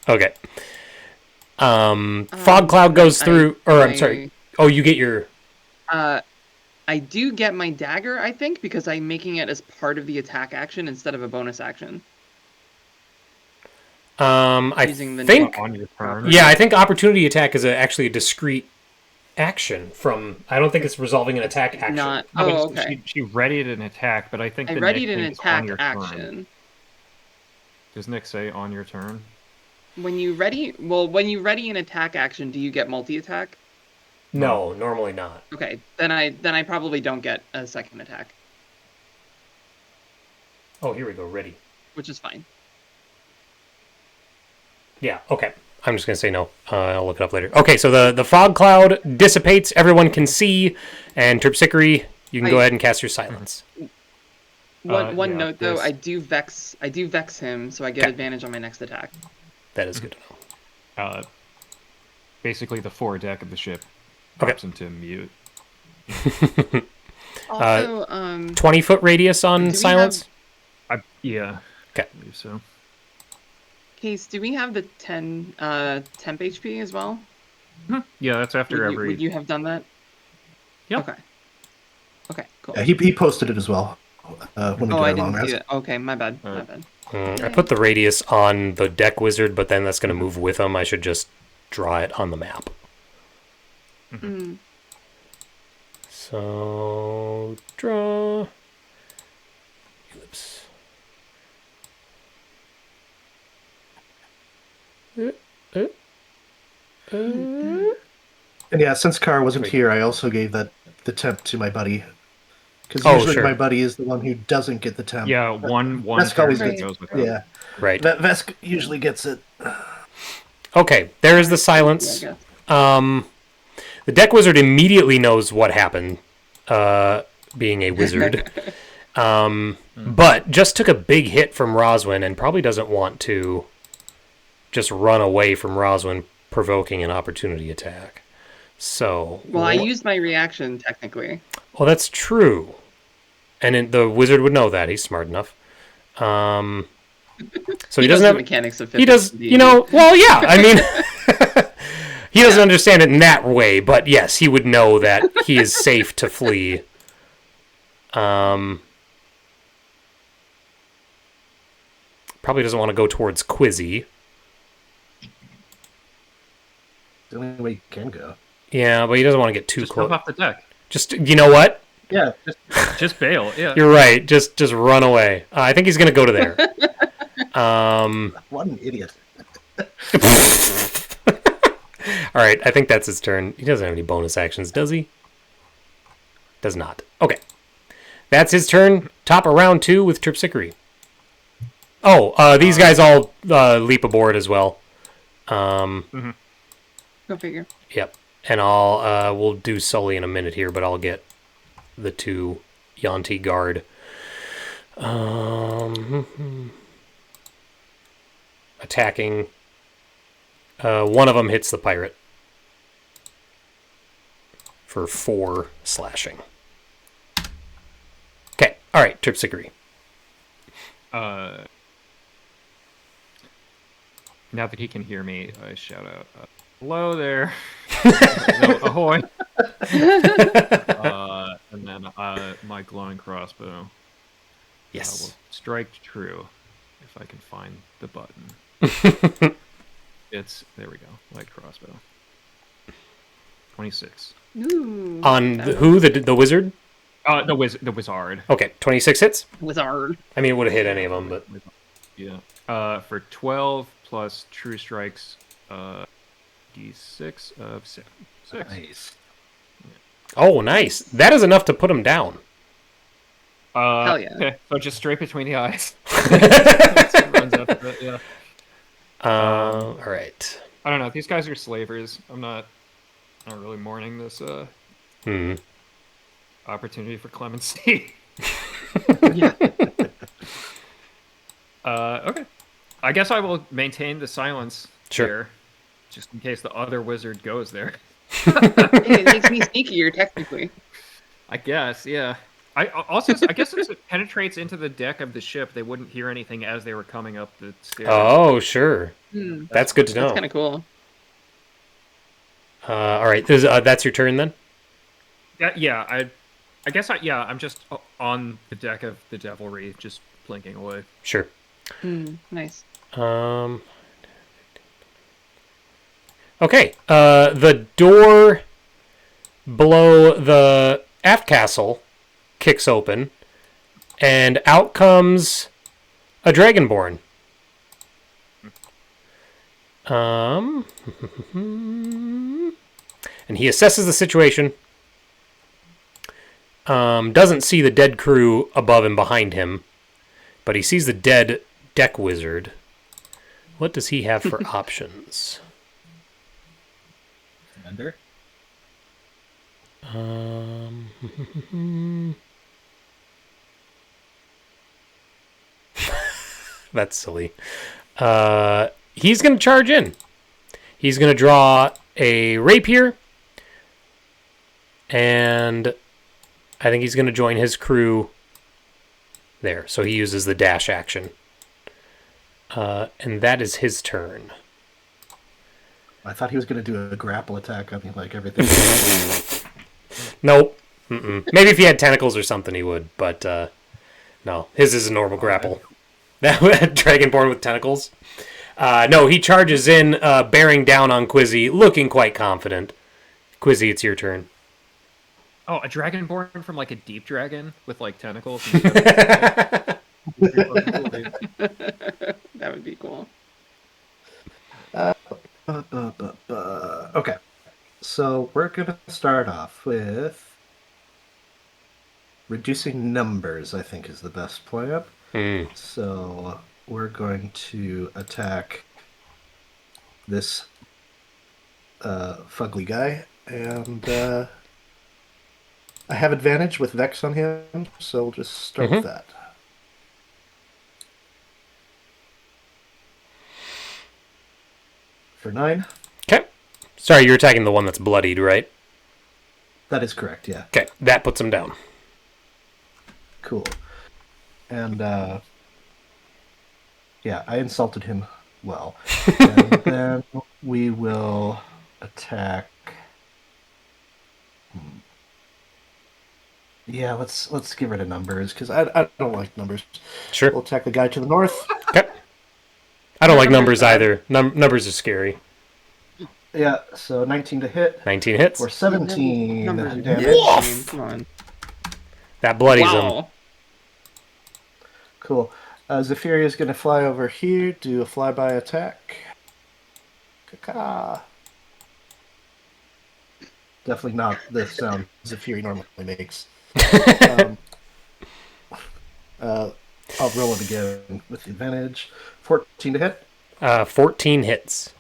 Okay. Fog cloud goes through, I'm sorry. Oh, you get your... I do get my dagger, I think, because I'm making it as part of the attack action instead of a bonus action. I think... On your turn. Yeah, I think opportunity attack is actually a discrete action from... I don't think it's resolving an attack action. Not... No, Oh, but okay. she readied an attack, but I think I the readied Nick an thing is attack on your action. Turn. Does Nick say on your turn? When you ready an attack action, do you get multi-attack? No, normally not. Okay, then I probably don't get a second attack, Oh, here we go. Ready. which is fine. Yeah, okay. I'm just going to say no. I'll look it up later. Okay, so the fog cloud dissipates. Everyone can see. And Terpsichore, you can go ahead and cast your silence. One yeah, note though, this- I do vex him, so I get Okay. advantage on my next attack. That is good to know. Basically, the foredeck of the ship Okay. drops into mute. Also, 20-foot radius on Do we silence? Yeah. Okay. I believe so. Case, do we have the 10 temp HP as well? Yeah, that's after Would every. you have done that? Yep. Okay. Okay, cool. Yeah, he posted it as well when we did Oh, our I long didn't see rest. that. Okay, my bad. My Alright. bad. I put the radius on the deck wizard, but then that's going to move with him. I should just draw it on the map. Mm. So, draw. Ellipse. And yeah, since Kara wasn't here, I also gave the temp to my buddy. Because Oh, usually sure. my buddy is the one who doesn't get the temp. Yeah, one Vesk always character gets- goes with it. Yeah. Right. Vesk usually gets it. Okay, there is the Yeah, silence. I guess. The deck wizard immediately knows what happened, being a wizard. But just took a big hit from Roswin and probably doesn't want to just run away from Roswin, provoking an opportunity attack. So, Well, I used my reaction technically. well, that's true, and the wizard would know that. He's smart enough. So he doesn't knows the have mechanics of he does, physics. you know, well, yeah, I mean, he doesn't understand it in that way, but yes, he would know that he is safe to flee. Probably doesn't want to go towards Quizzy. The only way you can go. Yeah, but he doesn't want to get too Just close. jump off the deck. Just, you know what? Yeah, Just bail. Yeah. You're right. Just run away. I think he's gonna go to there. what an idiot. All right, I think that's his turn. He doesn't have any bonus actions, does he? Does not. Okay. That's his turn. Top of round 2 with Terpsichore. Oh, these guys all leap aboard as well. Go figure. Yep. And we'll do Sully in a minute here, but I'll get the 2 Yuan-ti guard. Attacking. One of them hits the pirate for 4 slashing. Okay. All right. Terpsichore. Now that he can hear me, I shout out, "Hello there!" No, ahoy! And then my glowing crossbow. Yes. Will strike true if I can find the button. There we go. Light crossbow. 26. Ooh. On who? The wizard? The wizard. Okay. 26 hits. Wizard. I mean, it would have hit any of them, but Yeah. For 12 plus true strikes, d6 of 6. Nice. oh, nice. That is enough to put him down. Hell yeah. Okay, so just straight between the eyes. Runs after it, yeah. All right. I don't know. These guys are slavers. I'm not really mourning this opportunity for clemency. Okay. I guess I will maintain the silence Sure. here, just in case the other wizard goes there. Hey, it makes me sneakier technically. I guess, yeah. I guess since it penetrates into the deck of the ship, they wouldn't hear anything as they were coming up the stairs. Oh, sure. That's good to know. That's kind of cool. All right. That's your turn then? Yeah. I guess I'm just on the deck of the Devilry, just blinking away. Sure. Nice. Okay. The door below the aft castle kicks open, and out comes a dragonborn. and he assesses the situation. Doesn't see the dead crew above and behind him, but he sees the dead deck wizard. What does he have for options? Commander? That's silly. He's going to charge in. He's going to draw a rapier, and I think he's going to join his crew there. So he uses the dash action. And that is his turn. I thought he was going to do a grapple attack on me like everything. Nope. Maybe if he had tentacles or something he would, but no. His is a normal grapple. Dragonborn with tentacles. No, he charges in, bearing down on Quizzy, looking quite confident. Quizzy, it's your turn. Oh, a dragonborn from like a deep dragon with like tentacles. That would be cool. Okay, so we're gonna start off with reducing numbers. I think is the best plan. So we're going to attack this fugly guy, and I have advantage with Vex on him, so we'll just start with that. For 9. Okay. Sorry, you're attacking the one that's bloodied, right? That is correct, yeah. Okay, that puts him down. Cool. And, yeah, I insulted him well. And then we will attack... Yeah, let's get rid of numbers, because I don't like numbers. Sure. We'll attack the guy to the north. Okay. I don't like numbers either. Numbers are scary. Yeah, so 19 to hit. 19 hits. Or 17 Numbers are damage. dead. Come on. That bloodies him. Wow. Cool. Zephyria is going to fly over here, do a flyby attack. Caca. Definitely not the sound Zephyria normally makes. I'll roll it again with the advantage. 14 to hit. 14 hits.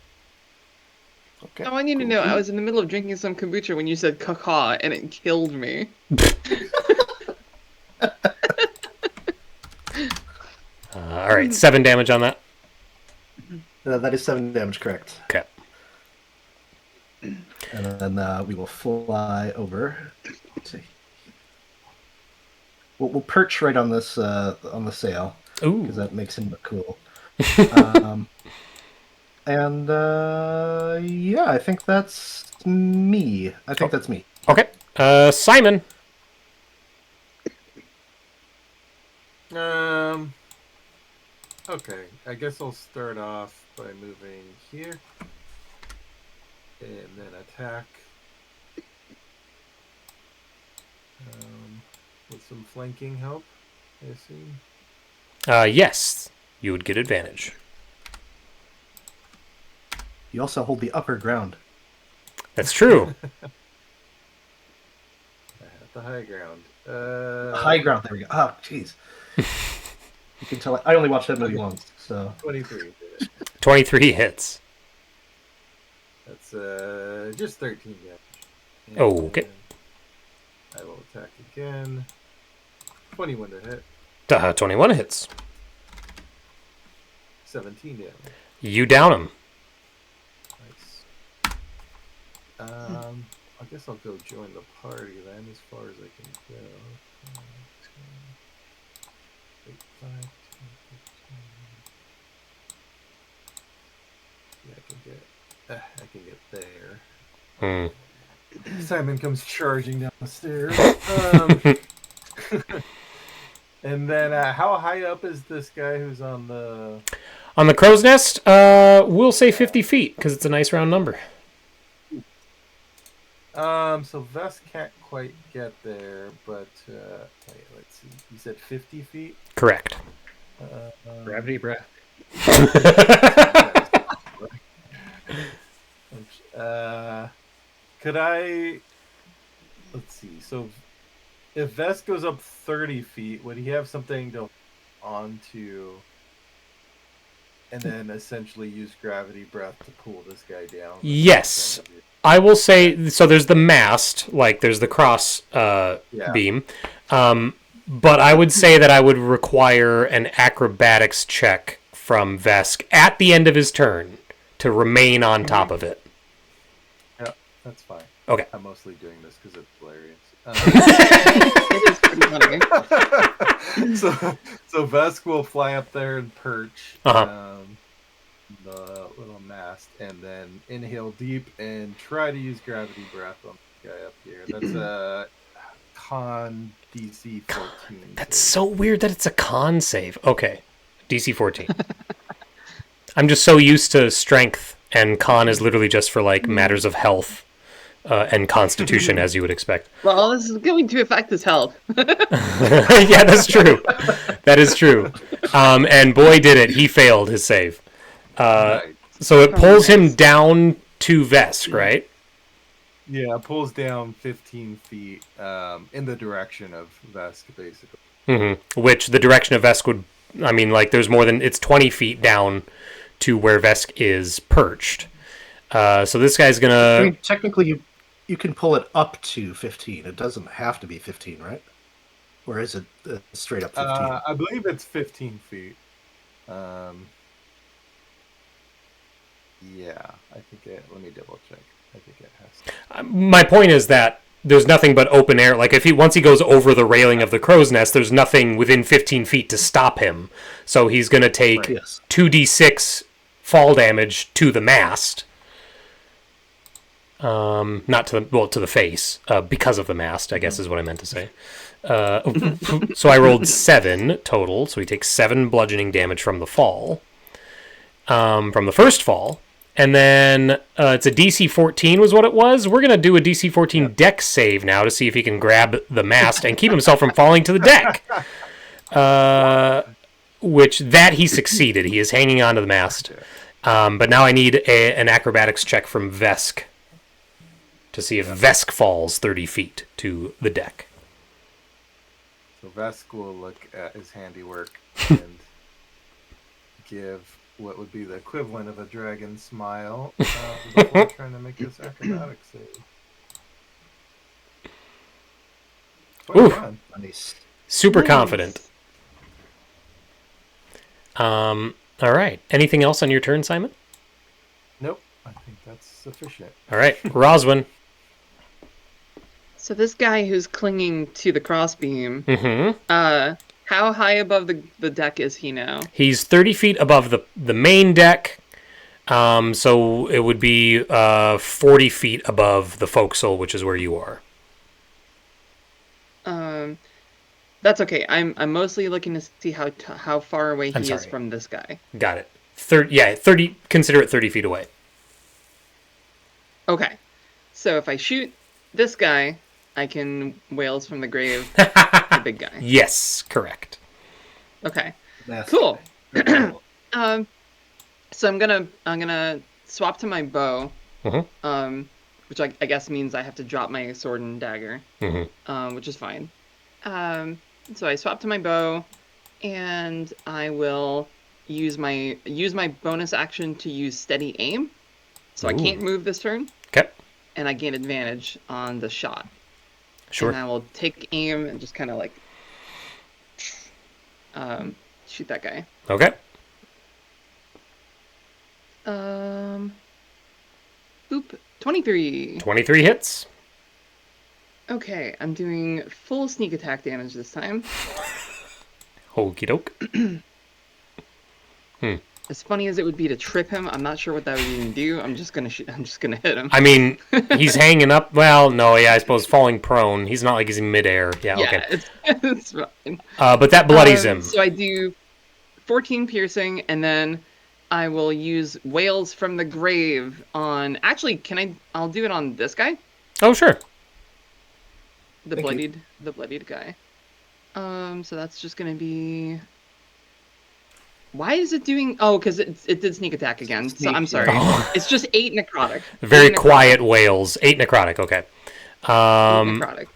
Okay. Oh, I need to know. I was in the middle of drinking some kombucha when you said caca, and it killed me. All right, 7 damage on that. That is 7 damage, correct. Okay. And then we will fly over. Let's see. We'll perch right on this on the sail. Ooh. Because that makes him look cool. And yeah, I think that's me. That's me. Okay. Simon. Okay, I guess I'll start off by moving here. And then attack. With some flanking help, I assume. Yes, you would get advantage. You also hold the upper ground. That's true. I have the high ground. High ground, there we go. Oh, jeez. You can tell I only watched that movie once, so... 23. 23 hits. That's just 13 damage. And Okay. I will attack again. 21 to hit. 21 hits. 17 damage. You down him. Nice. I guess I'll go join the party then, as far as I can go. 8, 5, 10, 15. Yeah, I can get there. Simon comes charging down the stairs. And then, how high up is this guy who's on the... On the crow's nest, we'll say 50 feet, because it's a nice round number. So Vest can't quite get there, but, wait, let's see. You said 50 feet? Correct. Gravity breath. Could I? Let's see. So, if Vest goes up 30 feet, would he have something to onto, and then essentially use gravity breath to pull this guy down? Yes. I will say, so there's the mast, like there's the cross beam, but I would say that I would require an acrobatics check from Vesk at the end of his turn to remain on top of it. Yeah, that's fine. Okay. I'm mostly doing this because it's hilarious. It is pretty funny. So Vesk will fly up there and perch the little mast, and then inhale deep and try to use gravity breath on the guy up here. That's a con DC 14. That's so weird that it's a con save. Okay. DC 14. I'm just so used to strength, and con is literally just for like matters of health and constitution, as you would expect. Well, this is going to affect his health. Yeah, that's true. That is true. And boy, did it. He failed his save. Right. So it pulls him down to Vesk, right? Yeah, pulls down 15 feet in the direction of Vesk, basically. Mm-hmm. Which the direction of Vesk would, I mean, like there's more than, it's 20 feet down to where Vesk is perched. So this guy's I gonna... mean, technically, you can pull it up to 15. It doesn't have to be 15, right? Or is it straight up 15? I believe it's 15 feet. Yeah, I think it... Let me double check. I think it has... My point is that there's nothing but open air. Like, if once he goes over the railing of the crow's nest, there's nothing within 15 feet to stop him. So he's going to take 2d6 fall damage to the mast. Not to the face, because of the mast, I guess is what I meant to say. So I rolled 7 total, so he takes 7 bludgeoning damage from the fall. From the first fall. And then it's a DC 14 was what it was. We're going to do a DC 14 deck save now to see if he can grab the mast and keep himself from falling to the deck. Which, that he succeeded. He is hanging on to the mast. But now I need an acrobatics check from Vesk to see if Vesk falls 30 feet to the deck. So Vesk will look at his handiwork and give what would be the equivalent of a dragon smile before trying to make this acrobatic save. 21. Nice. Super Nice. confident. All right. Anything else on your turn, Simon? Nope, I think that's sufficient. All right. Roswin. So this guy who's clinging to the crossbeam, Mm-hmm. how high above the deck is he now? He's 30 feet above the main deck. So it would be 40 feet above the forecastle, which is where you are. That's okay. I'm mostly looking to see how far away he is sorry. from this guy. Got it. 30. Consider it 30 feet away. Okay. So if I shoot this guy, I can Whales from the Grave the big guy. Yes, correct. Okay. That's Cool. Very cool. So I'm gonna swap to my bow. Mm-hmm. Which I guess means I have to drop my sword and dagger. Mm-hmm. Which is fine. So I swap to my bow, and I will use my bonus action to use steady aim. So I can't move this turn, Okay. and I gain advantage on the shot. Sure. And I will take aim and just kind of like shoot that guy. Okay. Boop. 23. 23 hits. Okay, I'm doing full sneak attack damage this time. Okie doke. As funny as it would be to trip him, I'm not sure what that would even do. I'm just gonna shoot. I'm just gonna hit him. I mean, he's hanging up. Well, no, yeah, I suppose falling prone. He's not like he's in midair. Yeah, okay. It's fine. But that bloodies him. So I do 14 piercing, and then I will use Whales from the Grave on. Actually, I'll do it on this guy, Oh, sure. the Thank you. bloodied guy. So that's just gonna be Why is it doing? Oh, because it did sneak attack again. So I'm sorry. Oh. It's just 8 necrotic. Very 8 necrotic. quiet wails. 8 necrotic. Okay. 8 necrotic.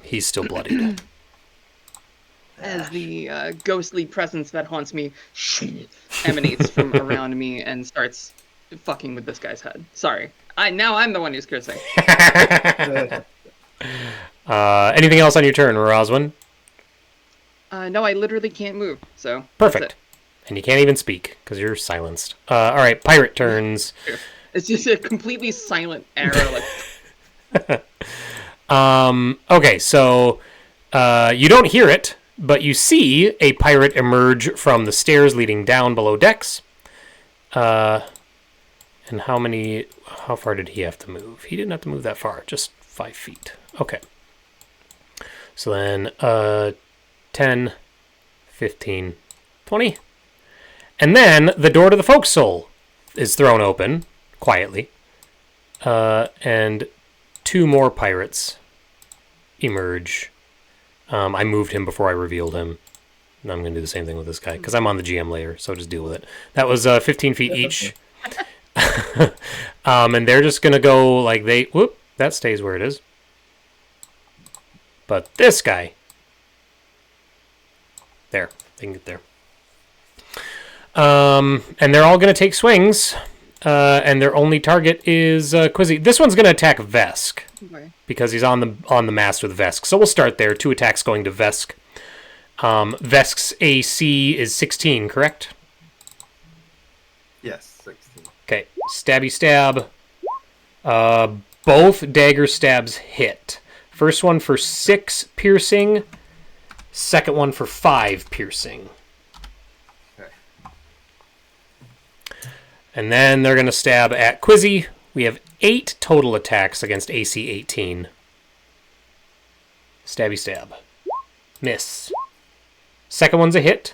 He's still bloodied. As the ghostly presence that haunts me emanates from around me and starts fucking with this guy's head. Sorry. Now I'm the one who's cursing. Anything else on your turn, Roswin? No, I literally can't move. So Perfect. that's And you can't even speak because you're silenced. All right, pirate turns. it. It's just a completely silent arrow. Like Okay, so you don't hear it, but you see a pirate emerge from the stairs leading down below decks. And how far did he have to move? He didn't have to move that far, just 5 feet. Okay. So then 10, 15, 20. And then the door to the forecastle is thrown open quietly. And 2 more pirates emerge. I moved him before I revealed him. And I'm going to do the same thing with this guy because I'm on the GM layer, so just deal with it. That was 15 feet each. And they're just going to go like whoop, that stays where it is. But this guy, there, they can get there. And they're all going to take swings, and their only target is Quizzy. This one's going to attack Vesk because he's on the mast with Vesk. So we'll start there. 2 attacks going to Vesk. Vesk's AC is 16, correct? Yes, 16. Okay, stabby stab. Both dagger stabs hit. First one for 6 piercing. Second one for 5 piercing. Okay. And then they're going to stab at Quizzy. We have 8 total attacks against AC 18. Stabby stab. Miss. Second one's a hit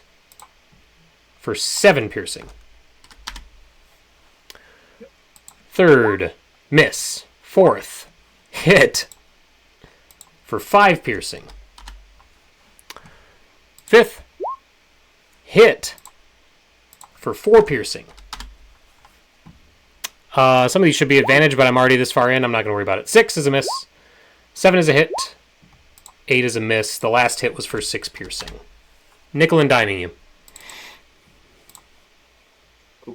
for 7 piercing. Third, miss. Fourth, hit for 5 piercing. Fifth, hit for 4 piercing. Some of these should be advantage, but I'm already this far in. I'm not going to worry about it. 6 is a miss. 7 is a hit. 8 is a miss. The last hit was for 6 piercing. Nickel and diming you.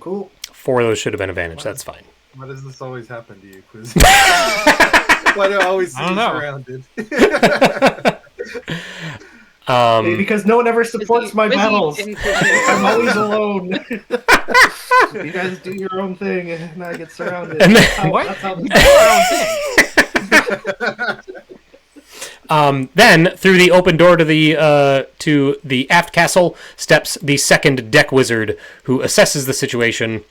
Cool. 4 of those should have been advantage. That's fine. Why does this always happen to you, Quiz? Why do I always see you surrounded? Because no one ever supports my Quizzy battles. didn't- I'm always alone. You guys do your own thing, and I get surrounded. And then- That's how this Then through the open door to the aft castle steps the second deck wizard, who assesses the situation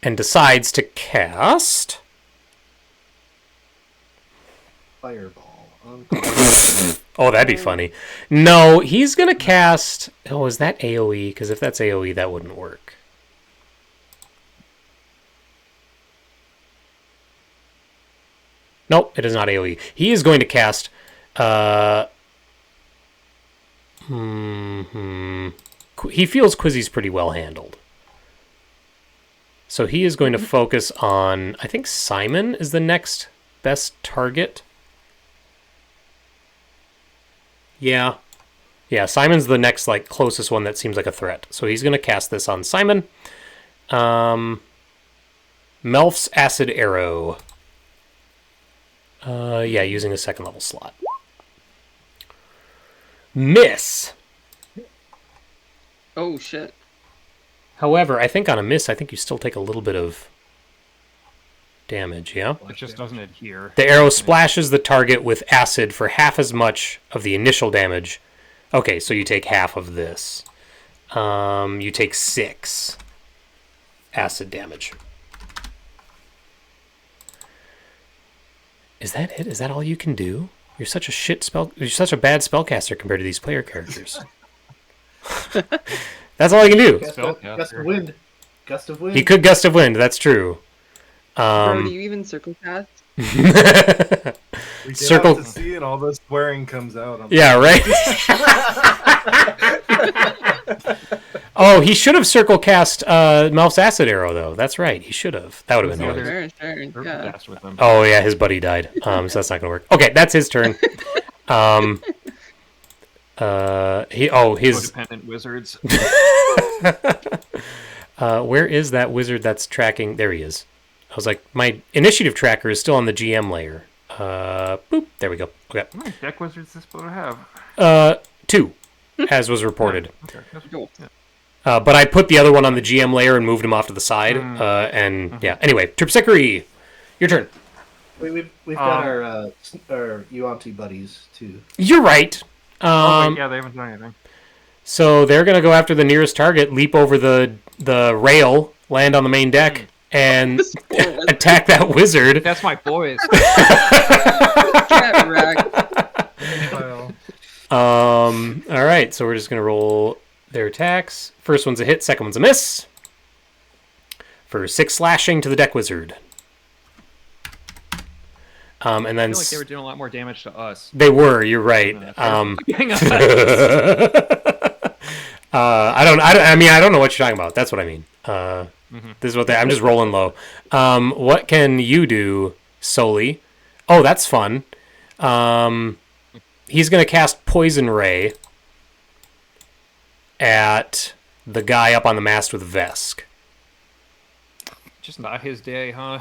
and decides to cast Fireball. Oh, that'd be funny. No, he's gonna cast. Oh, is that AOE? Because if that's AOE, that wouldn't work. Nope, it is not AOE. He is going to cast. He feels Quizzy's pretty well handled. So he is going to focus on. I think Simon is the next best target. Yeah. Yeah, Simon's the next closest one that seems like a threat. So he's going to cast this on Simon. Melf's Acid Arrow. Yeah, using a second level slot. Miss. Oh, shit. However, I think on a miss, I think you still take a little bit of damage, yeah? It just doesn't adhere. The arrow splashes the target with acid for half as much of the initial damage. Okay, so you take half of this. You take 6 acid damage. Is that it? Is that all you can do? You're such a You're such a bad spellcaster compared to these player characters. That's all you can do. Gust of wind. Gust of wind. He could gust of wind. That's true. Bro, do you even circle cast? We get Circle- out to sea and all this swearing comes out. Yeah, right. Oh, he should have circle cast Melf's acid arrow though. That's right. He should have. That would have been Yeah, nice. Sure. Yeah. Fast with them. Oh yeah, his buddy died. So that's not gonna work. Okay, that's his turn. His Codependent wizards. where is that wizard that's tracking? There he is. I was like, my initiative tracker is still on the GM layer. Boop. There we go. Okay. How many deck wizards is this supposed to have? 2, as was reported. Okay. That's Cool. Yeah. But I put the other one on the GM layer and moved him off to the side. Yeah. Anyway, Terpsichore, your turn. We've got our Yuan-ti buddies too. You're right. Yeah, they haven't done anything. So they're gonna go after the nearest target, leap over the rail, land on the main deck, and attack that wizard. That's my boys. Get wrecked. All right, so we're just gonna roll their attacks. First one's a hit, second one's a miss. For 6 slashing to the deck wizard. And then I feel like they were doing a lot more damage to us. they were. You're right. I don't know what you're talking about. That's what I mean. This is what I'm just rolling low. What can you do, Soli? Oh, that's fun. He's gonna cast Poison Ray at the guy up on the mast with Vesk. Just not his day, huh?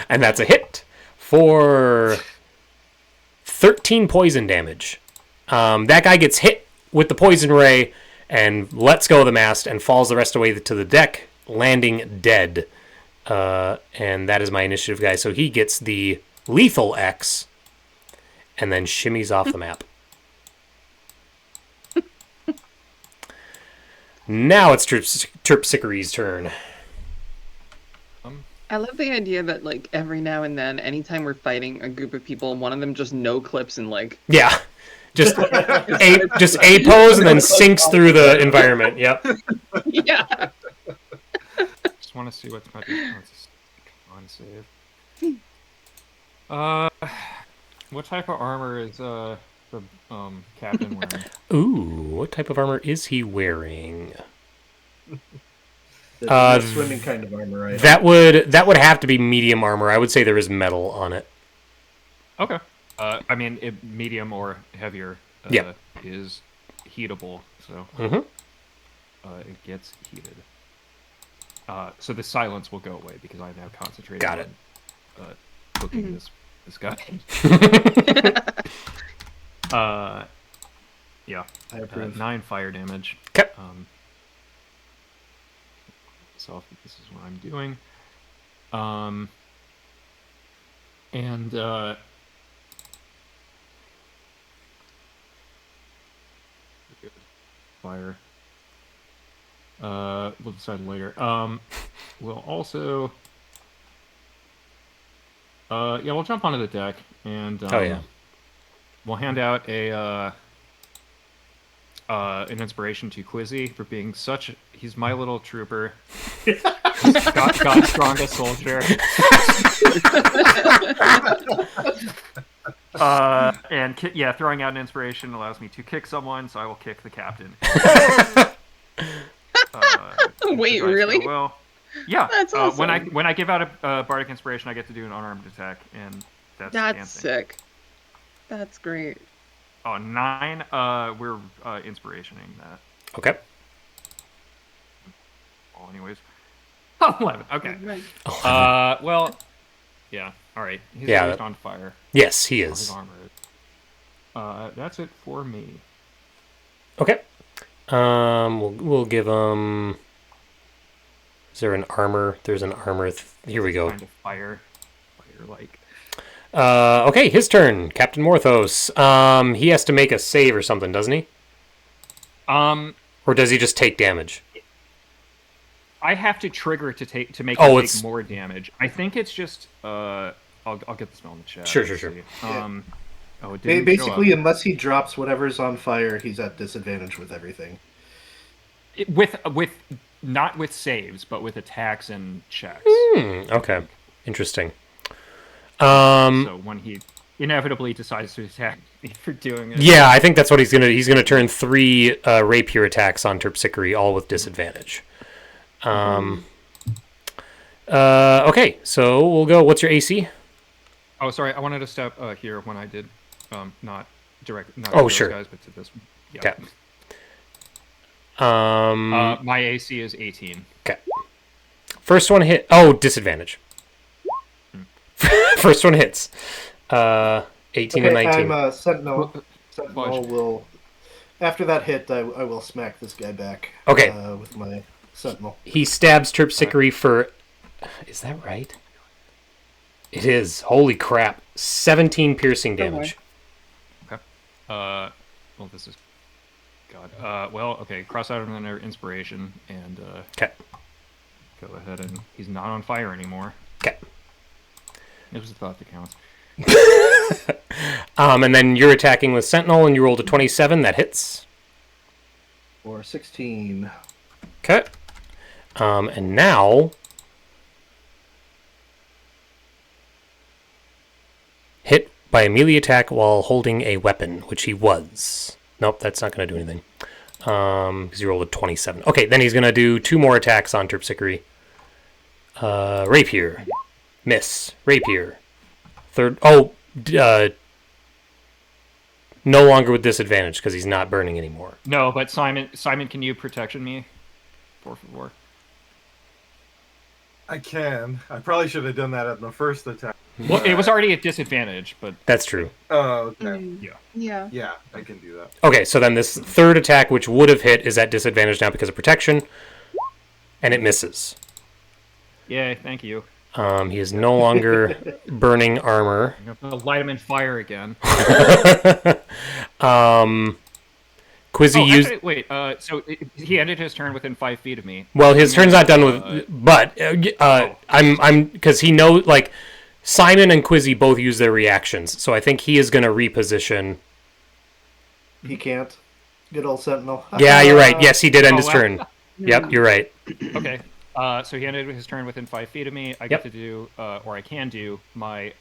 And that's a hit for 13 poison damage. That guy gets hit with the Poison Ray and lets go of the mast and falls the rest of the way to the deck, landing dead. And that is my initiative guy. So he gets the lethal X and then shimmies off the map. Now it's Terpsichore's turn. I love the idea that like every now and then, anytime we're fighting a group of people, one of them just no clips and like Yeah. Just a pose and then sinks through the environment. Yep. yeah. Just want to see what's my on save. What type of armor is the captain wearing? Ooh, what type of armor is he wearing? The swimming kind of armor, right? That would have to be medium armor. I would say there is metal on it. Okay. I mean, medium or heavier Yeah. is heatable, so it gets heated. So the silence will go away because I'm now concentrated Got it. on cooking this guy. Yeah. I approve. 9 fire damage. Okay. So this is what I'm doing. And fire. We'll decide later. We'll also we'll jump onto the deck and we'll hand out an inspiration to Quizzy for being he's my little trooper. He's God's strongest soldier. Throwing out an inspiration allows me to kick someone, so I will kick the captain. Wait, really? Well, yeah. That's awesome. When I give out a bardic inspiration, I get to do an unarmed attack, and that's dancing. Sick. That's great. Oh, 9. We're inspirationing that. Okay. Well, anyways. 11. Okay. Well, yeah. All right. He's always on fire. Yes, he His is. armor is. That's it for me. Okay. We'll give him. Is there an armor? There's an armor. Here we go. Kind of fire-like. Okay, his turn. Captain Morthos. He has to make a save or something, doesn't he? Or does he just take damage? I have to trigger it to make Oh, it take more damage. I think it's just I'll get the spell in the chat. Sure. It didn't Basically, show up. unless he drops whatever's on fire, he's at disadvantage with everything. With not with saves, but with attacks and checks. Okay. Interesting. So when he inevitably decides to attack me for doing it. Yeah, I think that's what he's gonna. He's gonna turn 3 rapier attacks on Terpsichore, all with disadvantage. Okay, so we'll go. What's your AC? Oh, sorry. I wanted to step here when I did, not direct. Not Oh, to those sure. guys, but to this one. Yeah. Okay. My AC is 18. Okay. First one hit. Oh, disadvantage. First one hits. 18 and 19. I'm Sentinel. Fudge. Sentinel will. After that hit, I will smack this guy back. Okay. With my Sentinel. He stabs Terpsichore for. Is that right? It is. Holy crap! 17 piercing damage. Okay. Well, this is. God. Well, okay. Cross out another inspiration and Okay. go ahead and he's not on fire anymore. Okay. It was the thought that counts. And then you're attacking with Sentinel, and you rolled a 27. That hits. Or 16. Okay. And now. Hit by a melee attack while holding a weapon, which he was. Nope, that's not going to do anything. Because you rolled a 27. Okay, then he's going to do 2 more attacks on Terpsichore. Rapier. Miss. Rapier. Third. Oh, no longer with disadvantage because he's not burning anymore. No, but Simon, can you protection me? Por favor. I can. I probably should have done that at the first attack. Well, it was already at disadvantage, but That's true. Oh, okay. Yeah. Yeah, I can do that. Okay, so then this third attack, which would have hit, is at disadvantage now because of protection, and it misses. yay, thank you. He is no longer burning armor. I'm gonna light him in fire again. Quizzy Oh, used. actually, wait. So he ended his turn within 5 feet of me. Well, his turn's not done with, but I'm because he knows, like, Simon and Quizzy both use their reactions, so I think he is going to reposition. He can't. Good old Sentinel. Yeah, you're right. Yes, he did end Oh, his wow. turn. Yep, you're right. Okay. So he ended his turn within 5 feet of me. I get to do, or I can do my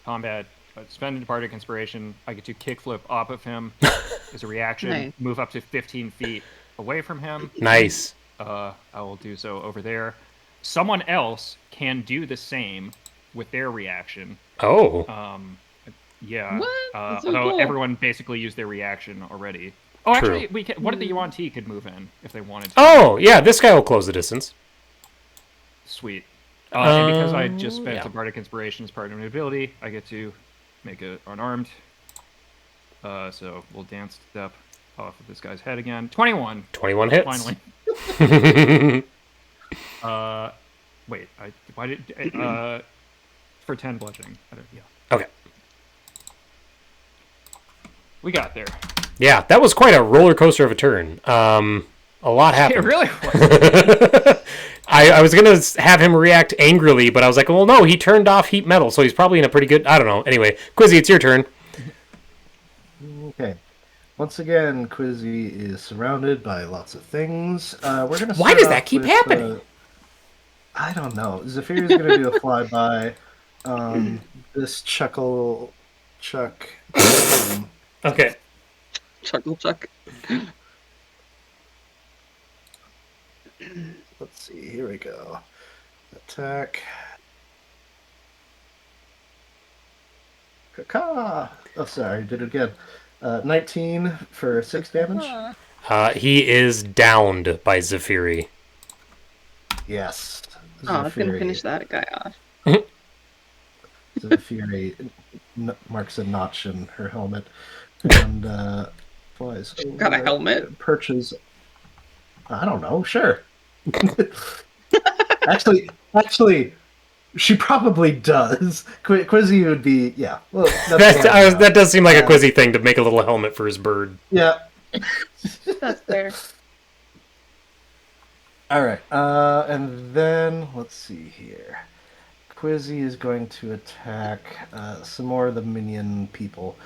combat. Spend bardic inspiration. I get to kickflip off of him as a reaction. Nice. Move up to 15 feet away from him. Nice. I will do so over there. Someone else can do the same with their reaction. Oh, Yeah. What? That's so Although cool. everyone basically used their reaction already. Oh, True. actually, we can. What if the Yuan-ti could move in if they wanted to? oh, yeah. This guy will close the distance. Sweet. And because I just spent yeah. a bardic inspiration as part of an ability, I get to make it unarmed. So we'll dance step off of this guy's head again. 21. 21 hits. Finally. Wait. Why did for 10 bludgeoning? Yeah. Okay. We got there. Yeah, that was quite a roller coaster of a turn. A lot It happened. really was. I was gonna have him react angrily, but I was like, well, no, he turned off heat metal, so he's probably in a pretty good. I don't know. Anyway, Quizzy, it's your turn. Okay. Once again, Quizzy is surrounded by lots of things. We're gonna. Why start does that off keep with, happening? I don't know. Zephyr is gonna do a flyby. This chuck. Okay. Chuckle chuck. Let's see. Here we go. Attack. Caca. Oh, sorry. Did it again. 19 for 6 damage. He is downed by Zephyri. Yes. Oh, I was gonna Zephyri. finish that guy off. Zephyri marks a notch in her helmet and flies over. Got a helmet? Perches. I don't know. Sure. actually, she probably does. Quizzy would be, yeah. Well, That does seem like a Quizzy thing to make a little helmet for his bird. yeah. That's fair. All right. And then let's see here. Quizzy is going to attack some more of the minion people.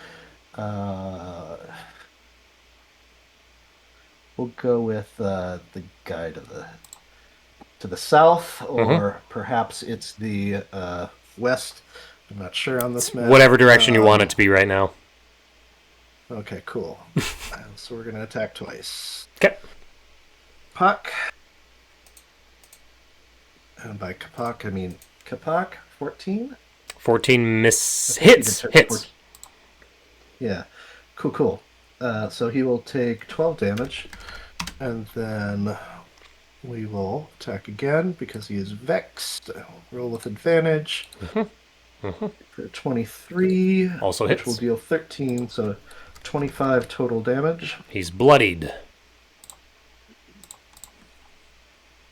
We'll go with the guy to the south, or perhaps it's the west I'm not sure on this map. Whatever direction you want it to be right now. Okay, cool. So we're going to attack twice. Okay. Kapak. And by Kapak, I mean Kapak, 14? 14 hits. 14. Yeah. Cool. So he will take 12 damage. And then we will attack again because he is vexed. Roll with advantage. For 23. Also which hits. will deal 13, so 25 total damage. He's bloodied.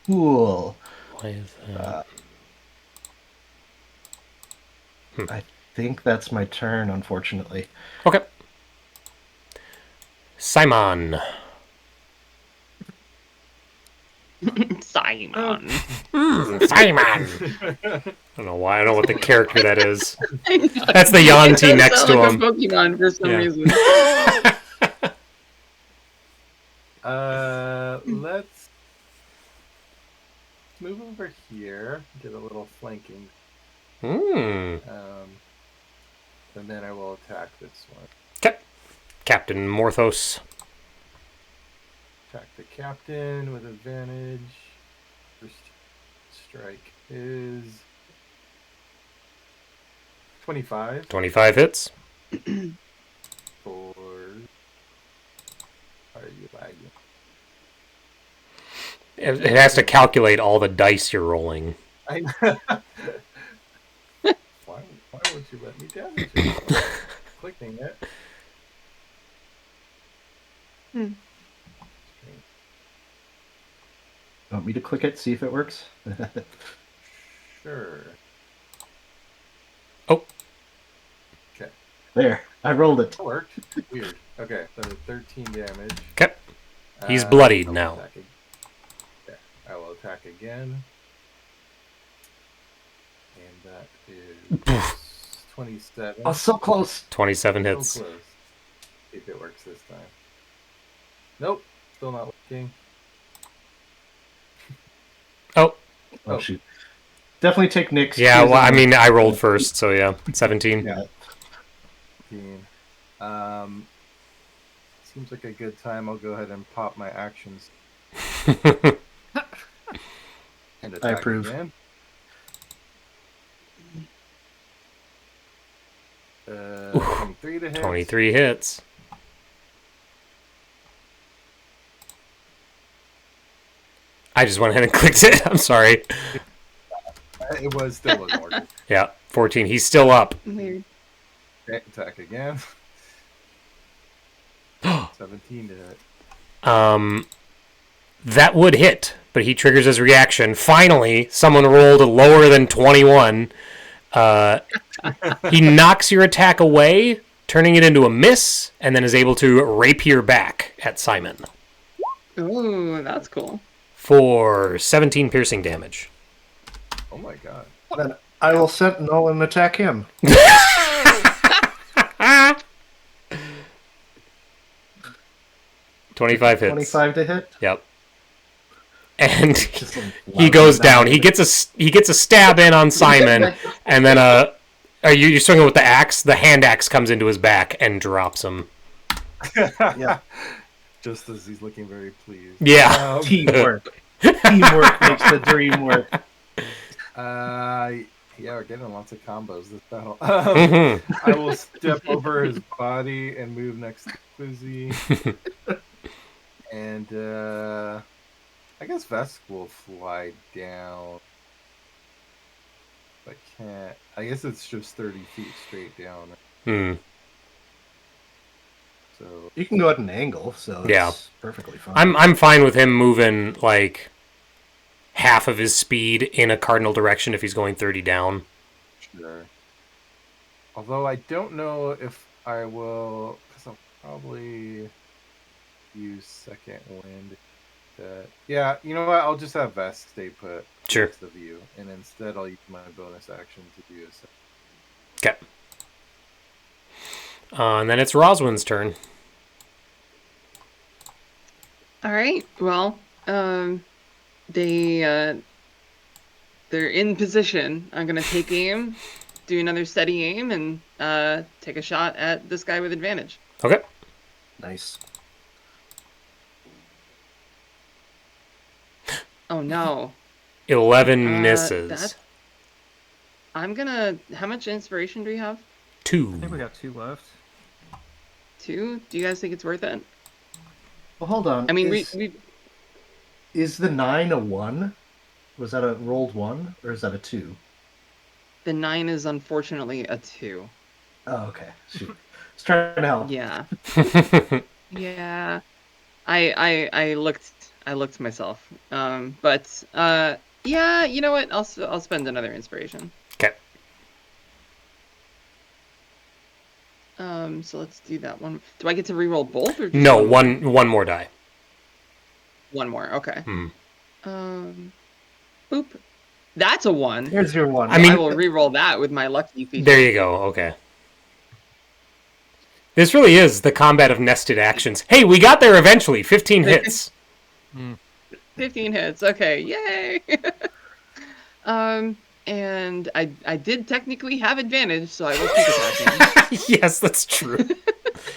Cool. Why is that? I think that's my turn, unfortunately. Okay. Simon. Simon. Simon. I don't know why. I don't know what the character that is. That's the Yuan-ti It next sounds to like him. a Pokemon for some Yeah. reason. Let's move over here. Get a little flanking. Hmm. And then I will attack this one. Okay. Captain Morthos. Attack the captain with advantage. First strike is 25 25 hits. for. Are you lagging? It has to calculate all the dice you're rolling. Why won't you let me damage it? Clicking it. Want me to click it, see if it works? Sure. Oh. Okay. There, I rolled it. That worked. Weird. Okay, so 13 damage. Okay. He's bloodied I will now. attack yeah, I will attack again. And that is 27. Oh, so close. 27 So hits. close. See if it works this time. Nope, still not working. Oh. Oh, shoot. Definitely take Nick's. Yeah, He's well, I in mean, I rolled first, so yeah. 17. Yeah. 15. Seems like a good time. I'll go ahead and pop my actions and attack approve. again. 23 to hit. 23 hits. I just went ahead and clicked it. I'm sorry. It was still wasn't working. Yeah, 14. He's still up. Weird. Okay, attack again. 17 to hit. That would hit, but he triggers his reaction. Finally, someone rolled lower than 21. He knocks your attack away, turning it into a miss, and then is able to rapier back at Simon Ooh, that's cool. for 17 piercing damage. Oh my god. Then I will sentinel and attack him. 25 hits. 25 to hit. Yep. And Just like he goes down. He gets a stab in on Simon, and then you're swinging with the axe. The hand axe comes into his back and drops him. Yeah. Just as he's looking very pleased. Yeah. Teamwork. Teamwork makes the dream work. Yeah, we're getting lots of combos this battle. Mm-hmm. I will step over his body and move next to Quizzy. And I guess Vesk will fly down. I can't. I guess it's just 30 feet straight down. Hmm. So You can go at an angle, so it's Yeah. perfectly fine. I'm fine with him moving like half of his speed in a cardinal direction if he's going 30 down. sure. Although I don't know if I will, because I'll probably use second wind. Yeah, you know what? I'll just have Vesk stay put. Sure. Next to you, and instead I'll use my bonus action to do this. Okay. And then it's Roswin's turn. All right. Well, they're in position. I'm gonna take aim do another steady aim and take a shot at this guy with advantage. Okay. Nice. Oh no. 11 misses. I'm gonna. How much inspiration do we have? 2. I think we got 2 left. 2. Do you guys think it's worth it? Well, hold on. I mean, Is the 9 a 1? Was that a rolled 1, or is that a 2? the 9 is unfortunately a 2. Oh, okay. Shoot. It's trying to help. Yeah. Yeah. I looked myself. But yeah, you know what? I'll spend another inspiration. Okay. So let's do that one. Do I get to reroll both or just No, one? one more die. One more. Okay. Hmm. Boop. That's a 1. Here's your 1. I mean- I will reroll that with my lucky feature. There you go. Okay. This really is the combat of nested actions. Hey, we got there eventually. 15 hits. 15 hits. Okay, yay! And I did technically have advantage, so I was sneak attacking. Yes, that's true.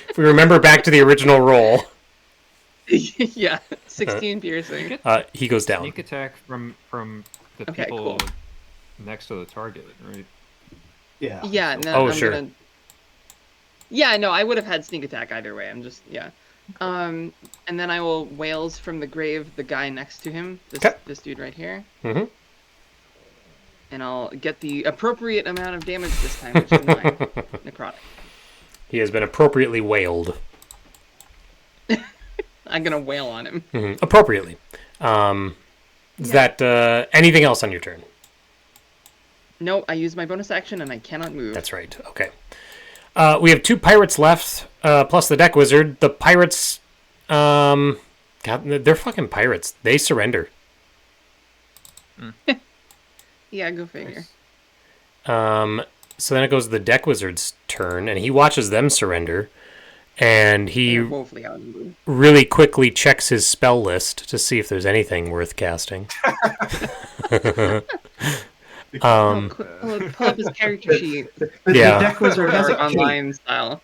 If we remember back to the original roll, Yeah, 16 piercing. he goes down. Sneak attack from the Okay, people cool. next to the target, right? Yeah. Yeah, no, Oh, I'm sure. gonna... Yeah, no, I would have had sneak attack either way. I'm just, yeah. And then I will wails from the grave the guy next to him, this dude right here. Mm-hmm. And I'll get the appropriate amount of damage this time, which is 9 necrotic. He has been appropriately wailed. I'm gonna wail on him. Mm-hmm. Appropriately. Is that anything else on your turn? No, I use my bonus action and I cannot move. That's right. Okay. We have 2 pirates left, plus the deck wizard. The pirates, God, they're fucking pirates. They surrender. Yeah, go figure. So then it goes to the deck wizard's turn, and he watches them surrender, and he They're woefully outnumbered. really quickly checks his spell list to see if there's anything worth casting. Pull up his character sheet. The Yeah. deck wizard has Our a cape. online style.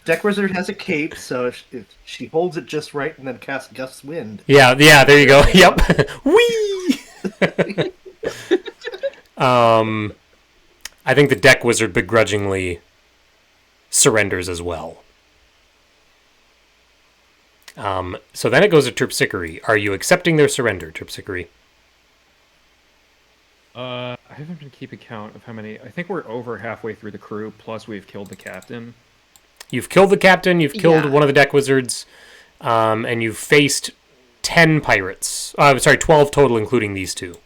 Deck wizard has a cape, so if she holds it just right and then casts gust wind. Yeah, there you go. Yep. Whee! I think the deck wizard begrudgingly surrenders as well. So then it goes to Terpsichore. Are you accepting their surrender, Terpsichore? I haven't been keeping count of how many. I think we're over halfway through the crew. Plus, we've killed the captain. You've killed the captain, you've killed Yeah. one of the deck wizards, and you've faced 10 pirates. 12 total, including these 2.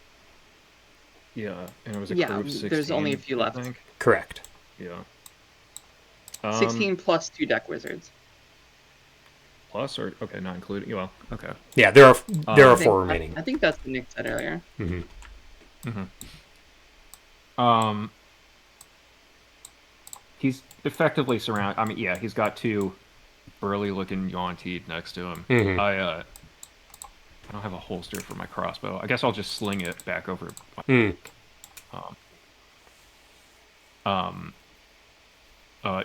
Yeah, and it was a Yeah, crew of 16. there's only a few left. I think. Correct. Yeah. 16 plus 2 deck wizards. Plus or okay, not including. Well, okay. Yeah, there are I think- 4 remaining. I think that's what Nick said earlier. He's effectively surrounded. I mean, yeah, he's got 2 burly-looking Yuan-ti next to him. Mhm. I don't have a holster for my crossbow. I guess I'll just sling it back over. Mm.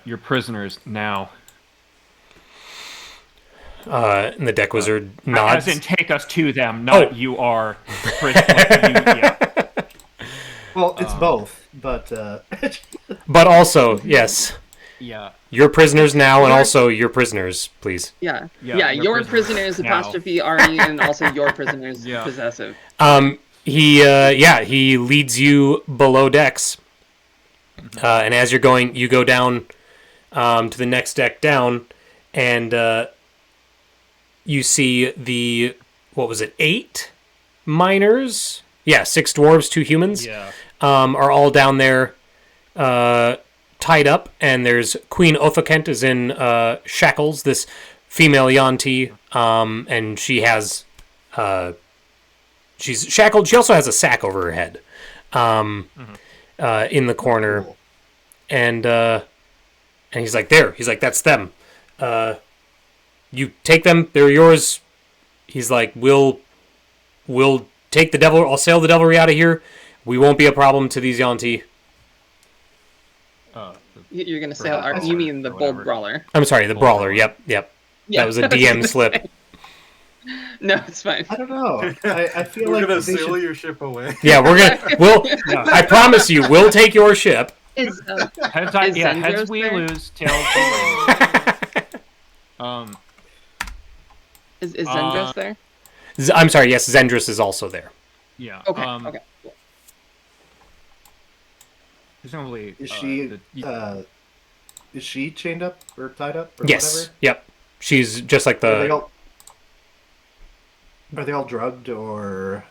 Your prisoners now. And the deck wizard nods. As in, take us to them, not Oh. you are. Yeah. Well, it's both, but But also, yes, Yeah. your prisoners now, and also your prisoners, please. Yeah. Yeah, Yeah, your your prisoners prisoners, now. apostrophe RE, and also your prisoners, Yeah. possessive. He leads you below decks, and as you're going, you go down to the next deck down, and you see the 8 miners? Yeah, 6 dwarves, 2 humans. Yeah. Are all down there, tied up, and there's Queen Othokent is in shackles. This female Yuan-ti, and she has she's shackled. She also has a sack over her head, in the corner, and he's like, there. He's like, that's them. You take them. They're yours. He's like, we'll take the devil. I'll sail the devilry out of here. We won't be a problem to these Yuan-ti. You're gonna say Brawler, you mean the or bold whatever. brawler? I'm sorry, the Bold Brawler. Brawler. Yep. Yeah, That was a I DM gonna slip. say. No, it's fine. I don't know. I feel We're like gonna they sail should. your ship away. Yeah, I promise you, we'll take your ship. Is Heads, Is heads Zendros we there? lose, tails we win. is Zendros there? I'm sorry, yes, Zendris is also there. Yeah. Okay. Okay. Cool. Presumably, Is she chained up or tied up or Yes, whatever? yep. She's just like Are they the... all? Are they all drugged or?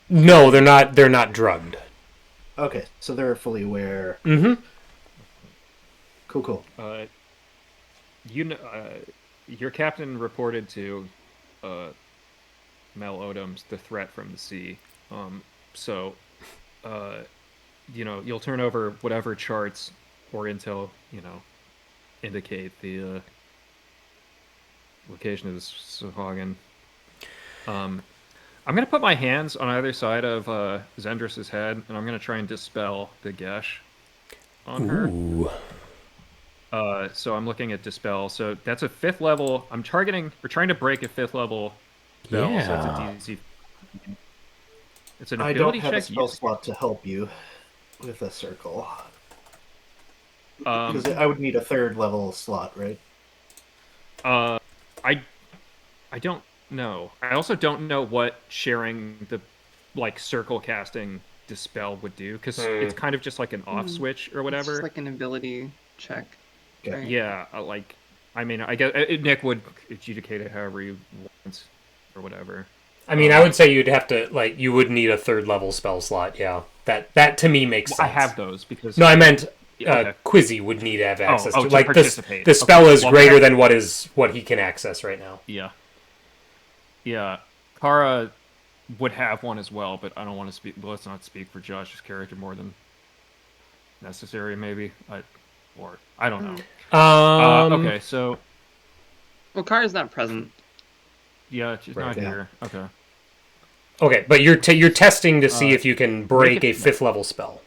No, they're not drugged. Okay, so they're fully aware. Mm-hmm. Cool. Your captain reported to Mel Odoms the threat from the sea. So, you'll turn over whatever charts or intel, indicate the location of the Sahagin. I'm going to put my hands on either side of Zendris' head, and I'm going to try and dispel the Gesh on her. Ooh. So I'm looking at Dispel. So that's a 5th level. I'm trying to break a 5th level spell. So Yeah. it's a DC. It's an I don't ability have a check. spell slot to help you with a circle. Um, Because I would need a 3rd level slot, right? I don't know. I also don't know what sharing the circle casting Dispel would do, because it's kind of just like an off switch or It's whatever. just like an ability check. Okay. Right? Yeah, I mean, I guess Nick would adjudicate it however he wants or whatever. I mean, I would say you'd have to, you would need a 3rd level spell slot, yeah. That to me makes sense. I have those because No, I meant Okay. Quizzy would need to have access to to. Like, participate. the spell Okay. is Well, greater then- than what he can access right now. Yeah. Kara would have one as well, but I don't want to speak. Let's not speak for Josh's character more than necessary. Maybe I don't know. Okay, so Well, Kara's not present. yeah, she's not yeah. here. Okay. Okay, but you're testing to see if you can break a it- 5th level spell.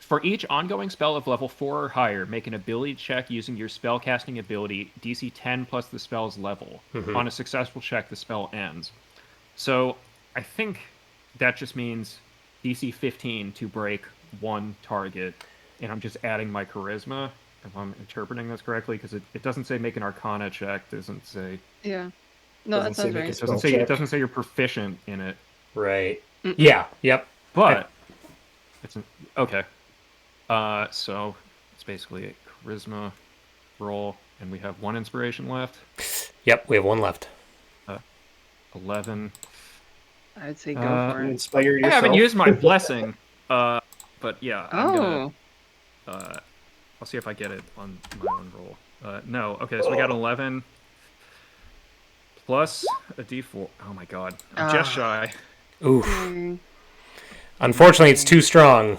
For each ongoing spell of level 4 or higher, make an ability check using your spellcasting ability, DC 10 plus the spell's level. On a successful check, the spell ends. So, I think that just means DC 15 to break one target, and I'm just adding my charisma, if I'm interpreting this correctly, because it doesn't say make an arcana check, it doesn't say... Yeah. No, that Doesn't say sounds make right. a It spell doesn't say, check. it doesn't say you're proficient in it, Right. Yeah, yep. but... Okay. So it's basically a charisma roll, and we have 1 inspiration left. Yep, we have 1 left. 11. I'd say go for You it. inspire I yourself. haven't used my blessing, but yeah, I'm Oh, gonna. I'll see if I get it on my own roll. No. Okay, so we got 11 plus a D4. Oh my god, I'm just shy. Oof. mm, Unfortunately, it's too strong.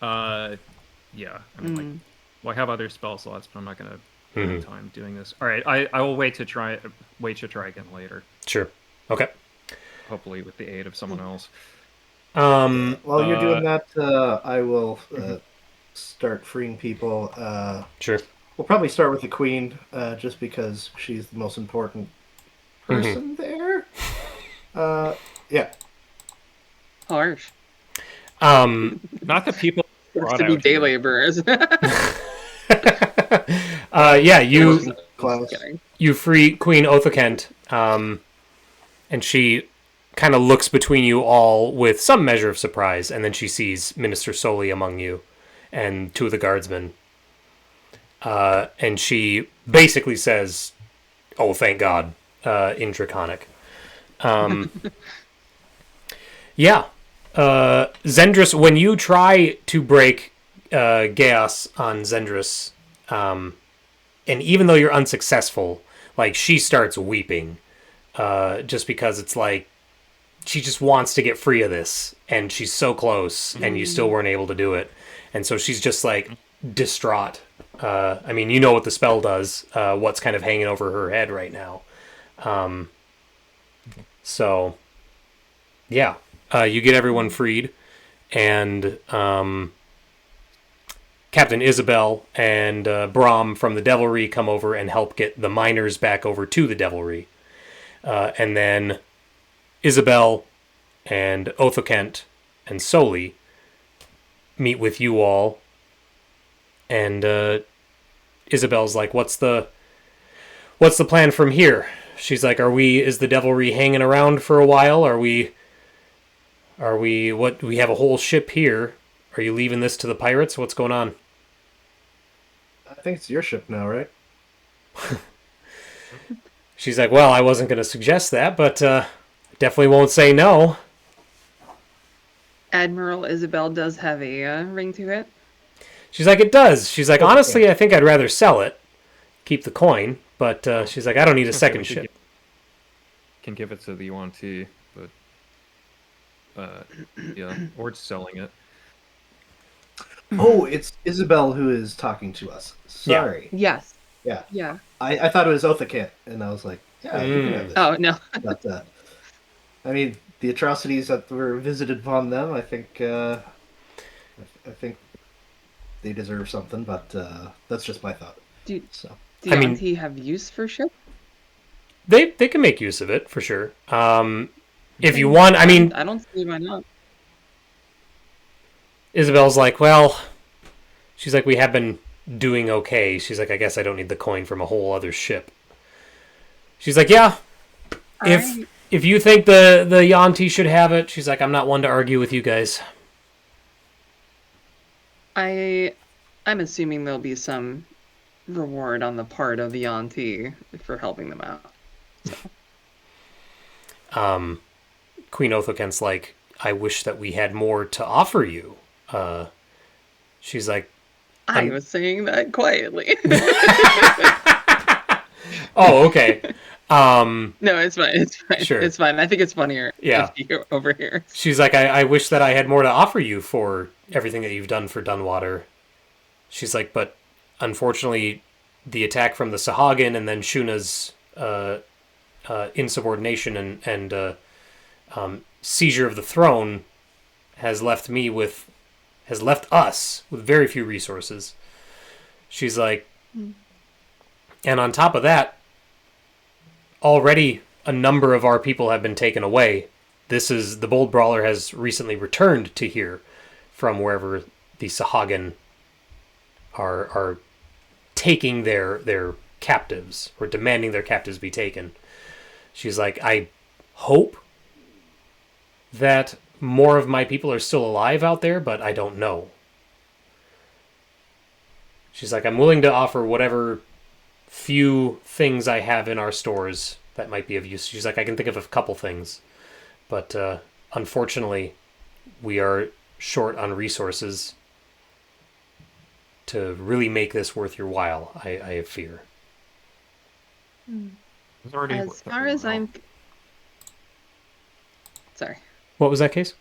Yeah. I mean, I have other spell slots, but I'm not gonna Mm-hmm. have time doing this. All right, I will wait to try again later. Sure. Okay. Hopefully, with the aid of someone else. While you're doing that, I will start freeing people. Sure. We'll probably start with the queen, just because she's the most important person there. Yeah. harsh. Not the people It's to be day laborers. Yeah, you Klaus. Kidding. you free Queen Othakent, and she kind of looks between you all with some measure of surprise, and then she sees Minister Soli among you and 2 of the guardsmen. And she basically says, "Oh, thank God," in Draconic. Yeah. Zendris, when you try to break Chaos on Zendris, and even though you're unsuccessful, she starts weeping, just because it's she just wants to get free of this, and she's so close, and you still weren't able to do it, and so she's just distraught. I mean, you know what the spell does, what's kind of hanging over her head right now. So, yeah, you get everyone freed, and Captain Isabel and Brom from the Devilry come over and help get the miners back over to the Devilry. And then Isabel and Othokent and Soli meet with you all. And Isabel's like, what's the plan from here? She's like, is the Devilry hanging around for a while? We have a whole ship here. Are you leaving this to the pirates? What's going on? I think it's your ship now, right? She's like, well, I wasn't going to suggest that, but definitely won't say no. Admiral Isabel does have a ring to it. She's like, it does. She's like, honestly, I think I'd rather sell it, keep the coin, but she's like, I don't need a second ship. Can give it to the Yuan-ti, but yeah, or selling it. Oh, it's Isabel who is talking to us. Sorry. Yes. Yeah. Yeah. I thought it was Othakant, and I was like, yeah, you can have this. Oh, no. But, I mean, the atrocities that were visited upon them, I think they deserve something, but that's just my thought. Do So Yuan-ti have use for ship? They can make use of it, for sure. If you want, I mean... I don't see why not. Isabel's like, well... She's like, we have been doing okay. She's like, I guess I don't need the coin from a whole other ship. She's like, yeah. If you think the Yuan-ti should have it, she's like, I'm not one to argue with you guys. I'm assuming there'll be some reward on the part of the Yuan-ti for helping them out. So. Queen Othokent's like, I wish that we had more to offer you. She's like, I was saying that quietly. Oh, okay. No, it's fine. It's fine. Sure. It's fine. I think it's funnier Yeah. if you're over here. She's like, I wish that I had more to offer you for everything that you've done for Dunwater. She's like, but unfortunately, the attack from the Sahagin and then Shuna's insubordination and seizure of the throne has left us with very few resources. She's like, and on top of that, already a number of our people have been taken away. The Bold Brawler has recently returned to here from wherever the Sahagin are taking their captives, or demanding their captives be taken. She's like, I hope that more of my people are still alive out there, but I don't know. She's like, I'm willing to offer whatever few things I have in our stores that might be of use. She's like, I can think of a couple things, but unfortunately, we are short on resources to really make this worth your while. I fear. As far as I'm... Sorry. What was that case?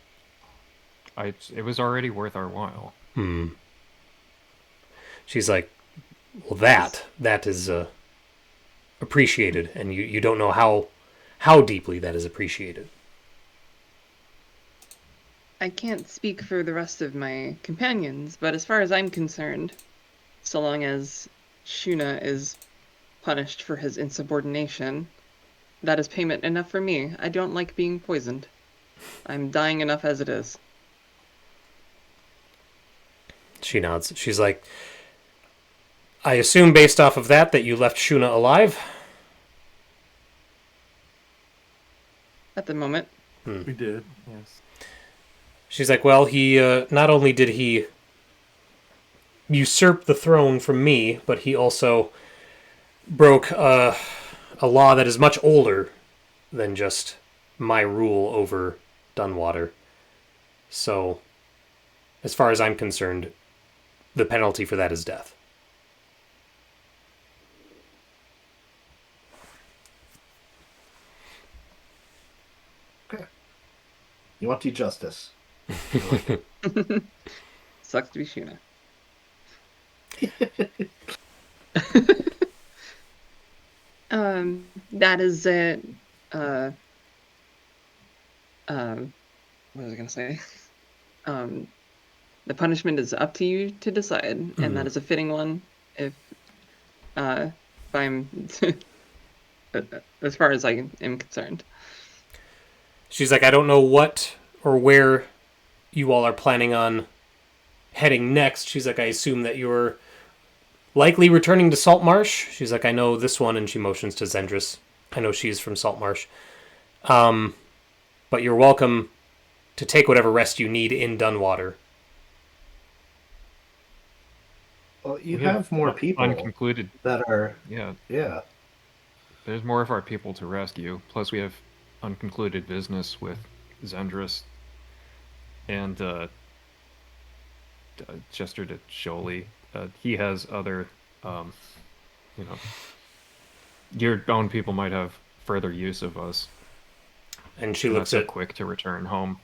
It was already worth our while. She's like, well, that is appreciated, and you don't know how deeply that is appreciated. I can't speak for the rest of my companions, but as far as I'm concerned, so long as Shuna is punished for his insubordination, that is payment enough for me. I don't like being poisoned. I'm dying enough as it is. She nods. She's like, I assume based off of that you left Shuna alive? At the moment. We did, yes. She's like, well, he not only did he usurp the throne from me, but he also broke a law that is much older than just my rule over Dunwater. So, as far as I'm concerned, the penalty for that is death. okay, Yuan-ti justice. Sucks to be Shuna. That is it. What was I gonna say? the punishment is up to you to decide, and that is a fitting one if I'm as far as I am concerned. She's like, I don't know what or where you all are planning on heading next. She's like, I assume that you're likely returning to Saltmarsh. She's like, I know this one, and she motions to Zendris. I know she's from Saltmarsh. But you're welcome to take whatever rest you need in Dunwater. Well, you We have more people unconcluded. that are. Yeah, Yeah. there's more of our people to rescue. Plus, we have unconcluded business with Zendris and Chester de Jolie. He has other, your own people might have further use of us. And she We're looks not so at quick to return home.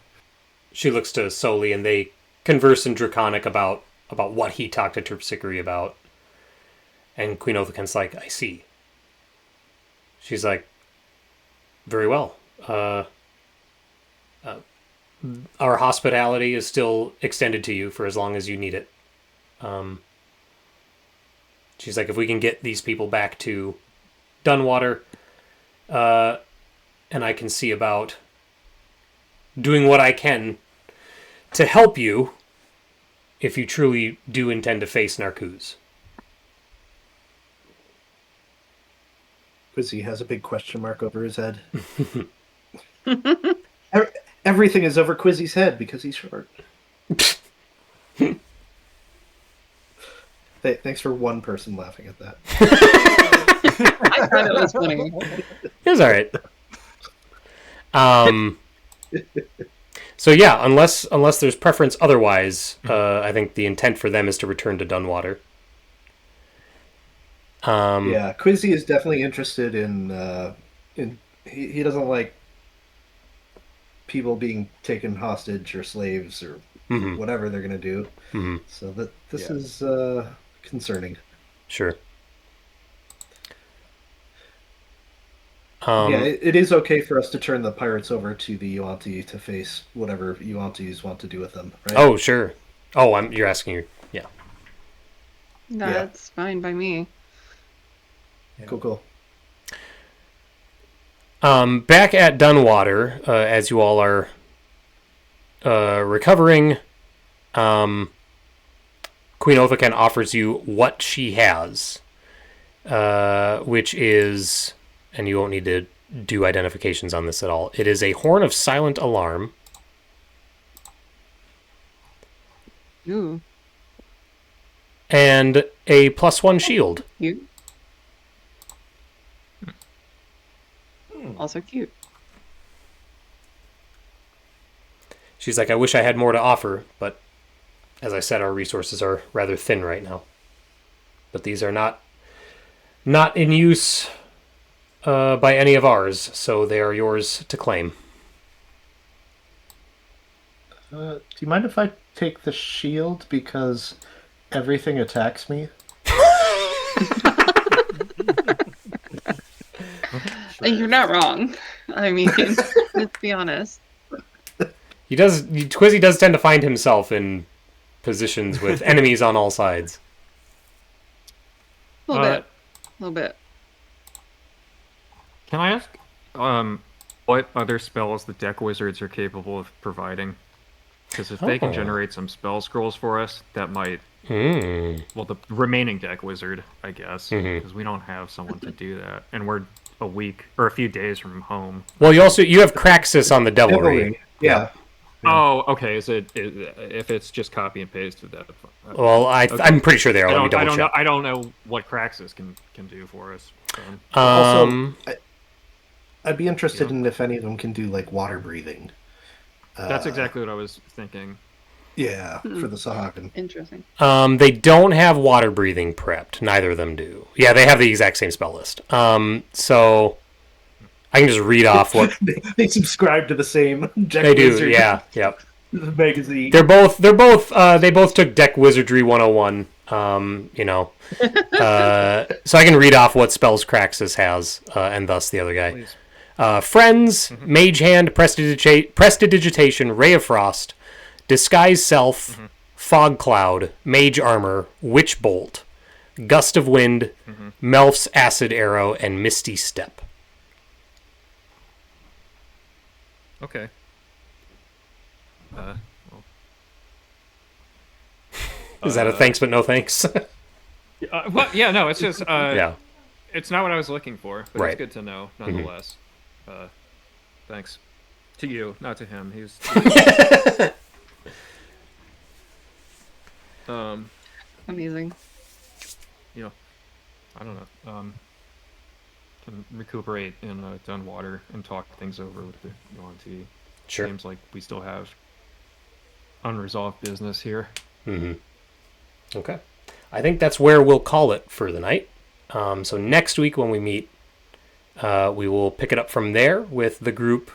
she looks to Soli, and they converse in Draconic about what he talked to Terpsichore about. And Queen Othican's like, I see. She's like, very well. Our hospitality is still extended to you for as long as you need it. She's like, if we can get these people back to Dunwater, and I can see about doing what I can to help you if you truly do intend to face Narcooz. Quizzy has a big question mark over his head. Everything is over Quizzy's head because he's short. Thanks for one person laughing at that. I thought it was funny. It was all right. So yeah, unless there's preference otherwise, I think the intent for them is to return to Dunwater. Yeah, Quizzy is definitely interested in he doesn't like people being taken hostage or slaves or whatever they're gonna do. Mm-hmm. So this is concerning. Sure. Yeah, it is okay for us to turn the pirates over to the Yuan-ti to face whatever Yuan-tis want to do with them, right? Oh, sure. Oh, you're asking. Yeah. That's fine by me. Cool. Back at Dunwater, as you all are recovering, Queen Othican offers you what she has, which is, and you won't need to do identifications on this at all. It is a Horn of Silent Alarm. Ooh, And a +1 shield. cute. Also cute. She's like, I wish I had more to offer, but as I said, our resources are rather thin right now. But these are not in use by any of ours, so they are yours to claim. Do you mind if I take the shield because everything attacks me? You're not wrong. I mean, let's be honest. Quizzy does tend to find himself in positions with enemies on all sides. A little bit. Can I ask what other spells the deck wizards are capable of providing? Because if they can generate some spell scrolls for us, that might... Well, the remaining deck wizard, I guess, because we don't have someone to do that. And we're a week or a few days from home. Well, you have Craxus on the Devilry. Yeah. Oh, okay. If it's just copy and paste of that? Well, I'm pretty sure they are. Let me double check. I don't know what Craxus can do for us. Also, I'd be interested in if any of them can do like water breathing. That's exactly what I was thinking. Yeah, for the Sahagan. Interesting. They don't have water breathing prepped. Neither of them do. Yeah, they have the exact same spell list. So I can just read off what they subscribe to the same deck they do. wizard Yeah, yep. magazine. They both took Deck Wizardry 101. So I can read off what spells Craxus has, and thus the other guy. Please. Friends, Mage Hand, Prestidigitation, Ray of Frost, Disguise Self, Fog Cloud, Mage Armor, Witch Bolt, Gust of Wind, Melf's Acid Arrow, and Misty Step. Okay. Well, Is that a thanks but no thanks? well, yeah, no, it's just Yeah. it's not what I was looking for, but Right. it's good to know nonetheless. Thanks to you, not to him. He's Amazing. you know, I don't know. Can recuperate in Dunwater and talk things over with the Yuan-ti. Sure. Seems like we still have unresolved business here. Okay. I think that's where we'll call it for the night. So next week when we meet, we will pick it up from there with the group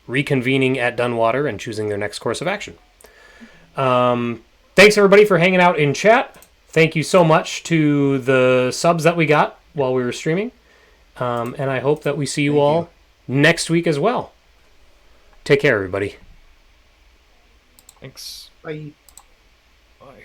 reconvening at Dunwater and choosing their next course of action. Thanks everybody for hanging out in chat. Thank you so much to the subs that we got while we were streaming. And I hope that we see you all next week as well. Take care, everybody. Thanks. Bye. Bye.